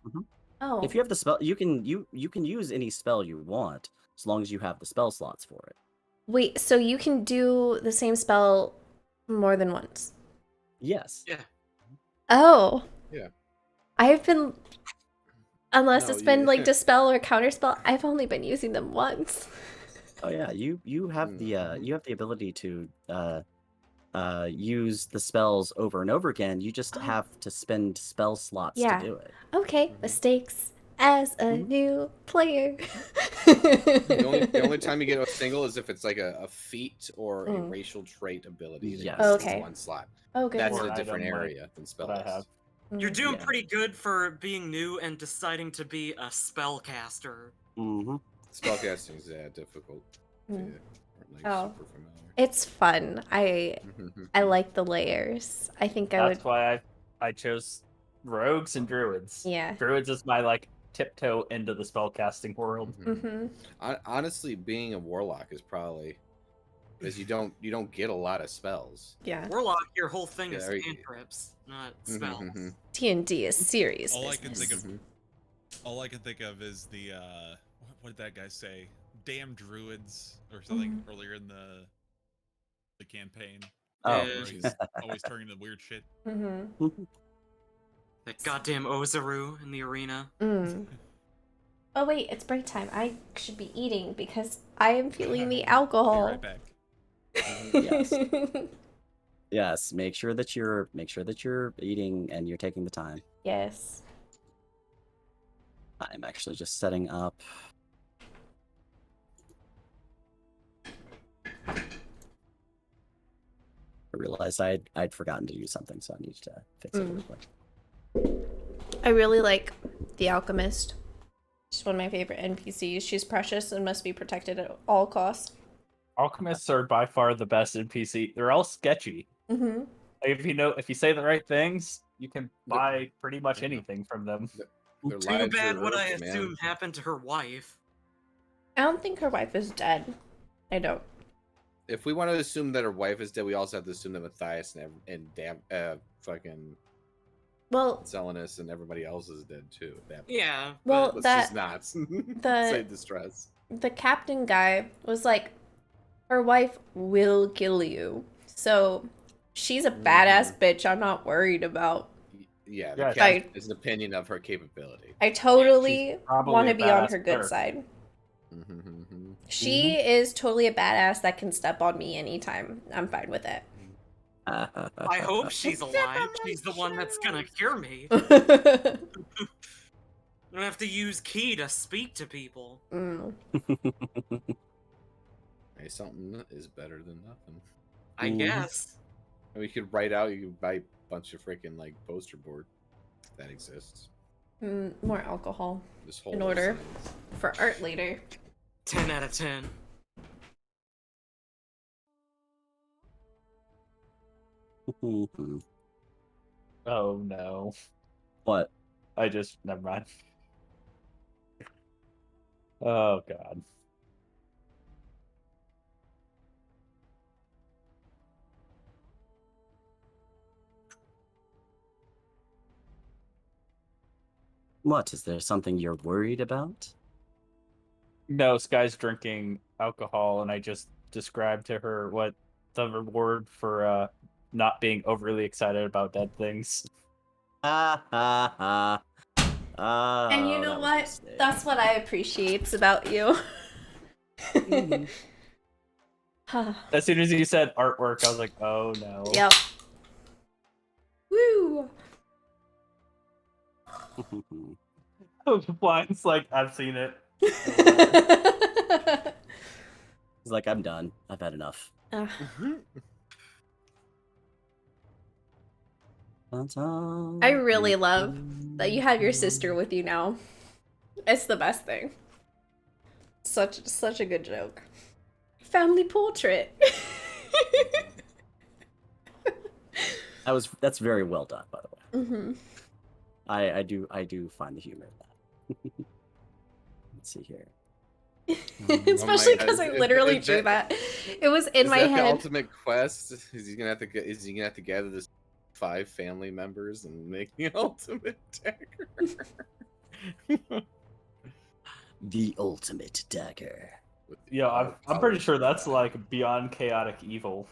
Mhm. Oh. if you have the spell, you can use any spell you want as long as you have the spell slots for it. Wait, so you can do the same spell more than once? Yes. Yeah. Oh. Yeah. I've been, unless No, it's been you- like dispel or counterspell, I've only been using them once. Oh yeah, you have the you have the ability to use the spells over and over again. You just Oh. have to spend spell slots Yeah. to do it. Okay, Mhm. mistakes as a Mhm. new player. The only time you get a single is if it's like a feat or a Mm. racial trait ability. That Yes. uses Okay. one slot. Oh, good. That's to in know. a different Item, like, area than spell what I have. list. You're Mm. doing Yeah. pretty good for being new and deciding to be a spellcaster. Mm-hmm. Spellcasting is difficult. If Mm. you aren't, like, Oh. super familiar. It's fun. I like the layers. I think I would. That's why I chose rogues and druids. Yeah. Druids is my like tiptoe into the spellcasting world. Mhm. Mm-hmm. Honestly, being a warlock is probably because you don't get a lot of spells. Yeah. Warlock, your whole thing Yeah, is right. cantrips, not Mhm, spells. mhm. D&D is serious All I can business. think of, Mhm. all I can think of is the what did that guy say? Damn druids or something earlier in the campaign. Oh. Yeah. Always turning to weird shit. Mm-hmm. That goddamn Ozaru in the arena. Mm. Oh wait, it's break time. I should be eating because I am feeling the Be alcohol. right back. Yes. Yes. Make sure that you're eating and you're taking the time. Yes. I'm actually just setting up. I realized I'd forgotten to do something, so I need to fix it real quick. I really like the alchemist. She's one of my favorite NPCs. She's precious and must be protected at all costs. Alchemists are by far the best NPC. They're all sketchy. Mm-hmm. Like, if you say the right things, you can buy pretty much anything from them. Their Too lives bad are what I hers, man. assume happened to her wife. I don't think her wife is dead. I don't. If we want to assume that her wife is dead, we also have to assume that Matthias fucking Well, Selenus and everybody else is dead too. Yeah. Well, but Let's that- just not the- save the stress. the captain guy was like, her wife will kill you. So she's a badass bitch I'm not worried about. Yeah, Yeah, the captain is an opinion of her capability. I totally probably want to a be on badass her good cleric. side. Mm-hmm. She is totally a badass that can step on me anytime. I'm fine with it. I hope she's Step alive. on my She's the one that's gonna shadows. cure me. Mm. I don't have to use key to speak to people. Hey, something is better than nothing. I guess. And we could write out. You could buy a bunch of freaking like poster board that exists. More alcohol This whole in order science. for art later. 10 out of 10. Oh no. What? Never mind. Oh god. What? Is there something you're worried about? No, Sky's drinking alcohol, and I just described to her what the reward for not being overly excited about dead things. Ha ha ha. And you know what? That's what I appreciate about you. Mhm. As soon as you said artwork, I was like, oh no. Yep. Woo! Blind's like, I've seen it. He's like, I'm done. I've had enough. Ugh. I really love that you have your sister with you now. It's the best thing. Such a good joke. Family portrait. That's very well done, by the way. Mm-hmm. I do find the humor in that. Let's see here. Especially because God. I literally Is drew that- that. It was in Is my that the head. ultimate quest? Is he gonna have to gather this 5 family members and make the ultimate dagger? The ultimate dagger. Yeah, I'm pretty sure that's like beyond chaotic evil.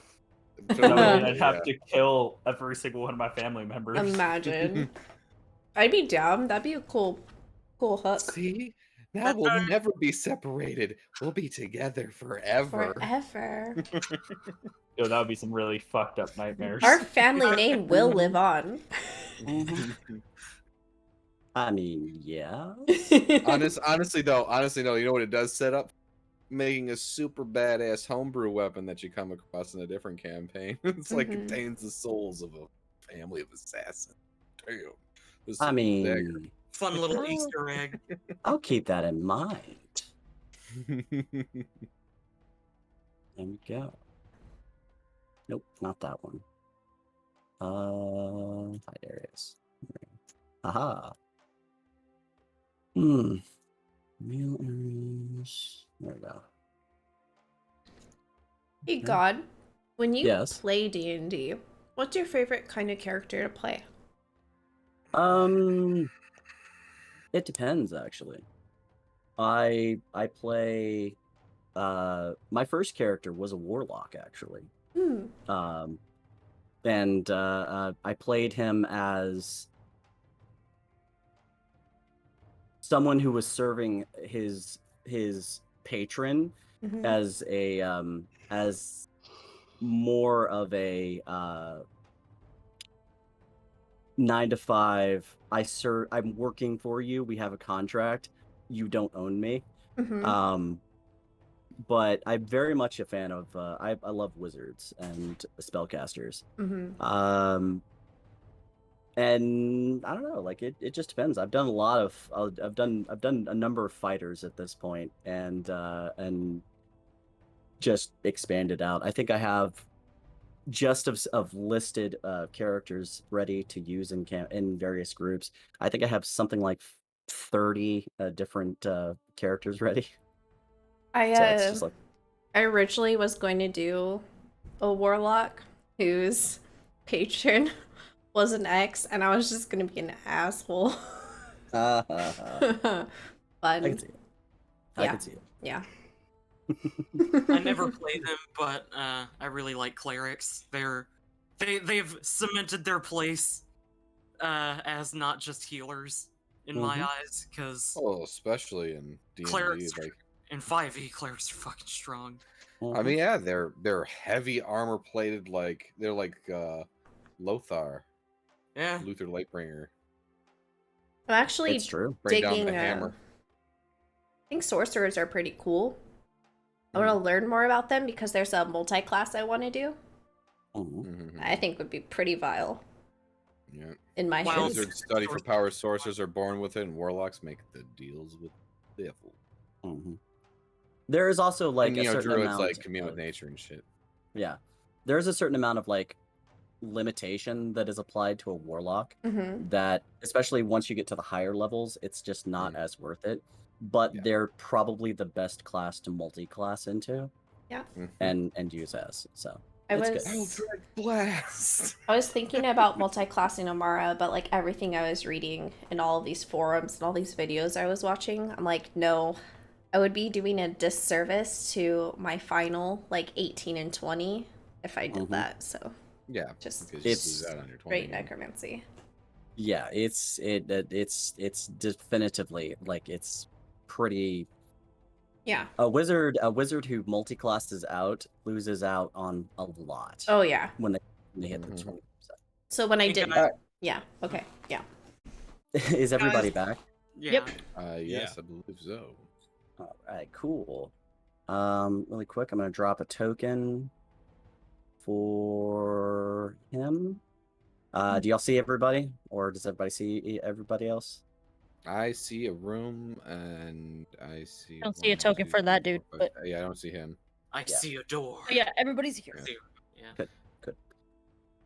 I'm That sure- way I'd have yeah. to kill every single one of my family members. Imagine. I'd be down. That'd be a cool hook. See, now we'll never be separated. We'll be together forever. Forever. Yo, that would be some really fucked up nightmares. Our family name will live on. I mean, yeah. Honestly though, you know what it does set up? Making a super badass homebrew weapon that you come across in a different campaign. It's like Mhm. contains the souls of a family of assassins. Damn. This I dagger. mean, Fun little Easter egg. I'll keep that in mind. There we go. Nope, not that one. Hide areas. Aha. Real areas. There we go. Hey God, when you Yes. play D&D, what's your favorite kind of character to play? It depends actually. I play my first character was a warlock actually. And I played him as someone who was serving his patron Mhm. as a as more of a 9 to 5. I'm working for you. We have a contract. You don't own me. Mhm. But I'm very much a fan of I love wizards and spellcasters. Mhm. And I don't know, like it just depends. I've done a lot of I've done a number of fighters at this point, and just expanded out. I think I have just of listed characters ready to use in various groups. I think I have something like 30 different characters ready. So it's just like, I originally was going to do a warlock whose patron was an ex, and I was just gonna be an asshole. I Fun. can see it. I can see it. Yeah. I never play them, but I really like clerics. They've cemented their place as not just healers in my eyes, because Oh, especially in D&D, clerics like in 5e clerics are fucking strong. I mean, yeah, they're heavy armor plated, like they're like Lothar, Yeah. Luther Lightbringer. I'm actually It's true. Bring down digging. the hammer. I think sorcerers are pretty cool. I want to learn more about them because there's a multi-class I want to do. Mhm. I think would be pretty vile Yeah. in my Well, hands. Wizards study for power, sorcerers are born with it, and warlocks make the deals with the devil. There is also like And a you know, certain druids amount like commune with of- nature and shit. Yeah, there's a certain amount of like limitation that is applied to a warlock Mhm. that, especially once you get to the higher levels, it's just not as worth it. But they're probably the best class to multi-class into. Yeah. And use as. So I it's was good. Eldritch Blast. I was thinking about multi-classing Amara, but like everything I was reading in all of these forums and all these videos I was watching, I'm like, no, I would be doing a disservice to my final like 18 and 20 if I did that. So Yeah, just because you lose out on your 20. straight necromancy. Yeah, it's definitively like it's pretty. Yeah. A wizard who multi-classes out loses out on a lot. Oh yeah. When they hit the 20. So when I think did I- yeah, okay. Yeah. Is everybody back? Yeah. Yep. Yes, Yeah. I believe so. All right, cool. Really quick, I'm gonna drop a token for him. Do y'all see everybody, or does everybody see everybody else? I see a room, and I see. I don't see a 1, token 2, for that 3, dude, 4, 5. but Yeah, I don't see him. I Yeah. see a door. but yeah, everybody's here. I see- Yeah. Good.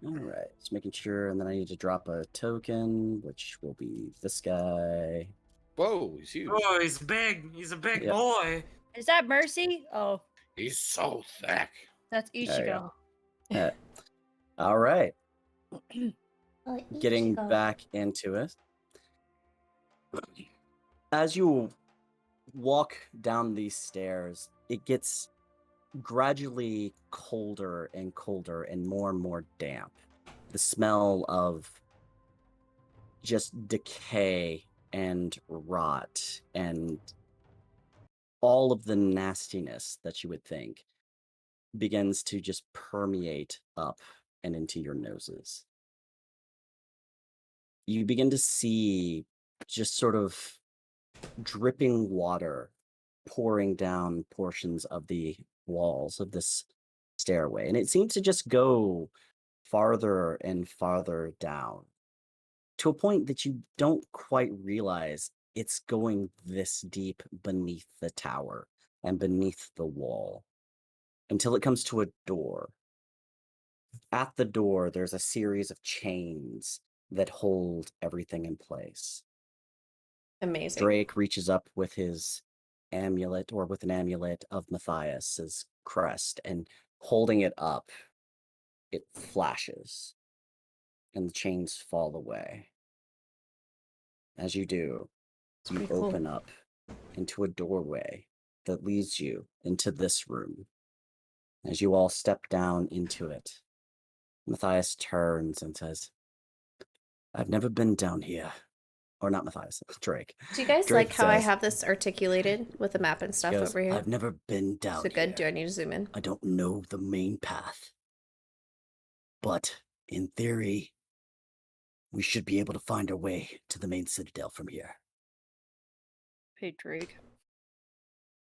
All right, just making sure, and then I need to drop a token, which will be this guy. Whoa, he's huge. Oh, he's big. He's a big Yep. boy. Is that Mercy? Oh, He's so thick. that's There you Ichigo. Yeah. All right, Oh, getting Ichigo. back into it. As you walk down these stairs, it gets gradually colder and colder and more damp. The smell of just decay and rot and all of the nastiness that you would think begins to just permeate up and into your noses. You begin to see just sort of dripping water pouring down portions of the walls of this stairway, and it seems to just go farther and farther down to a point that you don't quite realize it's going this deep beneath the tower and beneath the wall until it comes to a door. At the door, there's a series of chains that hold everything in place. Amazing. Drake reaches up with his amulet, or with an amulet of Matthias's crest, and holding it up, it flashes, and the chains fall away. As you do, you Pretty cool. open up into a doorway that leads you into this room. As you all step down into it, Matthias turns and says, "I've never been down here." Or not Matthias, Drake. Do you guys Drake like how I says- have this articulated with a map and stuff goes, over here? I've never been down Is it good? Do here. I need to zoom in? I don't know the main path. But in theory, we should be able to find our way to the main citadel from here. Hey Drake.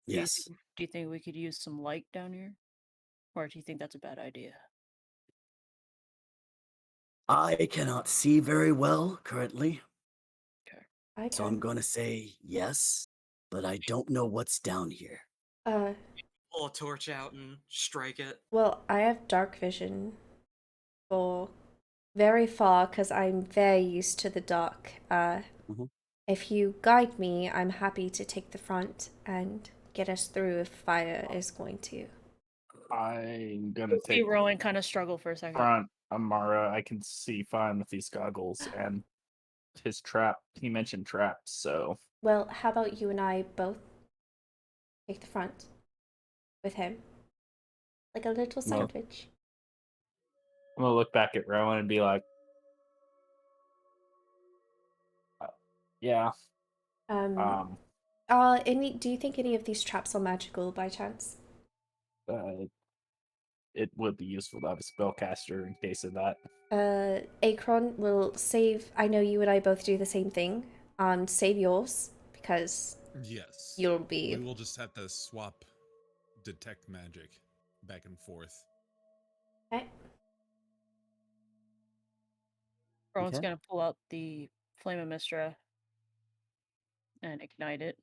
Do you Yes. think- Do you think we could use some light down here, or do you think that's a bad idea? I cannot see very well currently, I so I'm can. going to say yes, but I don't know what's down here. Pull a torch out and strike it. Well, I have dark vision for very far because I'm very used to the dark. Mhm. If you guide me, I'm happy to take the front and get us through if fire is going to. I'm gonna See take Rowan kind of struggle for a second. front. Amara, I can see fine with these goggles and his trap. He mentioned traps, so Well, how about you and I both take the front with him? Like a little Well- sandwich. I'm gonna look back at Rowan and be like, "Yeah, Do you think any of these traps are magical by chance? it would be useful to have a spellcaster in case of that." Akron will save. I know you and I both do the same thing. Save yours because Yes. you'll be. We will just have to swap detect magic back and forth. Okay. Rowan's Okay. gonna pull out the Flame of Mistra and ignite it.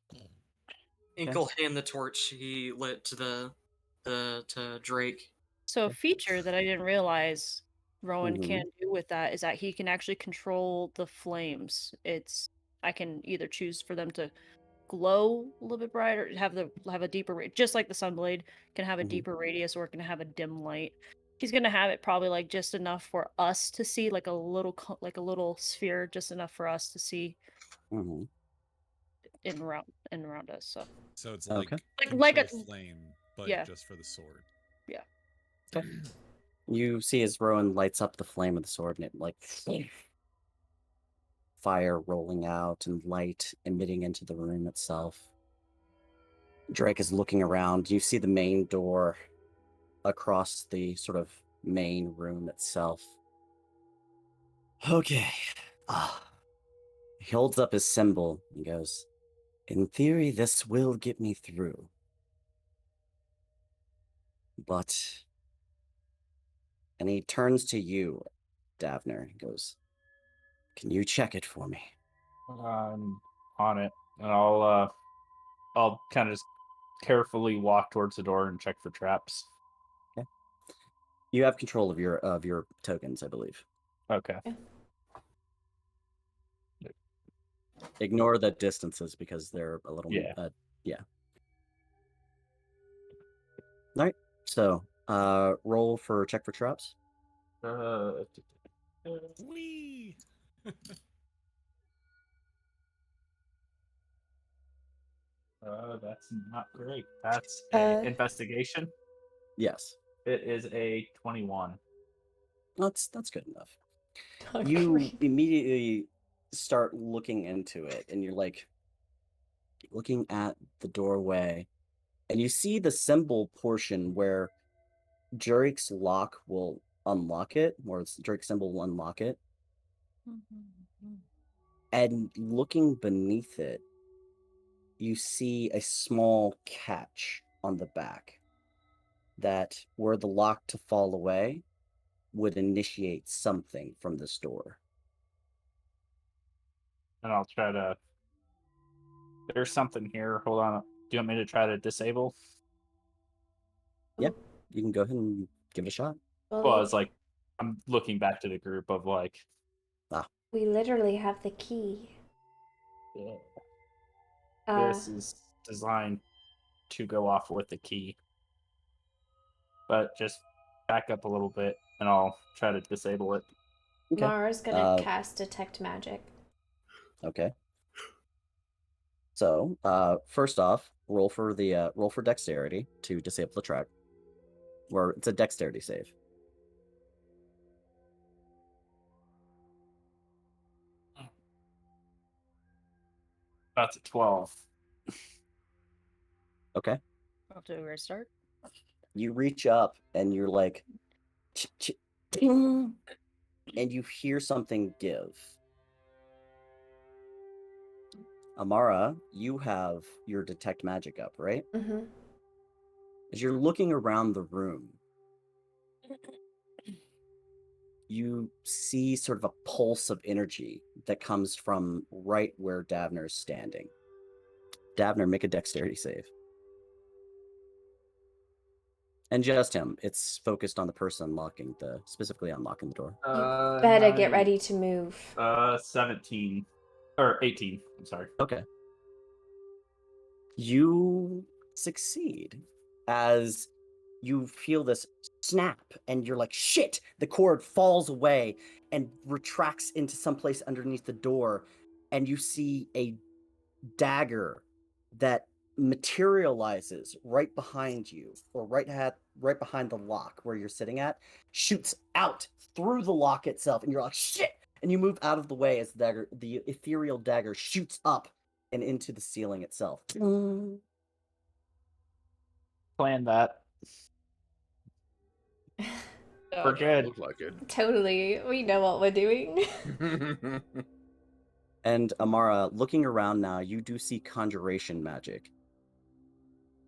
Ink'll hand the torch he lit to to Drake. So a feature that I didn't realize Rowan Mhm. can do with that is that he can actually control the flames. I can either choose for them to glow a little bit brighter, have a deeper, just like the Sunblade can have a Mhm. deeper radius, or it can have a dim light. He's gonna have it probably like just enough for us to see, like a little sphere, just enough for us to see Mhm. in around us. So So it's Okay. Like a- control flame, but yeah. just for the sword. You see as Rowan lights up the flame of the sword, and it like fire rolling out and light emitting into the room itself. Drake is looking around. You see the main door across the sort of main room itself. Okay. He holds up his symbol and goes, "In theory, this will get me through. But..." And he turns to you, Davner, and goes, "Can you check it for me?" I'm on it, and I'll kind of just carefully walk towards the door and check for traps. Okay. You have control of your tokens, I believe. Okay. Ignore the distances because they're a little Yeah. Yeah. All right. So, roll for check for traps. Whee! That's not great. That's investigation. Yes. It is a 21. That's good enough. Not You great. immediately start looking into it, and you're like looking at the doorway, and you see the symbol portion where Jurik's lock will unlock it, or Jurik's symbol will unlock it. And looking beneath it, you see a small catch on the back that, were the lock to fall away, would initiate something from this door. And I'll try to. There's something here. Hold on. Do you want me to try to disable? Yeah, you can go ahead and give it a shot. Well, it's like I'm looking back to the group of like. We literally have the key. This is designed to go off with the key. But just back up a little bit, and I'll try to disable it. Okay. Mara's gonna cast Detect Magic. Okay. So, first off, roll for dexterity to disable the track. Or it's a dexterity save. That's a 12. Okay. Off to a great start. You reach up and you're like, ding, and you hear something give. Amara, you have your detect magic up, right? Mm-hmm. As you're looking around the room, you see sort of a pulse of energy that comes from right where Davner is standing. Davner, make a dexterity save. And just him. It's focused on the person specifically unlocking the door. You better get ready to move. 17. Or 18. I'm sorry. Okay. You succeed as you feel this snap and you're like, shit! The cord falls away and retracts into someplace underneath the door, and you see a dagger that materializes right behind you, or right behind the lock where you're sitting at, shoots out through the lock itself, and you're like, shit! And you move out of the way as the ethereal dagger shoots up and into the ceiling itself. Plan that. We're good. Look like it. Totally. We know what we're doing. And Amara, looking around now, you do see conjuration magic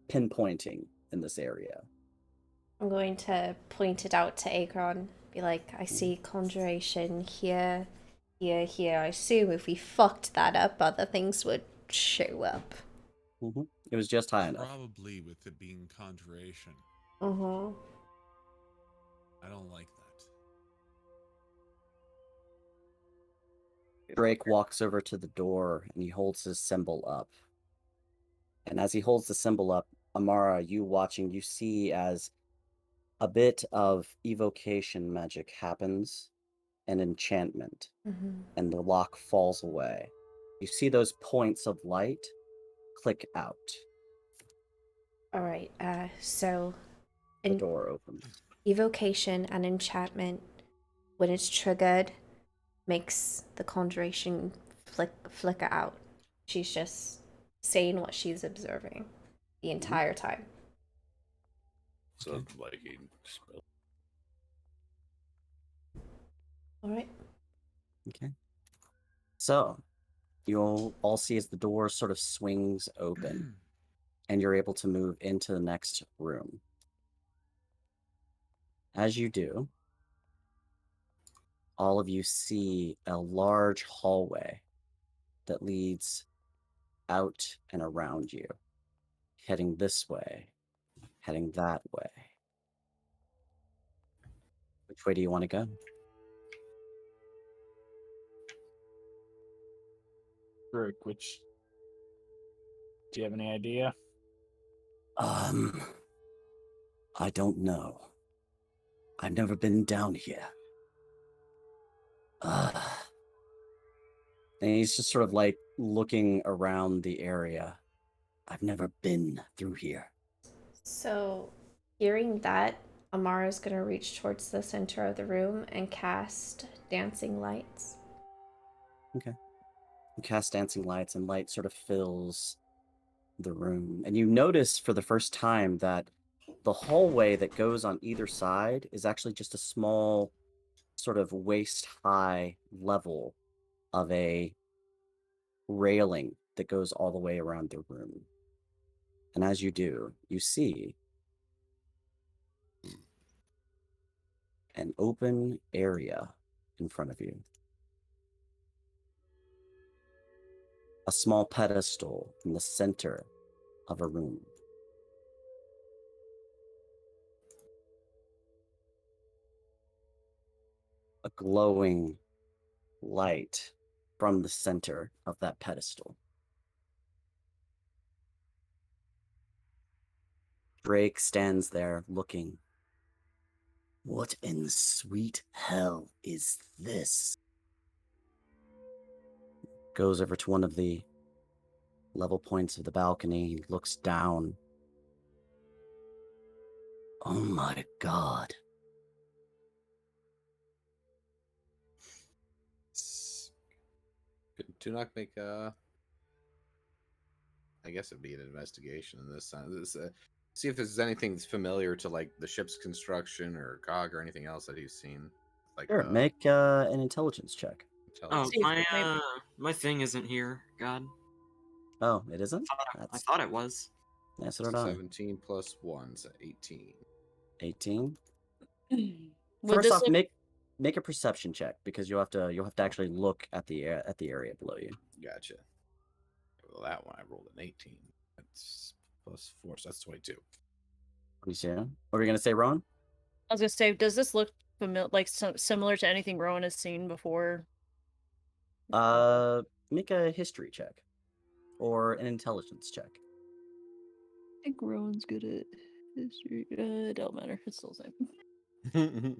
pinpointing in this area. I'm going to point it out to Akron. Be like, I see conjuration here, here, here. I assume if we fucked that up, other things would show up. Mm-hmm. It was just high enough. Probably with it being conjuration. Mm-hmm. I don't like that. Drake walks over to the door and he holds his symbol up. And as he holds the symbol up, Amara, you watching, you see as a bit of evocation magic happens, an enchantment, and the lock falls away. You see those points of light click out. All right. So The door opens. evocation and enchantment, when it's triggered, makes the conjuration flicker out. She's just saying what she's observing the entire time. So like he spell. All right. Okay. So, you'll all see as the door sort of swings open and you're able to move into the next room. As you do, all of you see a large hallway that leads out and around you, heading this way, heading that way. Which way do you want to go? Rook, which do you have any idea? I don't know. I've never been down here. And he's just sort of like looking around the area. I've never been through here. So, hearing that, Amara's gonna reach towards the center of the room and cast Dancing Lights. Okay. You cast Dancing Lights, and light sort of fills the room. And you notice for the first time that the hallway that goes on either side is actually just a small, sort of waist-high level of a railing that goes all the way around the room. And as you do, you see an open area in front of you. A small pedestal in the center of a room. A glowing light from the center of that pedestal. Drake stands there looking. What in the sweet hell is this? Goes over to one of the level points of the balcony, looks down. Oh my god. Could Tunok make a... I guess it'd be an investigation in this time. See if there's anything that's familiar to like the ship's construction or cog or anything else that he's seen. Like Sure, make an intelligence check. Oh, See if my thing isn't here. God, Oh, it isn't? I thought it was. Yes, it is. 17 plus 1, so 18. 18. Would First this off, look- make a perception check because you'll have to actually look at the area below you. Gotcha. Well, that one I rolled an 18. That's plus 4, so that's 22. You see? What were you gonna say, Rowan? I was gonna say, does this look similar to anything Rowan has seen before? Make a history check or an intelligence check. I think Rowan's good at history. It don't matter. It's still the same.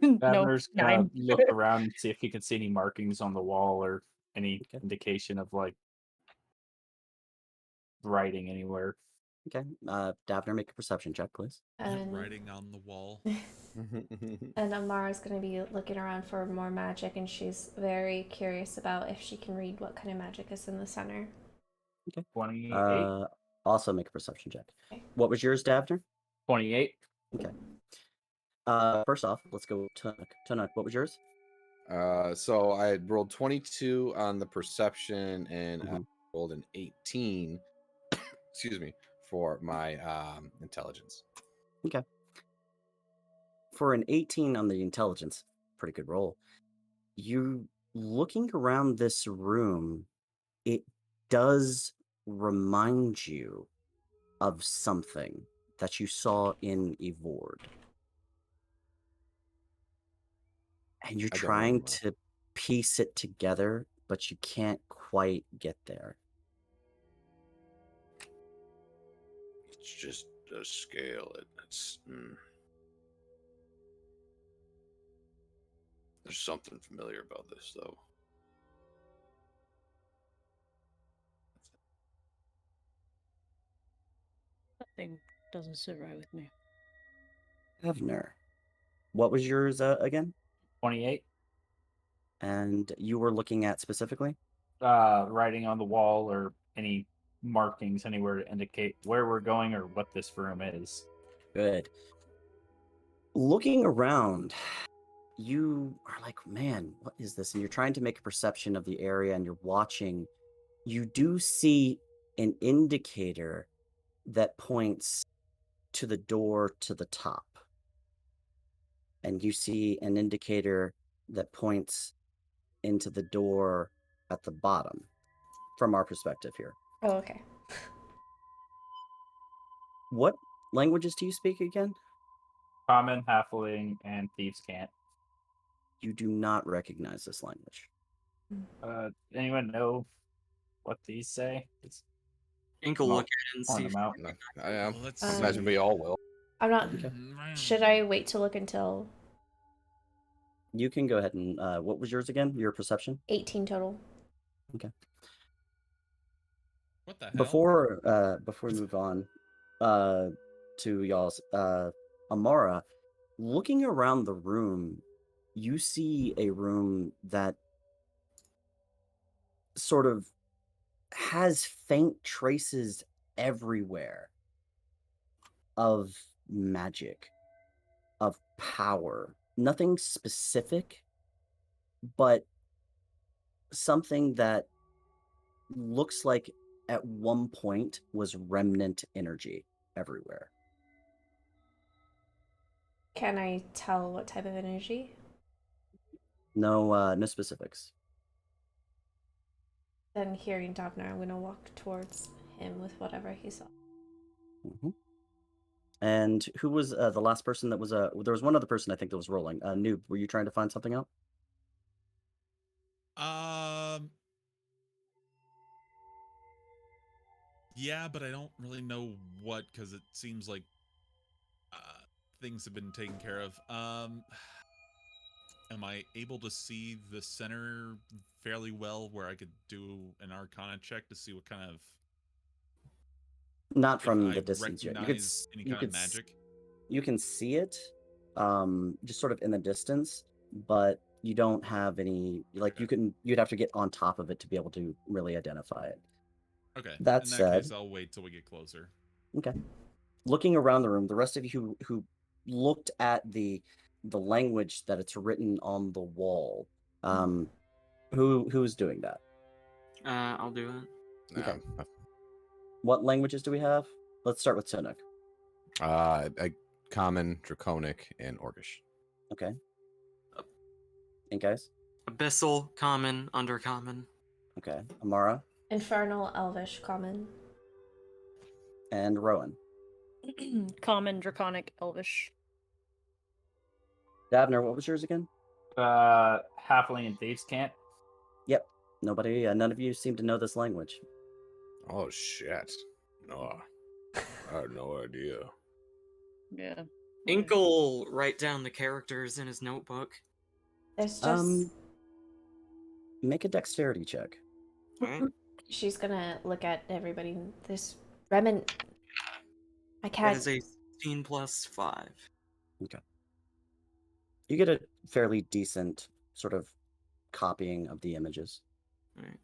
No, Davener's gonna 9. look around and see if he can see any markings on the wall or any Okay. indication of like writing anywhere. Okay. Davner, make a perception check, please. And, Writing on the wall. and Amara's gonna be looking around for more magic, and she's very curious about if she can read what kind of magic is in the center. 28. Also make a perception check. Okay. What was yours, Davner? 28. Okay. First off, let's go with Tunuk. Tunuk, what was yours? So I had rolled 22 on the perception and I Mhm. rolled an 18 excuse me, for my intelligence. Okay. For an 18 on the intelligence, pretty good roll. You looking around this room, it does remind you of something that you saw in Evord. And you're I don't trying remember. to piece it together, but you can't quite get there. It's just a scale. It's There's something familiar about this, though. That thing doesn't sit right with me. Evner, what was yours again? 28. And you were looking at specifically? Writing on the wall or any markings anywhere to indicate where we're going or what this room is. Good. Looking around, you are like, man, what is this? And you're trying to make a perception of the area and you're watching. You do see an indicator that points to the door to the top. And you see an indicator that points into the door at the bottom from our perspective here. Oh, okay. What languages do you speak again? Common, halfling, and thieves can't. You do not recognize this language. Anyone know what these say? It's Ink will Well, look at it and pulling see. them out. No, I am. Well, let's Um, Imagine we all will. I'm not. Okay. Should I wait to look until You can go ahead and what was yours again? Your perception? 18 total? What the hell? Before we move on to y'all's Amara, looking around the room, you see a room that sort of has faint traces everywhere of magic, of power. Nothing specific, but something that looks like at one point was remnant energy everywhere. Can I tell what type of energy? No specifics. Then hearing Davner, I'm gonna walk towards him with whatever he saw. hmm And who was the last person that was there was one other person I think that was rolling. Noob, were you trying to find something out? Yeah, but I don't really know what, because it seems like things have been taken care of. Am I able to see the center fairly well, where I could do an Arcana check to see what kind of Not if from I the distance yet. recognize any kind of magic? You can see it, just sort of in the distance, but you don't have any like you'd have to get on top of it to be able to really identify it. Okay. That in that said- case, I'll wait till we get closer. Okay. Looking around the room, the rest of you who looked at the language that it's written on the wall, who is doing that? I'll do it. Okay. What languages do we have? Let's start with Sonuk. Common, Draconic, and Orcish. Okay. And guys? Abyssal, common, undercommon. Okay. Amara Infernal, Elvish, Common. and Rowan. Common, Draconic, Elvish. Davner, what was yours again? Halfling and thieves can't. Yep. Nobody, none of you seem to know this language. Oh shit! No, I had no idea. Yeah. Ink will write down the characters in his notebook. There's just. Make a dexterity check. Alright. She's gonna look at everybody. This remnant. I That can't. is a 16 plus 5. You get a fairly decent sort of copying of the images. Alright.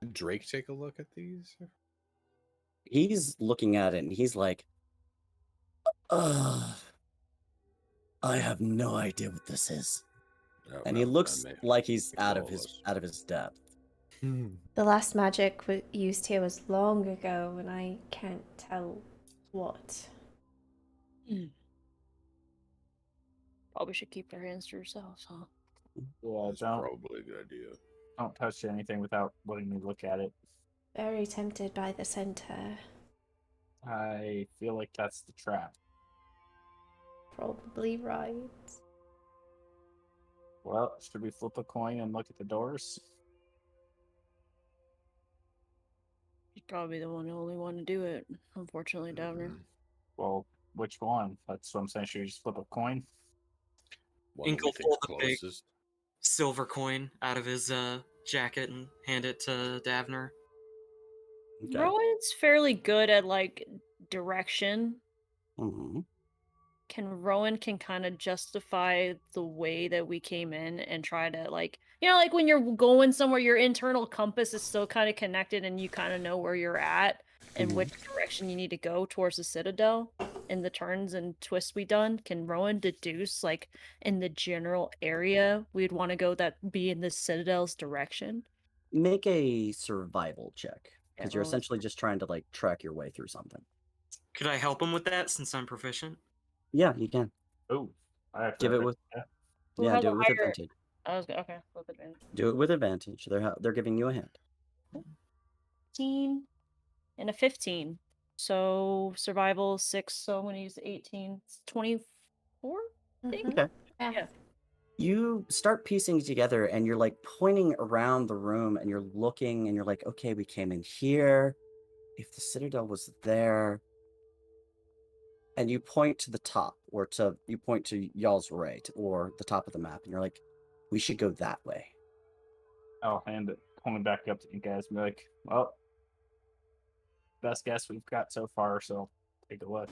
Did Drake take a look at these? He's looking at it and he's like, I have no idea what this is. Yeah, And he well, looks I mean, like he's like out all of of his us. depth. The last magic used here was long ago, and I can't tell what. Probably should keep their hands to yourselves, huh? Yeah, That's probably a good idea. don't touch anything without letting me look at it. Very tempted by the center. I feel like that's the trap. Probably right. Well, should we flip a coin and look at the doors? He's probably the only one to do it, unfortunately, Davner. Well, which one? That's what I'm saying. Should we just flip a coin? One Ink that we will think pull the big closest. silver coin out of his jacket and hand it to Davner. Okay. Rowan's fairly good at like direction. hmm Rowan can kind of justify the way that we came in and try to like like when you're going somewhere, your internal compass is still kind of connected and you kind of know where you're at and Mhm. which direction you need to go towards the citadel. in the turns and twists we done, can Rowan deduce like in the general area we'd want to go that be in the Citadel's direction? Make a survival check Yeah, because you're roll it. essentially just trying to like track your way through something. Could I help him with that since I'm proficient? Yeah, you can. Oh, I have to Give it have with yeah. Who yeah, has do a it with higher- advantage. I was okay with advantage. Do it with advantage. They're giving you a hand. 15 and a 15. So survival 6, so I'm gonna use 18. It's 24? Mhm. Okay. Yeah. You start piecing together and you're like pointing around the room and you're looking and you're like, okay, we came in here. If the Citadel was there, and you point to the top or you point to y'all's right or the top of the map and you're like, we should go that way. I'll hand it, pulling back up to you guys, and be like, well, best guess we've got so far, so take a look.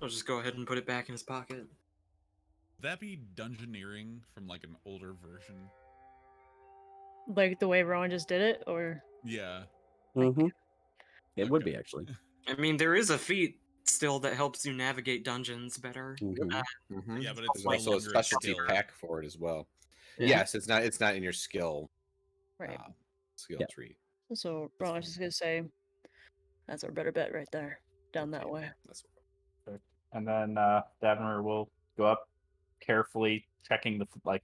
I'll just go ahead and put it back in his pocket. Would that be dungeoneering from like an older version? Like the way Rowan just did it, or Yeah. Mm-hmm. It would Okay. be actually. I mean, there is a feat still that helps you navigate dungeons better. Mhm. Mhm. Yeah, but it's There's no also a longer specialty skill. pack for it as well. Yeah. Yes, it's not in your skill right. skill Yeah. tree. So Rowan's just gonna say that's our better bet right there. Down that Okay, way. That's And then Davenport will go up, carefully checking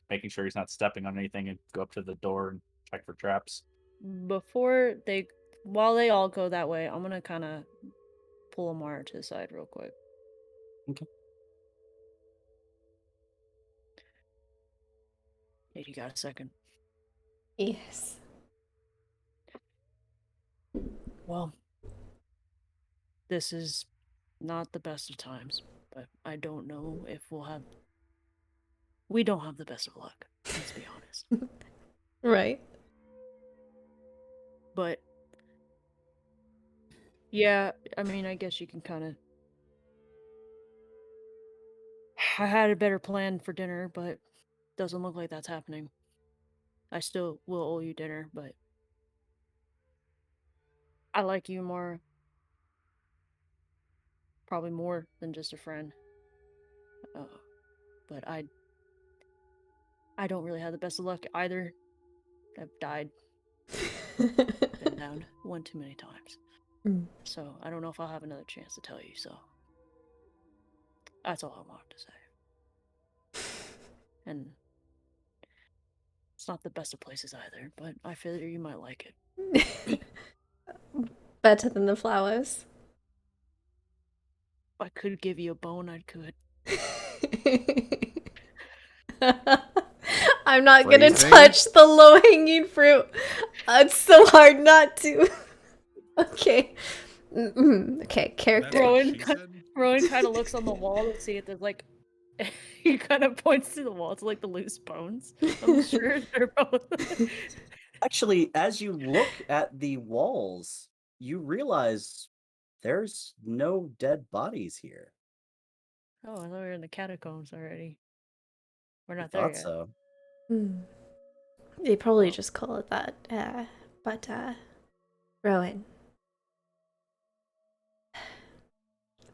making sure he's not stepping on anything, and go up to the door and check for traps. While they all go that way, I'm gonna kind of pull Amara to the side real quick. Okay. Hey, you got a second? Yes. Well, this is not the best of times, but I don't know if we don't have the best of luck, let's be honest. Right. But yeah, I mean, I guess you can kind of. I had a better plan for dinner, but doesn't look like that's happening. I still will owe you dinner, but I like you more. Probably more than just a friend. But I don't really have the best of luck either. I've died, been down one too many times. Mm. So I don't know if I'll have another chance to tell you, so that's all I wanted to say. And it's not the best of places either, but I figure you might like it. Better than the flowers. If I could give you a bone, I could. I'm not gonna Phrasing? touch the low-hanging fruit. It's so hard not to. Okay. Okay, That's character. what Rowan she cut- said? Rowan kind of looks on the wall to see if there's like. He kind of points to the wall to like the loose bones. I'm sure they're both. Actually, as you look at the walls, you realize there's no dead bodies here. Oh, I thought we were in the catacombs already. We're I not there thought yet. so. They probably just call it that. But Rowan.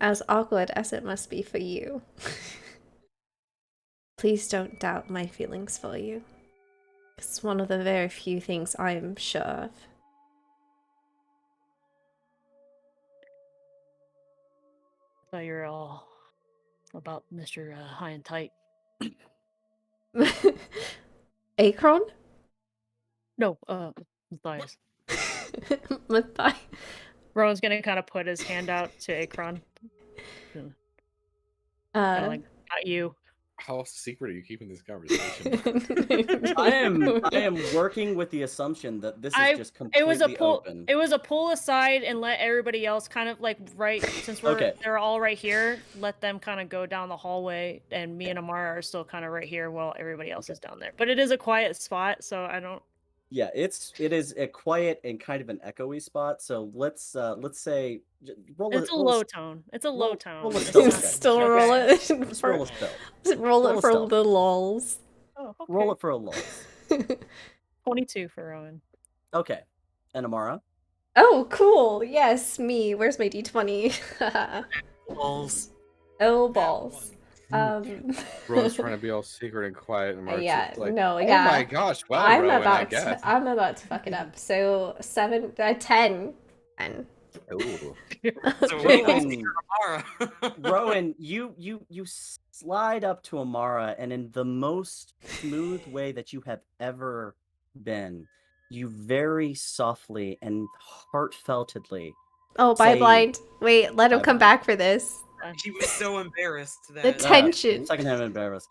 As awkward as it must be for you, please don't doubt my feelings for you. It's one of the very few things I'm sure of. I thought you were all about Mr. High and Tight. Akron? No, Matthias. Matthias. Rowan's gonna kind of put his hand out to Akron. Kinda like, not you. How secret are you keeping this conversation? I am working with the assumption that this is just completely It was a pull. open. It was a pull aside and let everybody else kind of like since they're all right here. Let them kind of go down the hallway, and me and Amara are still kind of right here while everybody else is down there. But it is a quiet spot, so I don't. Yeah, it is a quiet and kind of an echoey spot. So let's say roll It's a low tone. It's a low tone. roll a It's stealth not- check. Still Okay. roll it. Just roll a spell. Roll roll it a for stealth. the lols. Oh, okay. Roll it for a lull. 22 for Rowan. Okay, and Amara. Oh, cool. Yes, me. Where's my d20? Balls. Oh balls. Rowan's trying to be all secret and quiet, and Mark's yeah, just like, no, oh yeah. my gosh, well, I'm Rowan, I about guess. to, I'm about to fuck it up. So 10. And Ooh. So Okay. Rowan, you slide up to Amara, and in the most smooth way that you have ever been, you very softly and heartfeltedly Oh, bye say, blind. Wait, let him Bye come blind. back for this. She was so embarrassed The that tension. second time embarrassed.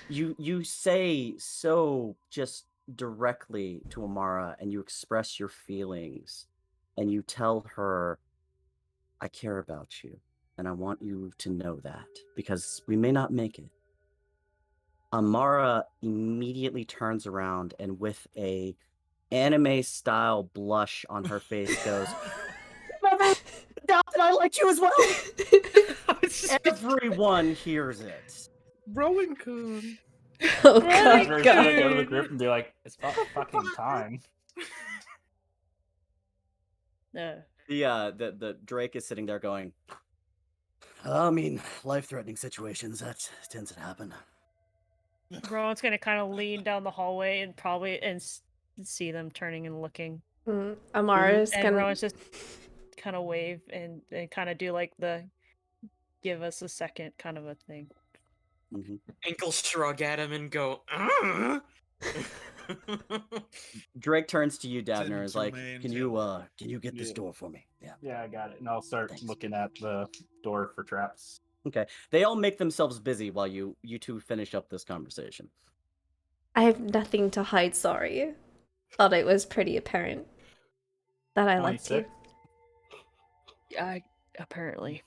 You say so just directly to Amara, and you express your feelings, and you tell her, I care about you, and I want you to know that, because we may not make it. Amara immediately turns around and with a anime-style blush on her face goes, "Never doubt that I like you as well!" Everyone hears it. Rowan Kun. Oh Adver's god. gonna go to the group and be like, "It's about fucking time." No. The Drake is sitting there going, I mean, life-threatening situations, that tends to happen. Rowan's gonna kind of lean down the hallway and probably see them turning and looking. Amara's And gonna. Rowan's just kind of wave and kind of do like the give us a second kind of a thing. Mm-hmm. ankle shrug at him and go, Drake turns to you, Davner, Send is to like, man can you get this Yeah. door for me? Yeah. Yeah, I got it. And I'll start Thanks. looking at the door for traps. Okay. They all make themselves busy while you two finish up this conversation. I have nothing to hide, sorry. Thought it was pretty apparent that I liked you. 26. Yeah, apparently.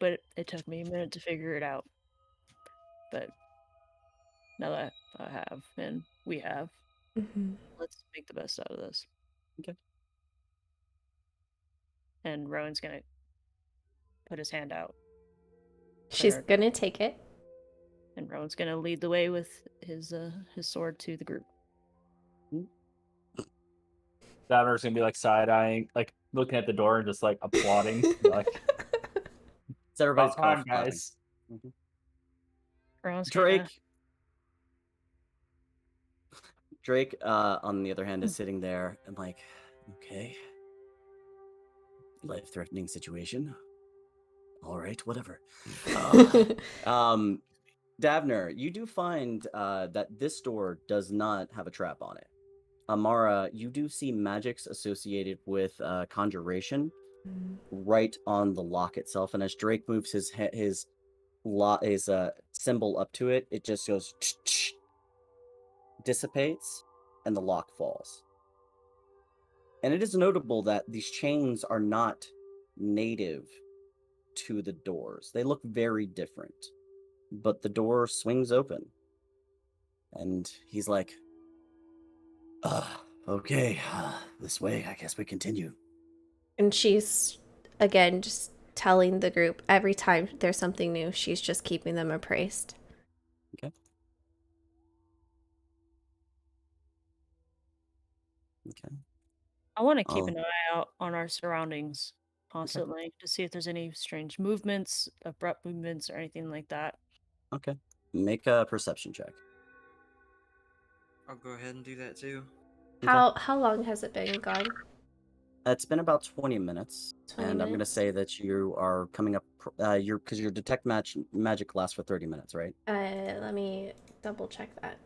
But it took me a minute to figure it out. But now that I have, and we have, let's make the best out of this. Okay. And Rowan's gonna put his hand out. She's Her- gonna take it. And Rowan's gonna lead the way with his sword to the group. Davener's gonna be like side-eyeing, like looking at the door and just like applauding. Like, It's everybody's about time, golf clapping. guys. Rowan's Drake, on the other hand, is sitting there and like, okay, life-threatening situation. All right, whatever. Davner, you do find that this door does not have a trap on it. Amara, you do see magics associated with conjuration right on the lock itself, and as Drake moves his symbol up to it, it just goes dissipates, and the lock falls. And it is notable that these chains are not native to the doors. They look very different, but the door swings open, and he's like, okay, this way, I guess we continue. And she's, again, just telling the group every time there's something new, she's just keeping them appraised. Okay. Okay. I want to keep an eye out on our surroundings constantly to see if there's any strange movements, abrupt movements, or anything like that. Okay. Make a perception check. I'll go ahead and do that too. How long has it been gone? It's been about 20 minutes, 20 and I'm going to minutes? say that you are coming up. Because your detect magic lasts for 30 minutes, right? Let me double check that.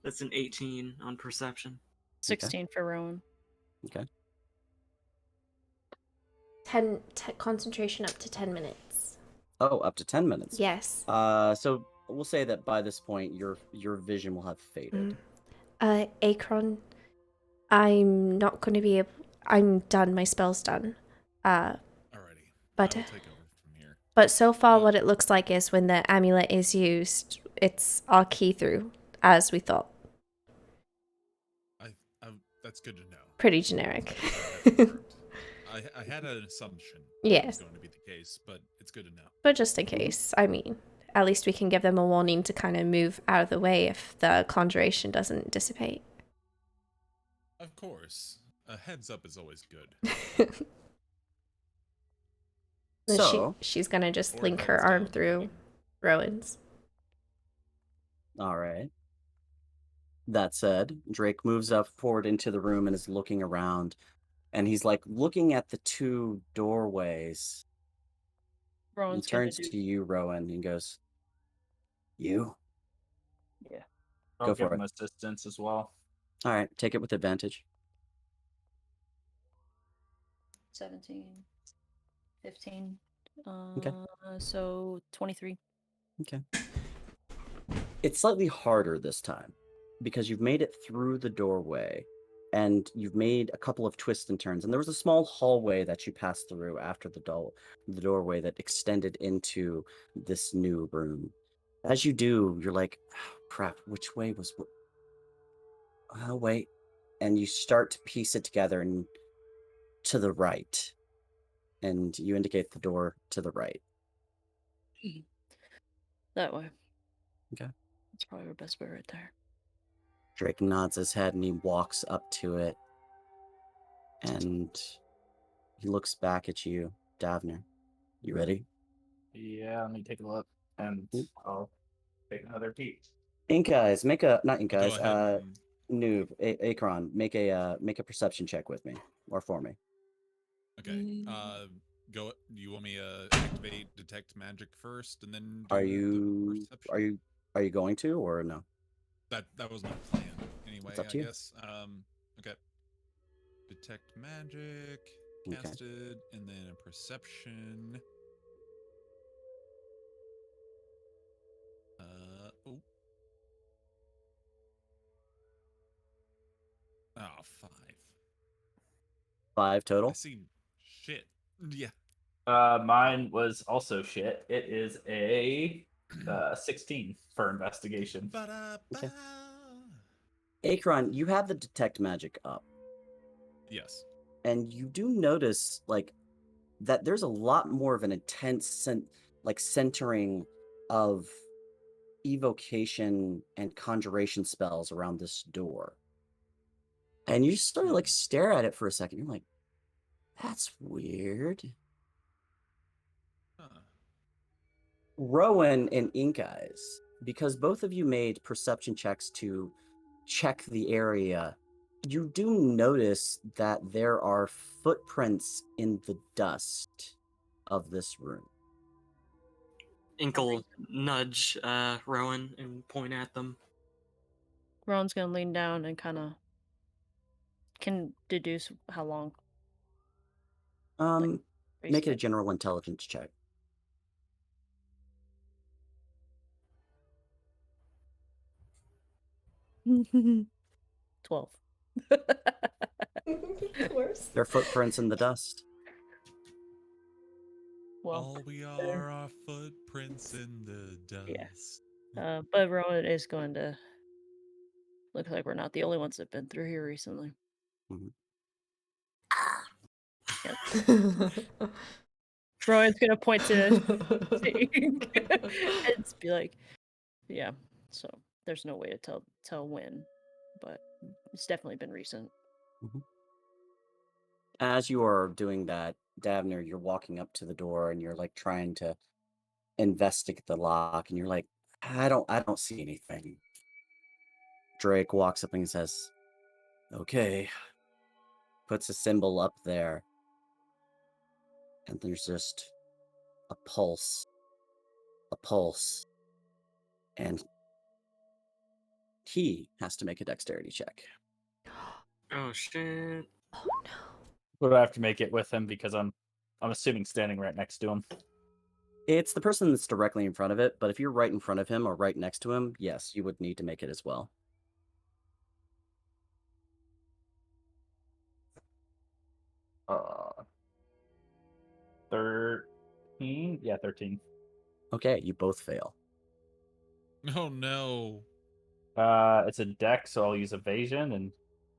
That's an 18 on perception. 16 for Rowan. Okay. 10 concentration up to 10 minutes. Oh, up to 10 minutes. Yes. So we'll say that by this point, your vision will have faded. Akron, I'm not going to be able... I'm done. My spell's done. Alrighty. But I'll take over from here. But so far, what it looks like is when the amulet is used, it's our key through, as we thought. That's good to know. Pretty generic. I had an assumption. Yes. That was going to be the case, but it's good to know. But just in case, I mean, at least we can give them a warning to kind of move out of the way if the conjuration doesn't dissipate. Of course. A heads up is always good. Then So, she's gonna just Or link her heads arm down. through Rowan's. all right. That said, Drake moves up forward into the room and is looking around, and he's like looking at the two doorways. He Rowan's gonna turns do. to you, Rowan, and goes, "You Yeah. I'll Go give for him it. assistance as well. All right, take it with advantage." 17, 15. Okay. So 23. Okay. It's slightly harder this time because you've made it through the doorway and you've made a couple of twists and turns. And there was a small hallway that you passed through after the doorway that extended into this new room. As you do, you're like, oh, crap, which way was... Oh, wait. And you start to piece it together and to the right. And you indicate the door to the right. That way. Okay. That's probably our best bet right there. Drake nods his head and he walks up to it. And he looks back at you, Davner. You ready? Yeah, let me take a look, and I'll take another peek. Ink Eyes, not Ink Go Eyes, ahead. Noob, Akron, make a perception check with me, or for me. Okay. Go. Do you want me to activate detect magic first, and then do Are the you perception? are you going to or no? That was my plan anyway. It's up I to you. guess. Okay. Detect magic Okay. casted, and then a perception. Oh. Oh, 5. 5 I total. see shit. Yeah. Mine was also shit. It is a 16 for investigation. Okay. Akron, you have the detect magic up, Yes. and you do notice like that there's a lot more of an intense centering of evocation and conjuration spells around this door. And you just sort of like stare at it for a second. You're like, that's weird. Huh. Rowan and Ink Eyes, because both of you made perception checks to check the area, you do notice that there are footprints in the dust of this room. Inkle nudge Rowan and point at them. Rowan's gonna lean down and kind of can deduce how long. Make it a general intelligence check. Basically. 12. Worse. There are footprints in the dust. Well, All we are footprints in the dust. Yeah. But Rowan is going to look like we're not the only ones that've been through here recently. Mhm. Rowan's gonna point to Ink and be like, "Yeah." So there's no way to tell when, but it's definitely been recent. As you are doing that, Davner, you're walking up to the door and you're like trying to investigate the lock, and you're like, I don't see anything. Drake walks up and says, okay, puts a symbol up there, and there's just a pulse, and he has to make a dexterity check. Oh shit. Oh no. Would I have to make it with him because I'm assuming standing right next to him. It's the person that's directly in front of it, but if you're right in front of him or right next to him, yes, you would need to make it as well. Uh, 13? Yeah, 13. Okay, you both fail. Oh no. It's a deck, so I'll use evasion and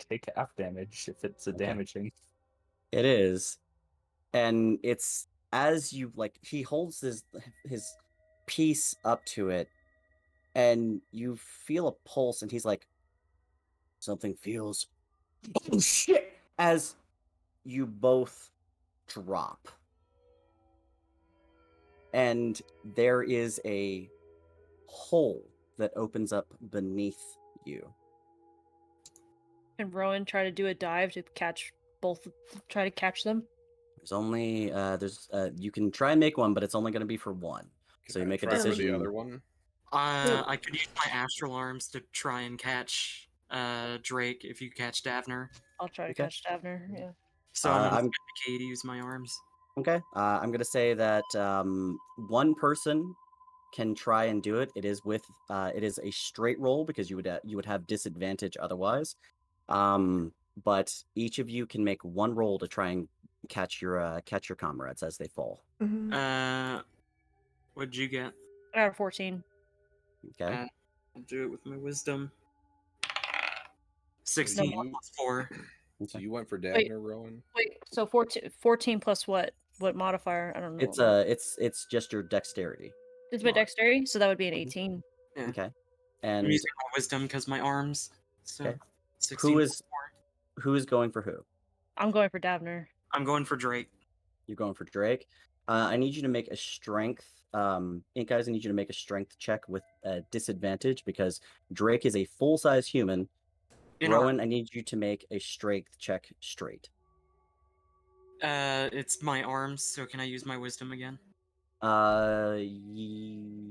take half damage if it's a Okay. damaging. It is. And it's as you like he holds his piece up to it, and you feel a pulse, and he's like, something feels oh shit, as you both drop. and there is a hole that opens up beneath you. Can Rowan try to do a dive to catch both? Try to catch them. There's only you can try and make one, but it's only going to be for one. So Can you I make a try for decision. the other one. I could use my astral arms to try and catch Drake if you catch Davner. I'll try to Okay. catch Davner. Yeah. So I'm gonna I'm spend a K to use my arms. okay. I'm going to say that one person can try and do it. It is with it is a straight roll because you would have disadvantage otherwise. But each of you can make one roll to try and catch your comrades as they fall. Mhm. What'd you get? I got a 14. Okay. I'll do it with my wisdom. 16 you- plus 4. So you went for Wait. Davner, Rowan? Wait, so 14 plus what? What modifier? I don't know. It's just your dexterity. It's my mod. dexterity, so that would be an Mhm. 18. Yeah. Okay. I'm And using my wisdom because my arms. So Okay. 16 Who plus is- 4. who is going for who? I'm going for Davner. I'm going for Drake. You're going for Drake. I need you to make a strength. Ink Eyes, I need you to make a strength check with a disadvantage because Drake is a full-size human. In Rowan, I need you to make a strength check straight. It's my arms, so can I use my wisdom again?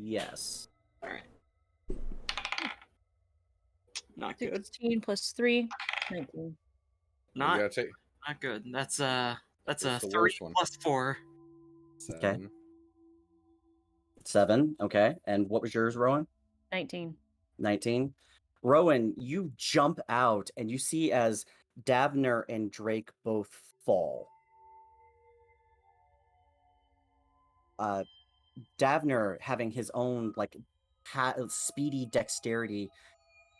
Yes. Alright. Not good. 16 plus 3, 19. You Not gotta take not good. That's a What's 3 the worst one? plus 4. 7. 7. Okay. And what was yours, Rowan? 19. 19. Rowan, you jump out and you see as Davner and Drake both fall. Davner, having his own speedy dexterity,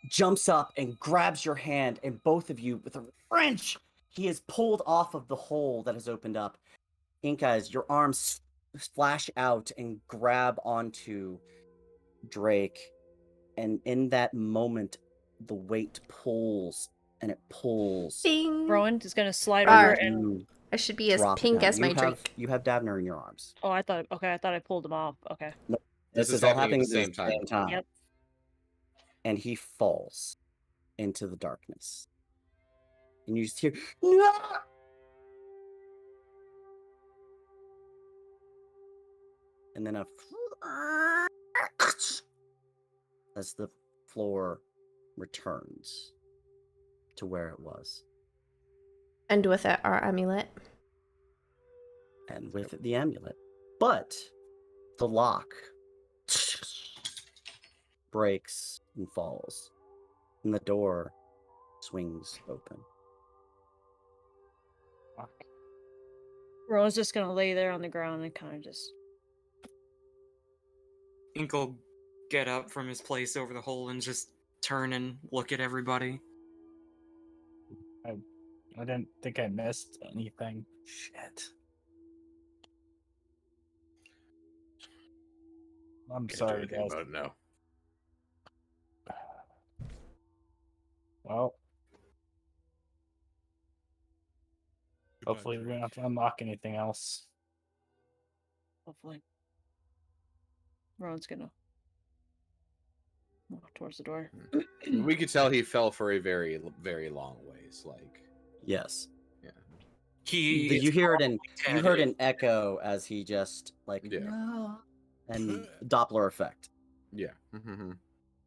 jumps up and grabs your hand, and both of you, with a wrench, he is pulled off of the hole that has opened up. Ink Eyes, your arms flash out and grab onto Drake, and in that moment, the weight pulls and it pulls. Bing. Rowan is gonna slide Rawr. over and. You I should be as drop pink down. as my Drake. You have Davner in your arms. Oh, I thought I pulled him off. Okay. This is is all happening happening at the same time. Yep. And he falls into the darkness. And you just hear, "No!" And then as the floor returns to where it was. And with it, our amulet. And with it, the amulet. But the lock breaks and falls. And the door swings open. Fuck. Rowan's just gonna lay there on the ground and kind of just. Ink will get up from his place over the hole and just turn and look at everybody. I didn't think I missed anything. Shit. I'm Can't do sorry, anything guys. about it now. Well, Goodbye, hopefully we Drake. don't have to unlock anything else. Hopefully. Rowan's gonna walk towards the door. We could tell he fell for a very, very long ways. Like, Yes. You You heard dead. an echo as he just Yeah. no, and Doppler effect. yeah. Mm-hmm.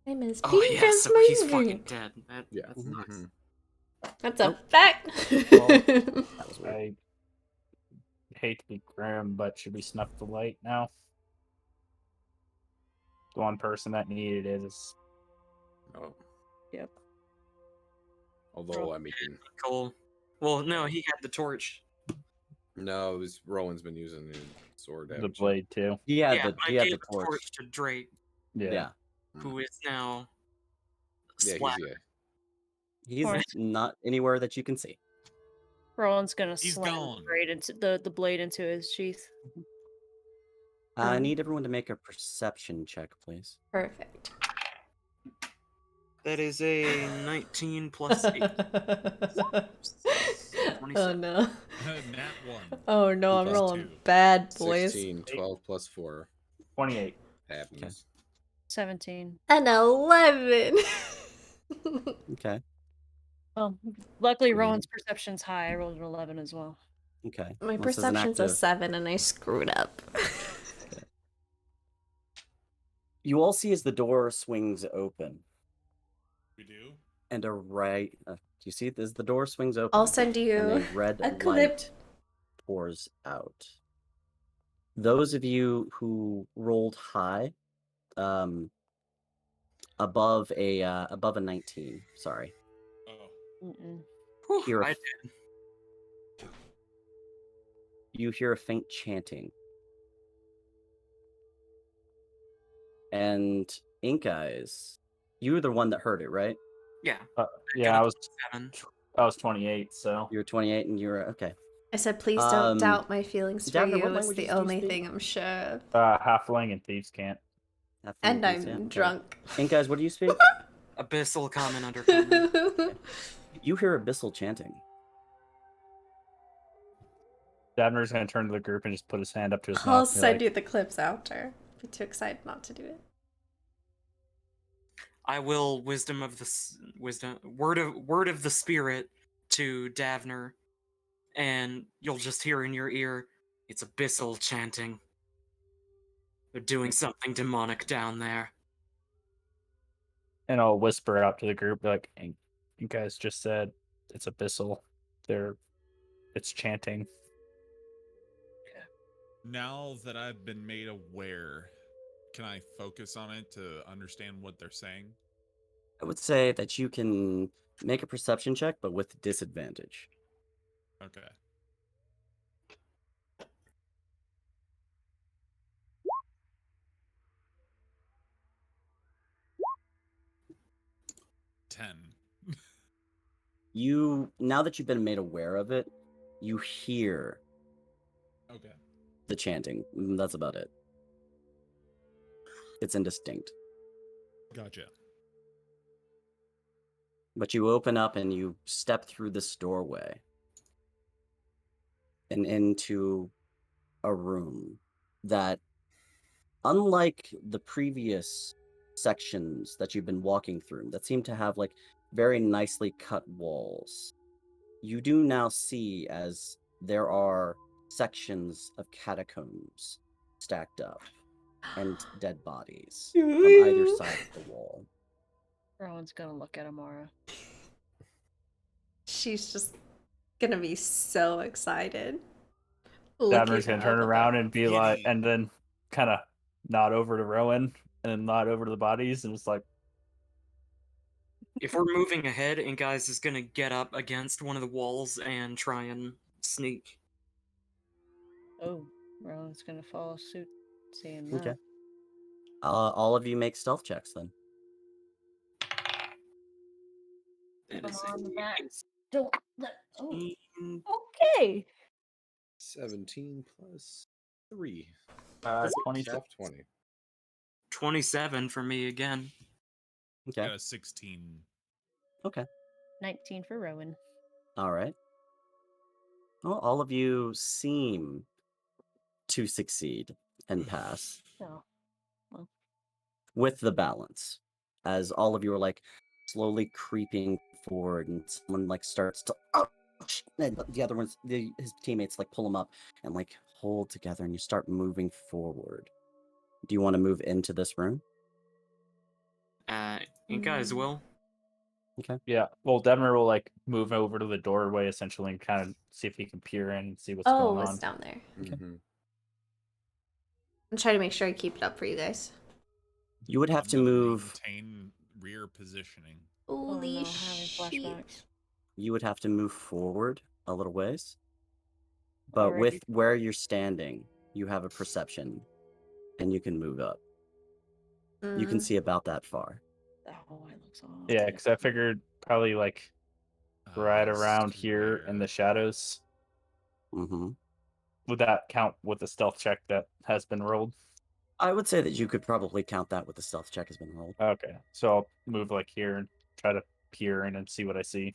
I'm as Oh pink yeah, as so my he's fucking Drake. dead. Yeah. That's nice. mhm. That's a fact. That was weird. I hate to be grim, but should we snuff the light now? The one person that needed it is Oh. Yep. Although, I mean, Cool. Well, no, he had the torch. no, it was Rowan's been using the sword. the haven't you? blade too. He had Yeah, the I he had gave the torch. to Drake, Yeah. who is now Yeah, splattered. He's Alright. not anywhere that you can see. Rowan's gonna He's slam gone. the blade into his sheath. I need everyone to make a perception check, please. Perfect. That is a 19 plus 8. Oh no. Nat 1. Oh no, I'm Okay. rolling 2. bad, boys. 16, 12 plus 4 28. happens. 17. An 11. Okay. Well, luckily Mhm. Rowan's perception's high. I rolled an 11 as well. Okay. My Well, this is an perception's a active- 7 and I screwed up. You all see as the door swings open, We do? and do you see as the door swings open? I'll send and you a red a clip. light pours out. Those of you who rolled high, above a 19, sorry, Oh. Mm-mm. Whew, Here, I you hear a faint chanting. And Ink Eyes, you were the one that heard it, right? yeah. Yeah, I was 7. 28, so You were 28 and you were okay. I said, please don't Um, doubt my feelings for Davner, you. what It's languages the do you only speak? thing I'm sure of. halfling and thieves can't. And I'm Okay. drunk. Ink Eyes, what do you speak? Abyssal, common, undercommon. You hear abyssal chanting. Dabner's gonna turn to the group and just put his hand up to his I'll mouth. And be send like, you the clips after. Be too excited not to do it. I will word of the spirit to Davner, and you'll just hear in your ear, it's abyssal chanting. They're doing something demonic down there. and I'll whisper out to the group like, "Hey, you guys just said it's abyssal. It's chanting." Now that I've been made aware, can I focus on it to understand what they're saying? I would say that you can make a perception check, but with disadvantage. Okay. Now that you've been made aware of it, you hear Okay. the chanting. That's about it. It's indistinct. Gotcha. But you open up and you step through this doorway and into a room that, unlike the previous sections that you've been walking through that seem to have like very nicely cut walls, you do now see as there are sections of catacombs stacked up and dead bodies from either side of the wall. Rowan's gonna look at Amara. She's just gonna be so excited. Dabner's gonna turn around and be like, Giddy. and then kind of nod over to Rowan and then nod over to the bodies, and it's like, If we're moving ahead, and guys is gonna get up against one of the walls and try and sneak. Oh, Rowan's gonna follow suit, seeing that. Okay. All of you make stealth checks then. That Come is on, a Max. Don't let. Oh, 18. okay. 17 plus 3. 20. Half 20. 27 for me again. Okay. Got a 16. Okay. 19 for Rowan. All right. Well, all of you seem to succeed and pass Oh, with the balance, as all of you are like slowly creeping forward, and someone like starts to, and the other ones, his teammates like pull him up and like hold together, and you start moving forward. Do you want to move into this room? And guys will. Yeah. Well, Dabner will like move over to the doorway essentially and kind of see if he can peer in and see what's Oh, going it's on. down there. Mhm. I'm trying to make sure I keep it up for you guys. You would have I'm to gonna move. Maintain rear positioning. Holy oh no, having shit. flashbacks. You would have to move forward a little ways, but Alrighty. with where you're standing, you have a perception, and you can move up. You can Mm. see about that far. That hallway looks awful. Yeah, because I figured probably like right As around to here in the where- shadows. Mm-hmm. Would that count with the stealth check that has been rolled? I would say that you could probably count that with the stealth check has been rolled. Okay, so I'll move like here and try to peer in and see what I see.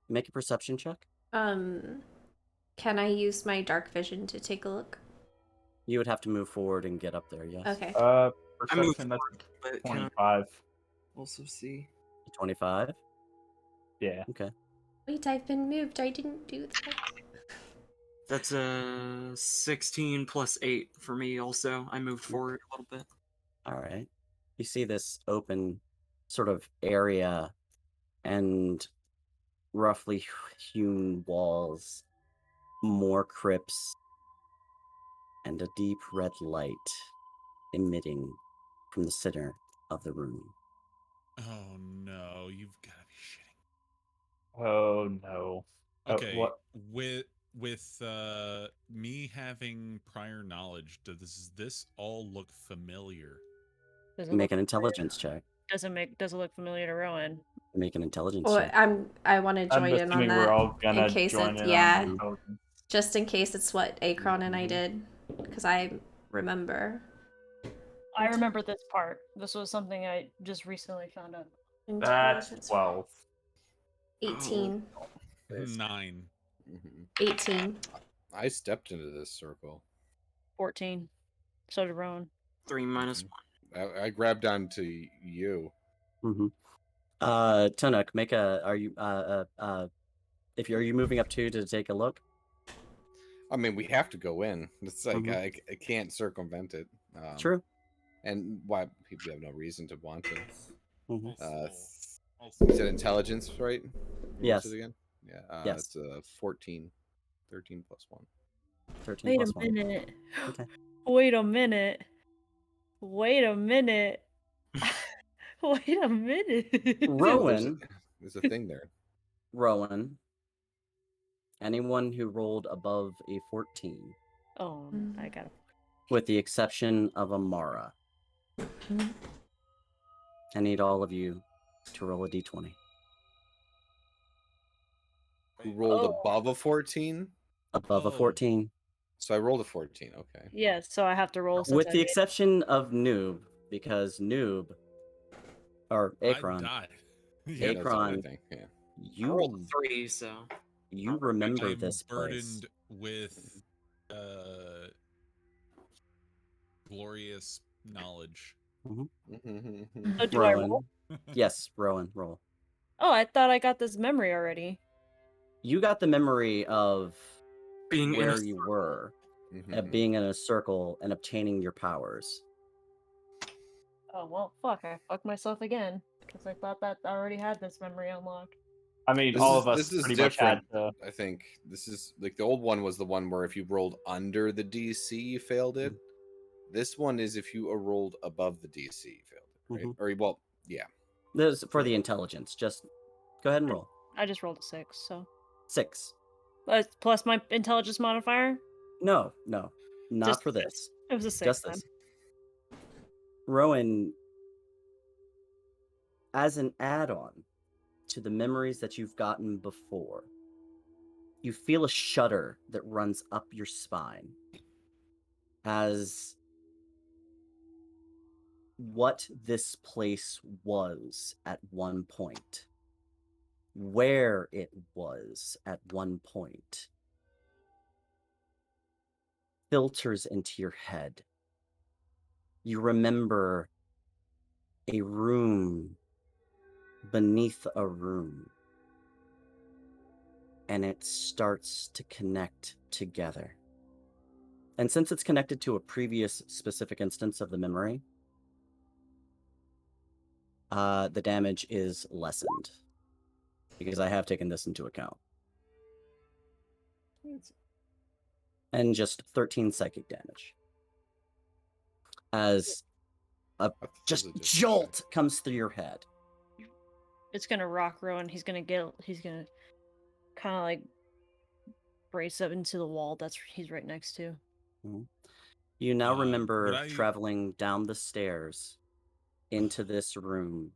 Make a perception check. Can I use my dark vision to take a look? You would have to move forward and get up there, yes. Okay. I moved Perception, that's forward, but can I 25. also see? 25? Yeah. Okay. Wait, I've been moved. I didn't do that. That's a 16 plus 8 for me also. I moved forward a little bit. All right. You see this open sort of area and roughly hewn walls, more crypts, and a deep red light emitting from the center of the room. Oh no, you've got to be shitting. Oh no. Okay, What? with me having prior knowledge, does this all look familiar? Does it Make look an intelligence check. does it look familiar to Rowan? Make an intelligence Well, check. I want to I'm join in on assuming that we're all gonna in case join it's in yeah, on the intelligence. just in case it's what Akron and I Mhm. did, because I remember. I remember this part. This was something I just recently found out. That's Intelligence 12. 18. 9. Mhm. 18. I stepped into this circle. 14. So did Rowan. 3 minus Mhm. I grabbed onto you. Mm-hmm. Tunuk, make a. Are you are you moving up too to take a look? I mean, we have to go in. It's like Mhm. I can't circumvent it. True. And why people have no reason to want to. Mhm. You said intelligence, right? What Yes. was it again? Yeah. Yes. It's 14. 13 plus 1. 13 Wait plus a 1. minute. Okay. Wait a minute. Wait a minute. Wait a minute. Rowan, There's a thing there. Rowan, anyone who rolled above a 14, Oh, I got it. with the exception of Amara. I need all of you to roll a d20. Who rolled Oh. above a 14? Above a Oh. 14. So I rolled a 14. Okay. Yeah, so I have to roll since With I the made- exception of Noob, because Noob, or I Akron, died. Yeah, that's the only Akron, thing. Yeah. I rolled you a 3, so you remember I'm this place. burdened with glorious knowledge. So do I roll? Rowan. Yes, Rowan, roll. Oh, I thought I got this memory already. You got the memory of being in where a you were, Mhm. being in a circle and obtaining your powers. Oh well, fuck! I fucked myself again because I thought that I already had this memory unlocked. I mean, This all is- of us this is pretty much had different. to. I think this is like the old one was the one where if you rolled under the DC, you failed it. This one is if you rolled above the DC, you failed it, right? Or well, yeah. This is for the intelligence. Just go ahead and roll. I just rolled a 6, so 6. plus my intelligence modifier. No, not Just for a six. this. It was a 6. Just Then. this. Rowan, as an add-on to the memories that you've gotten before, you feel a shudder that runs up your spine as what this place was at one point, where it was at one point, filters into your head. You remember a room beneath a room, and it starts to connect together. And since it's connected to a previous specific instance of the memory, the damage is lessened because I have taken this into account. And just 13 psychic damage. As a just jolt comes through your head. It's gonna rock Rowan. He's gonna kind of like brace up into the wall he's right next to. Mhm. You now remember would I- traveling down the stairs into this room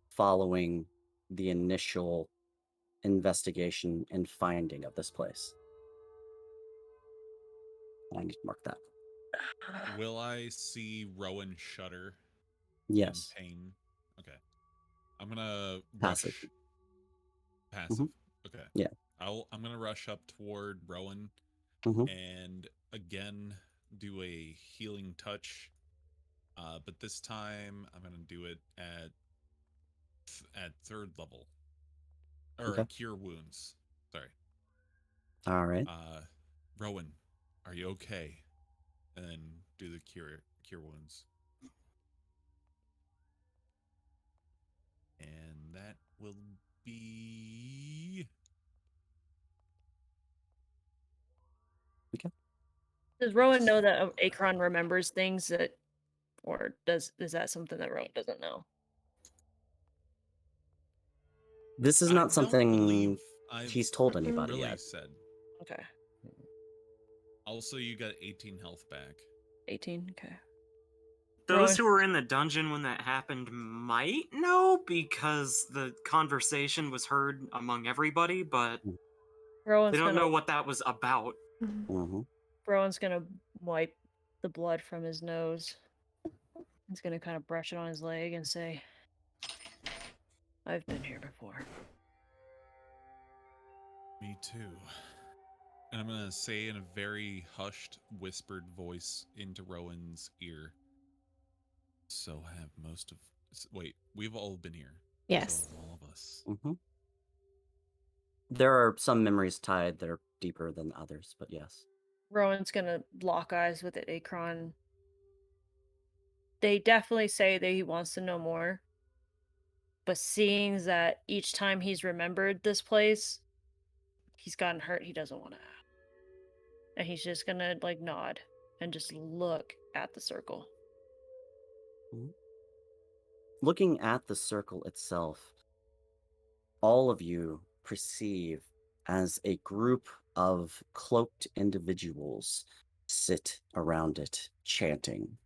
following the initial investigation and finding of this place. I need to mark that. Will I see Rowan shudder Yes. in pain? Okay. I'm gonna Passive. rush. Passive. Okay. Yeah. I'm gonna rush up toward Rowan Mhm. and again do a healing touch. But this time I'm gonna do it at third level. Or Okay. cure wounds. Sorry. All right. Rowan, are you okay? And then do the cure wounds. And that will be Does Rowan know that Akron remembers things that, or is that something that Rowan doesn't know? This is I not don't something believe I've he's told anybody really yet. said. Okay, Also, you got 18 health back. 18. Okay. Those who were in the dungeon when that happened might know because the conversation was heard among everybody, but Rowan's they don't gonna know what that was about. Mm-hmm. Rowan's gonna wipe the blood from his nose. He's gonna kind of brush it on his leg and say, "I've been here before." Me too. And I'm gonna say in a very hushed, whispered voice into Rowan's ear. So have most of. Wait, we've all been here. Yes. So have all of us. Mm-hmm. There are some memories tied that are deeper than others, but yes. Rowan's gonna lock eyes with Akron. They definitely say that he wants to know more. But seeing that each time he's remembered this place, he's gotten hurt, he doesn't want to. And he's just gonna like nod and just look at the circle. Mhm. Looking at the circle itself, all of you perceive as a group of cloaked individuals sit around it, chanting.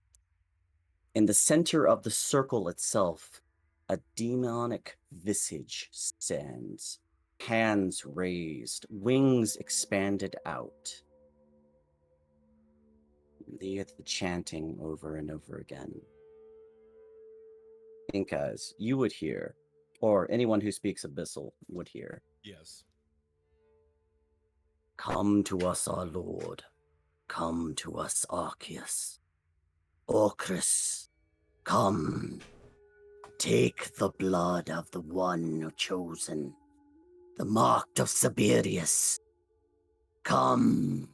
In the center of the circle itself, a demonic visage stands, hands raised, wings expanded out. You hear the chanting over and over again. Incas, you would hear, or anyone who speaks Abyssal would hear. Yes. Come to us, our Lord. Come to us, Arceus. Orcris, come. Take the blood of the one chosen, the marked of Siberius. Come.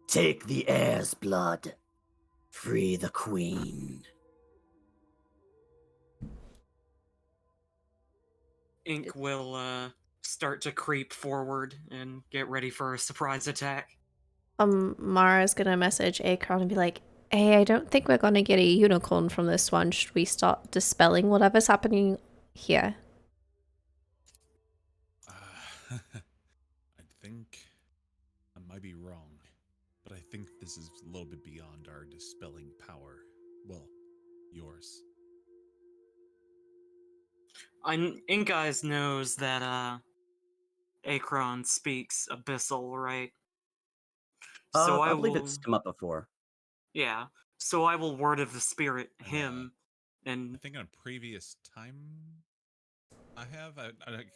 Take the heir's blood. Free the queen. Ink will start to creep forward and get ready for a surprise attack. Mara's gonna message Akron and be like, "Hey, I don't think we're gonna get a unicorn from this one. Should we start dispelling whatever's happening here?" I think I might be wrong, but I think this is a little bit beyond our dispelling power. Well, yours. Ink Eyes knows that Akron speaks Abyssal, right? So I believe it's come up before. Yeah. So I will word of the spirit him, I and think on a previous time I have. I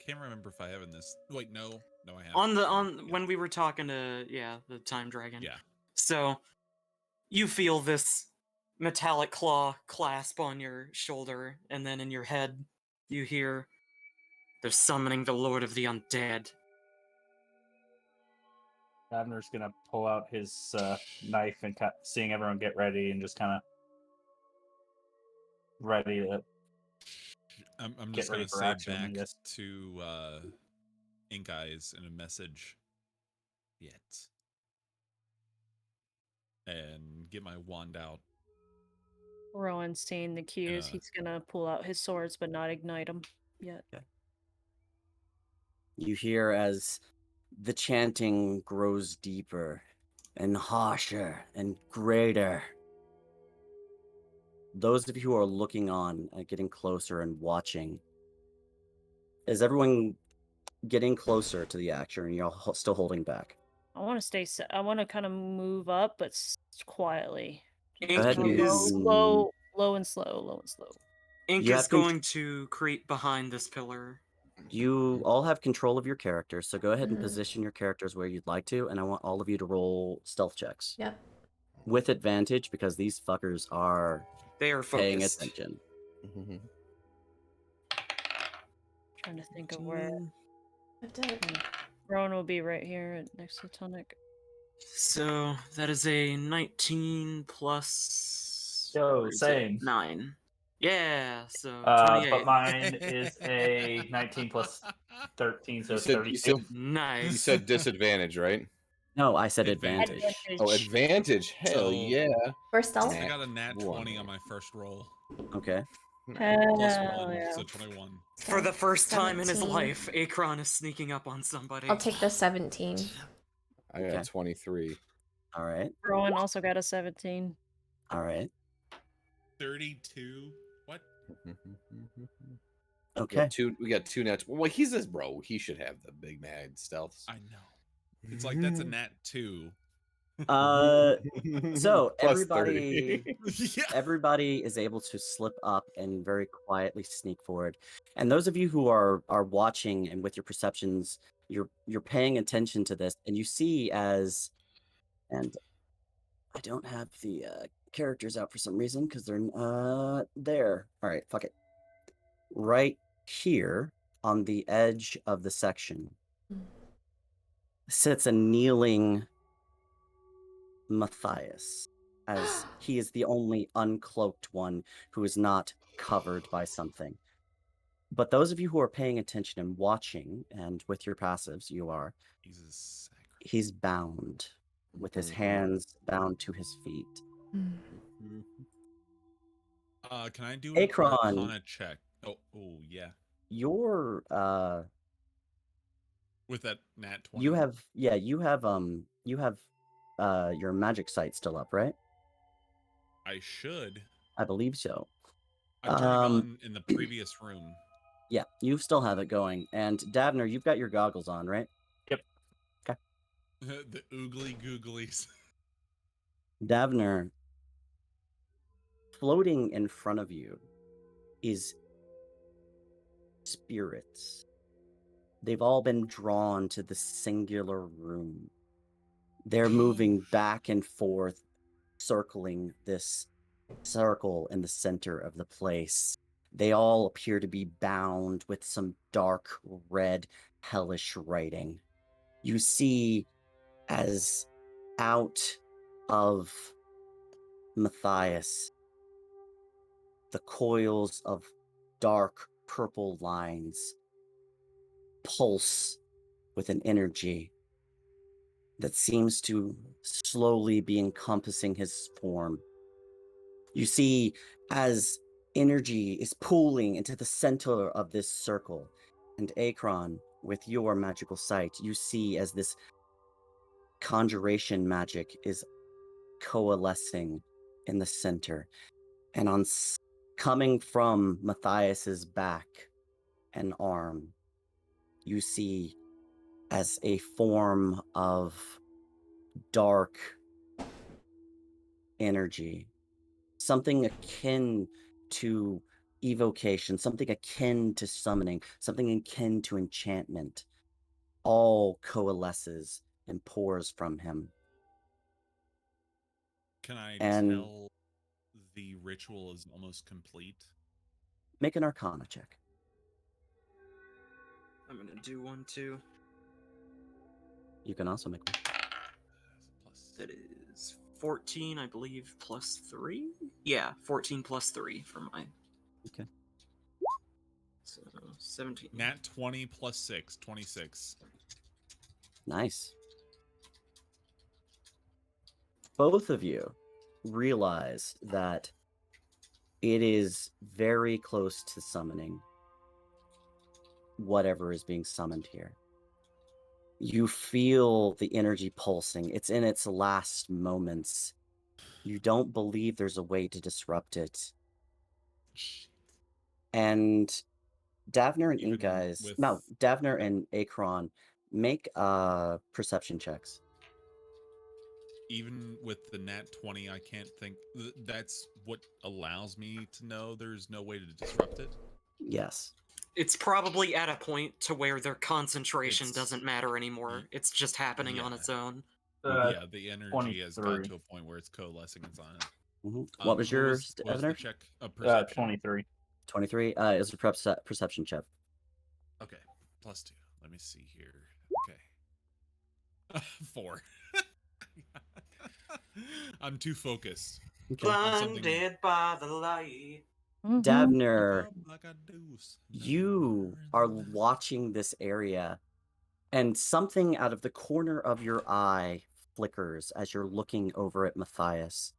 can't remember if I have in this. Wait, no, I haven't. Yeah. when we were talking to the time dragon. Yeah. So you feel this metallic claw clasp on your shoulder, and then in your head you hear, "They're summoning the Lord of the Undead." Abner's gonna pull out his knife and seeing everyone get ready and just kind of ready to. I'm Get just ready gonna for say action, I back guess. to Ink Eyes in a message. Yet. And get my wand out. Rowan's seeing the cues. He's gonna pull out his swords but not ignite them yet. Okay. You hear as the chanting grows deeper and harsher and greater. Those of you who are looking on, getting closer and watching, is everyone getting closer to the action and you're still holding back? I want to stay. I want to kind of move up, but quietly. Ink ahead and is low and slow. Ink You is have con- going to creep behind this pillar You all have control of your characters, so go ahead and Mhm. position your characters where you'd like to, and I want all of you to roll stealth checks. Yep. With advantage, because these fuckers are They are paying focused. attention. Trying to think of where I've done it. Rowan will be right here next to Tonic. So that is a 19 plus. Yo, where is it? same. 9. Yeah, so But 28. mine is a 19 plus 13, so You said, 32. Nice. you said disadvantage, right? No, I said Advantage. advantage. Oh, advantage. Hell So- yeah. For stealth? I got a nat One. 20 on my first roll. Okay. Plus Hell 1, yeah. so 21. For the first time in his 17. life, Akron is sneaking up on somebody. I'll take the 17. I got Okay. 23. All right. Rowan also got a 17. All right. 32. What? Okay. We got two nats. Well, he's this bro. He should have the big mad stealths. I know. It's like that's a nat 2. So Plus everybody 30. Yeah. everybody is able to slip up and very quietly sneak forward. And those of you who are watching and with your perceptions, you're paying attention to this, and you see as, and I don't have the characters out for some reason because they're there. All right, fuck it. Right here on the edge of the section sits a kneeling Matthias, as he is the only uncloaked one who is not covered by something. But those of you who are paying attention and watching, and with your passives, you are, he's bound, with his hands bound to his feet. Can I do an Akron. Arcana check? Oh, yeah. Your With that nat 20. you have your magic sight still up, right? I should. I believe so. I turned it on in the previous room. Yeah, you still have it going. And Davner, you've got your goggles on, right? The oogly googlies. Davner, floating in front of you is spirits. They've all been drawn to the singular room. They're moving back and forth, circling this circle in the center of the place. They all appear to be bound with some dark red hellish writing. You see as out of Matthias, the coils of dark purple lines pulse with an energy that seems to slowly be encompassing his form. You see as energy is pooling into the center of this circle, and Akron, with your magical sight, you see as this conjuration magic is coalescing in the center, and coming from Matthias's back and arm, you see as a form of dark energy, something akin to evocation, something akin to summoning, something akin to enchantment, all coalesces and pours from him. Can I And- tell the ritual is almost complete? Make an Arcana check. I'm gonna do one too. You can also make one. That is 14, I believe, plus 3? Yeah, 14 plus 3 for mine. Okay. So 17. Nat 20 plus 6, 26. Nice. Both of you realize that it is very close to summoning whatever is being summoned here. You feel the energy pulsing. It's in its last moments. You don't believe there's a way to disrupt it. And Davner and Even Inkeyes, with- no, Davner and Akron, make perception checks. Even with the nat 20, I can't think. That's what allows me to know there's no way to disrupt it. Yes. It's probably at a point to where their concentration It's- doesn't matter anymore. It's just happening on Yeah. its own. Yeah, the energy has got 23. to a point where it's coalescing on it. What was your what was the Evander? check? Perception. 23. 23. Is a perception check. Okay, +2. Let me see here. Okay. 4. I'm too focused. Blinded by the light. Davner, Like a deuce. you are watching this area, and something out of the corner of your eye flickers as you're looking over at Matthias.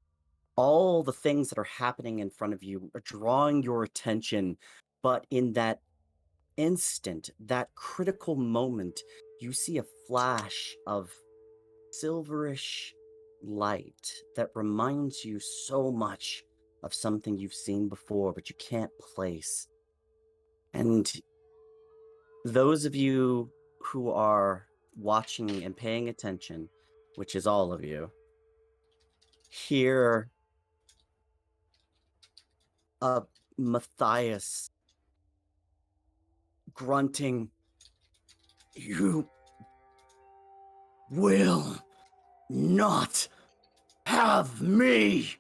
All the things that are happening in front of you are drawing your attention, but in that instant, that critical moment, you see a flash of silverish light that reminds you so much of something you've seen before, but you can't place. And those of you who are watching and paying attention, which is all of you, hear Matthias grunting, "You will not have me,"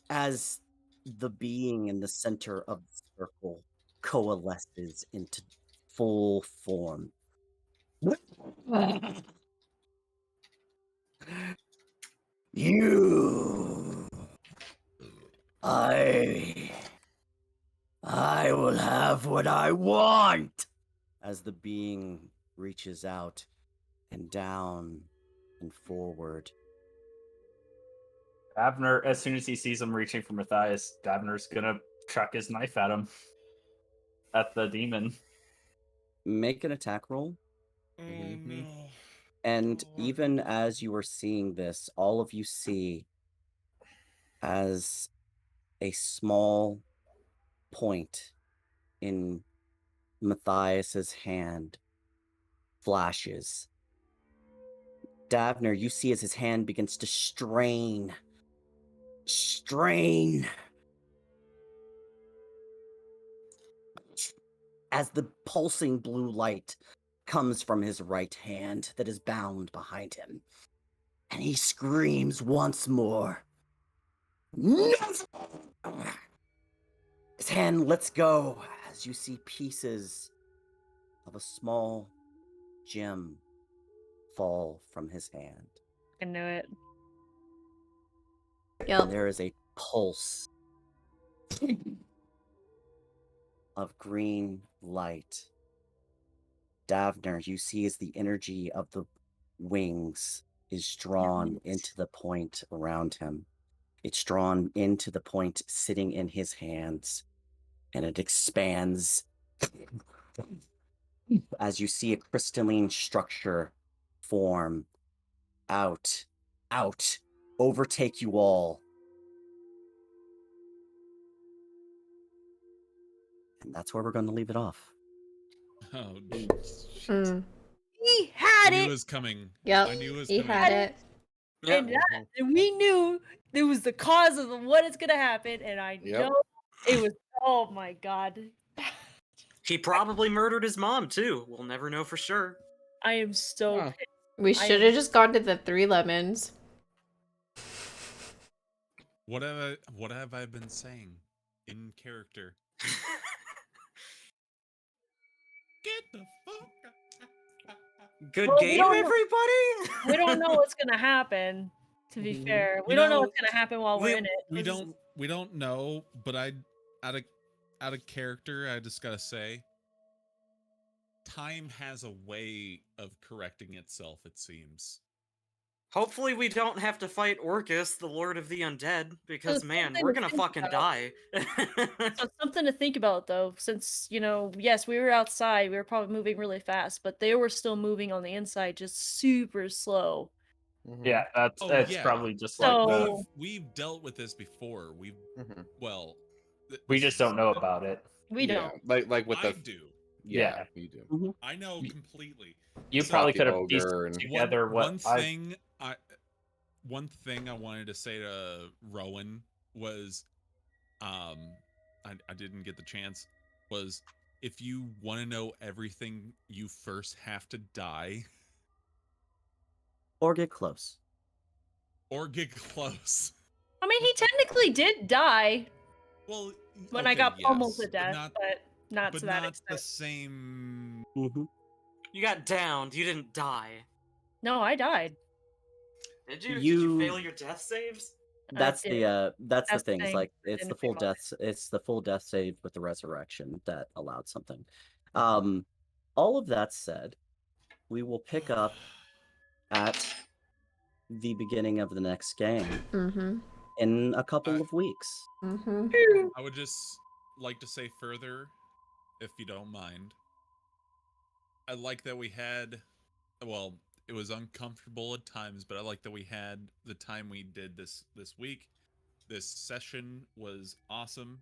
as the being in the center of the circle coalesces into full form. You, I will have what I want, as the being reaches out and down and forward. Davner, as soon as he sees him reaching for Matthias, Davner's gonna chuck his knife at him. At the demon. Make an attack roll. Oh, no. And Oh, even as you are seeing this, all of you see as a small point in Matthias's hand flashes. Davner, you see as his hand begins to strain. As the pulsing blue light comes from his right hand that is bound behind him. And he screams once more. Never! His hand lets go as you see pieces of a small gem fall from his hand. I knew it. Yep. And there is a pulse of green light. Davner, you see as the energy of the wings is drawn into the point around him. It's drawn into the point sitting in his hands, and it expands as you see a crystalline structure form out, overtake you all. And that's where we're going to leave it off. Oh, Mm. He I had knew it it, was coming. Yep. I knew it was He coming. had it. and, and we knew it was the cause of what is gonna happen, and I Yep. know it was. Oh my god, He probably murdered his mom too. We'll never know for sure. I am so Huh. pissed. We I should am- have just gone to the 3 lemons. What have I been saying in character? Get the fuck out. Good Well, we game, don't know- everybody. We don't know what's gonna happen. To be fair, we You don't know know, what's gonna happen while we're in it. We This is- don't know, but out of character, I just gotta say, time has a way of correcting itself, it seems. Hopefully, we don't have to fight Orcus, the Lord of the Undead, because it's man, something we're to gonna think fucking about. die. So something to think about though, since yes, we were outside, we were probably moving really fast, but they were still moving on the inside, just super slow. Yeah, that's Oh, it's yeah. probably just So- like We've dealt with this before. Well, we this just is- don't know about it. We don't. Like with I the do. yeah, you do. I know completely. You So- probably Sloppy could have pieced ogre and- together one what I thing I wanted to say to Rowan was, I didn't get the chance, was if you want to know everything, you first have to die Or get close. or get close. I mean, he technically did die Well, when I okay, got pummeled yes, to death, but not but to that not extent. the same. Mm-hmm. You got downed. You didn't die. No, I died. Did you? Did You- you fail your death saves? That's did. the That's the thing. It's thing. like it's the Didn't full fail mine. death. It's the full death save with the resurrection that allowed something. All of that said, we will pick up at the beginning of the next game Mm-hmm. in a couple of weeks. Mm-hmm. I would just like to say further, if you don't mind. I like that we had, well, it was uncomfortable at times, but I like that we had the time we did this week. This session was awesome,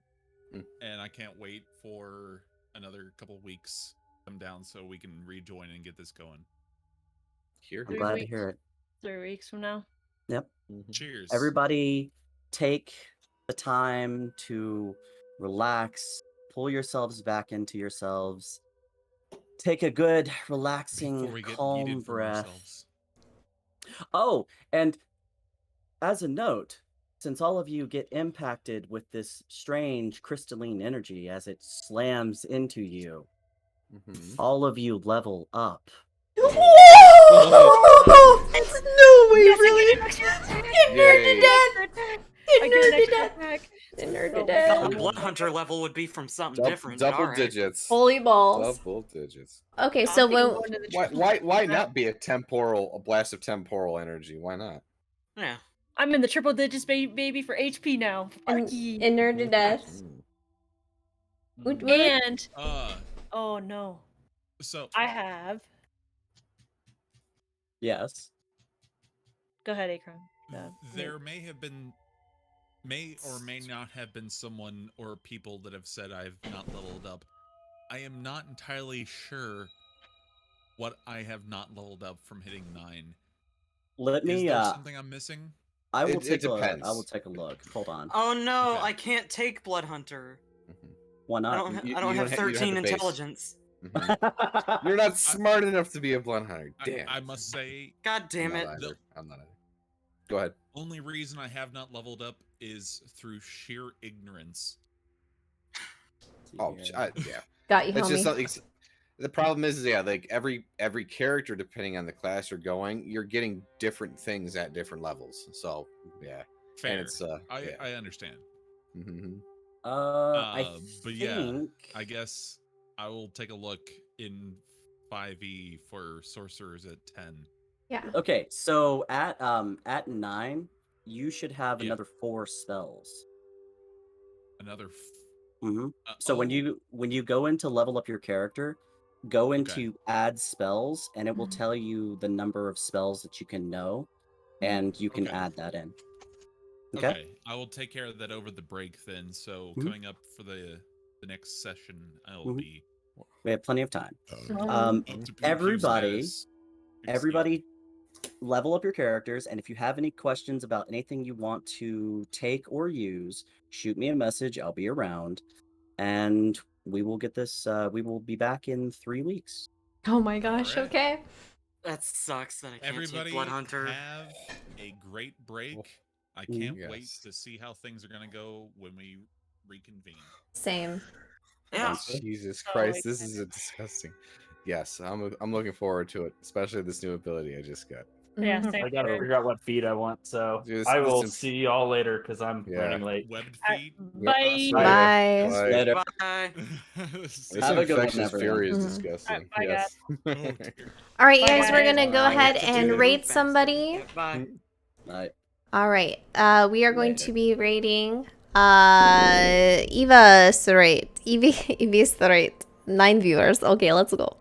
and I can't wait for another couple weeks to come down so we can rejoin and get this going. Here, I'm Three glad to weeks. hear it. 3 weeks from now. Yep. Cheers. Everybody, take the time to relax, pull yourselves back into yourselves. Take a good, relaxing, Before we get calm yeeted from breath. ourselves. Oh, and as a note, since all of you get impacted with this strange crystalline energy as it slams into you, all of you level up. It's no way, really. Get nerded to death. I Get get an nerded to extra death. attack. Get nerded Oh to my death. God. The Blood Hunter level would be from something different. but Double alright. digits. Holy balls. Double digits. Okay, I'm so thinking when going to the Why? triple Why digits now. not be a blast of temporal energy? Why not? Yeah. I'm in the triple digits, baby, for HP now. and Fuck ye. nerd to death. What? And Uh, oh no, so I have. Yes. Go ahead, Akron. there may or may not have been someone or people that have said I've not leveled up. I am not entirely sure what I have not leveled up from hitting 9. Let Is me. there something I'm missing? I will It take a. depends. I will take a look. Hold on. Oh no, Okay. I can't take Blood Hunter. Why I not? don't. you I don't don't have ha- you don't have 13 the base. intelligence. You're not smart enough to be a blood hunter. Damn. I must say, God damn I'm it. not either. I'm not either. Go ahead. only reason I have not leveled up is through sheer ignorance. Oh, yeah. Got you, It's homie. just something. The problem is, yeah, like every character, depending on the class you're going, you're getting different things at different levels. So yeah, Fair. and it's yeah. I understand. Mhm. I But yeah, think. I guess I will take a look in 5e for sorcerers at 10. Yeah. Okay, so at 9, you should have Yeah. another 4 spells. Another. So when you go into level up your character, go Okay. into add spells, and it will Mhm. tell you the number of spells that you can know, and you can Okay. add that in. Okay, I will take care of that over the break then. So Mhm. coming up for the next session, I'll Mhm. be We have plenty of time. up to PvP Everybody, status. everybody, level up your characters, and if you have any questions about anything you want to take or use, shoot me a message. I'll be around, and we will get this. We will be back in 3 weeks. Oh my gosh. Alright. Okay. That sucks that I can't Everybody take Blood Hunter. have a great break. I can't wait Yes. to see how things are gonna go when we reconvene. Same. Yeah. Jesus Oh, Christ, like this is a disgusting. Yes, I'm looking forward to it, especially this new ability I just got. Yeah, Mhm. same I gotta here. figure out what feed I want, so Dude, I will this- see y'all later because I'm Yeah. running late. Webbed Alright, feet. Bye. Bye. Like, Later. Bye. this Have a good one, infectious everyone. fury is Mhm. disgusting. Bye, Yes. Oh, dear. All right, you Bye, guys. We're guys. gonna go Bye. ahead It's a and dude rate bastard. somebody. Yeah, bye. Night. All right. We are going Later. to be rating Eva Straight. Evie Straight. 9 viewers. Okay, let's go.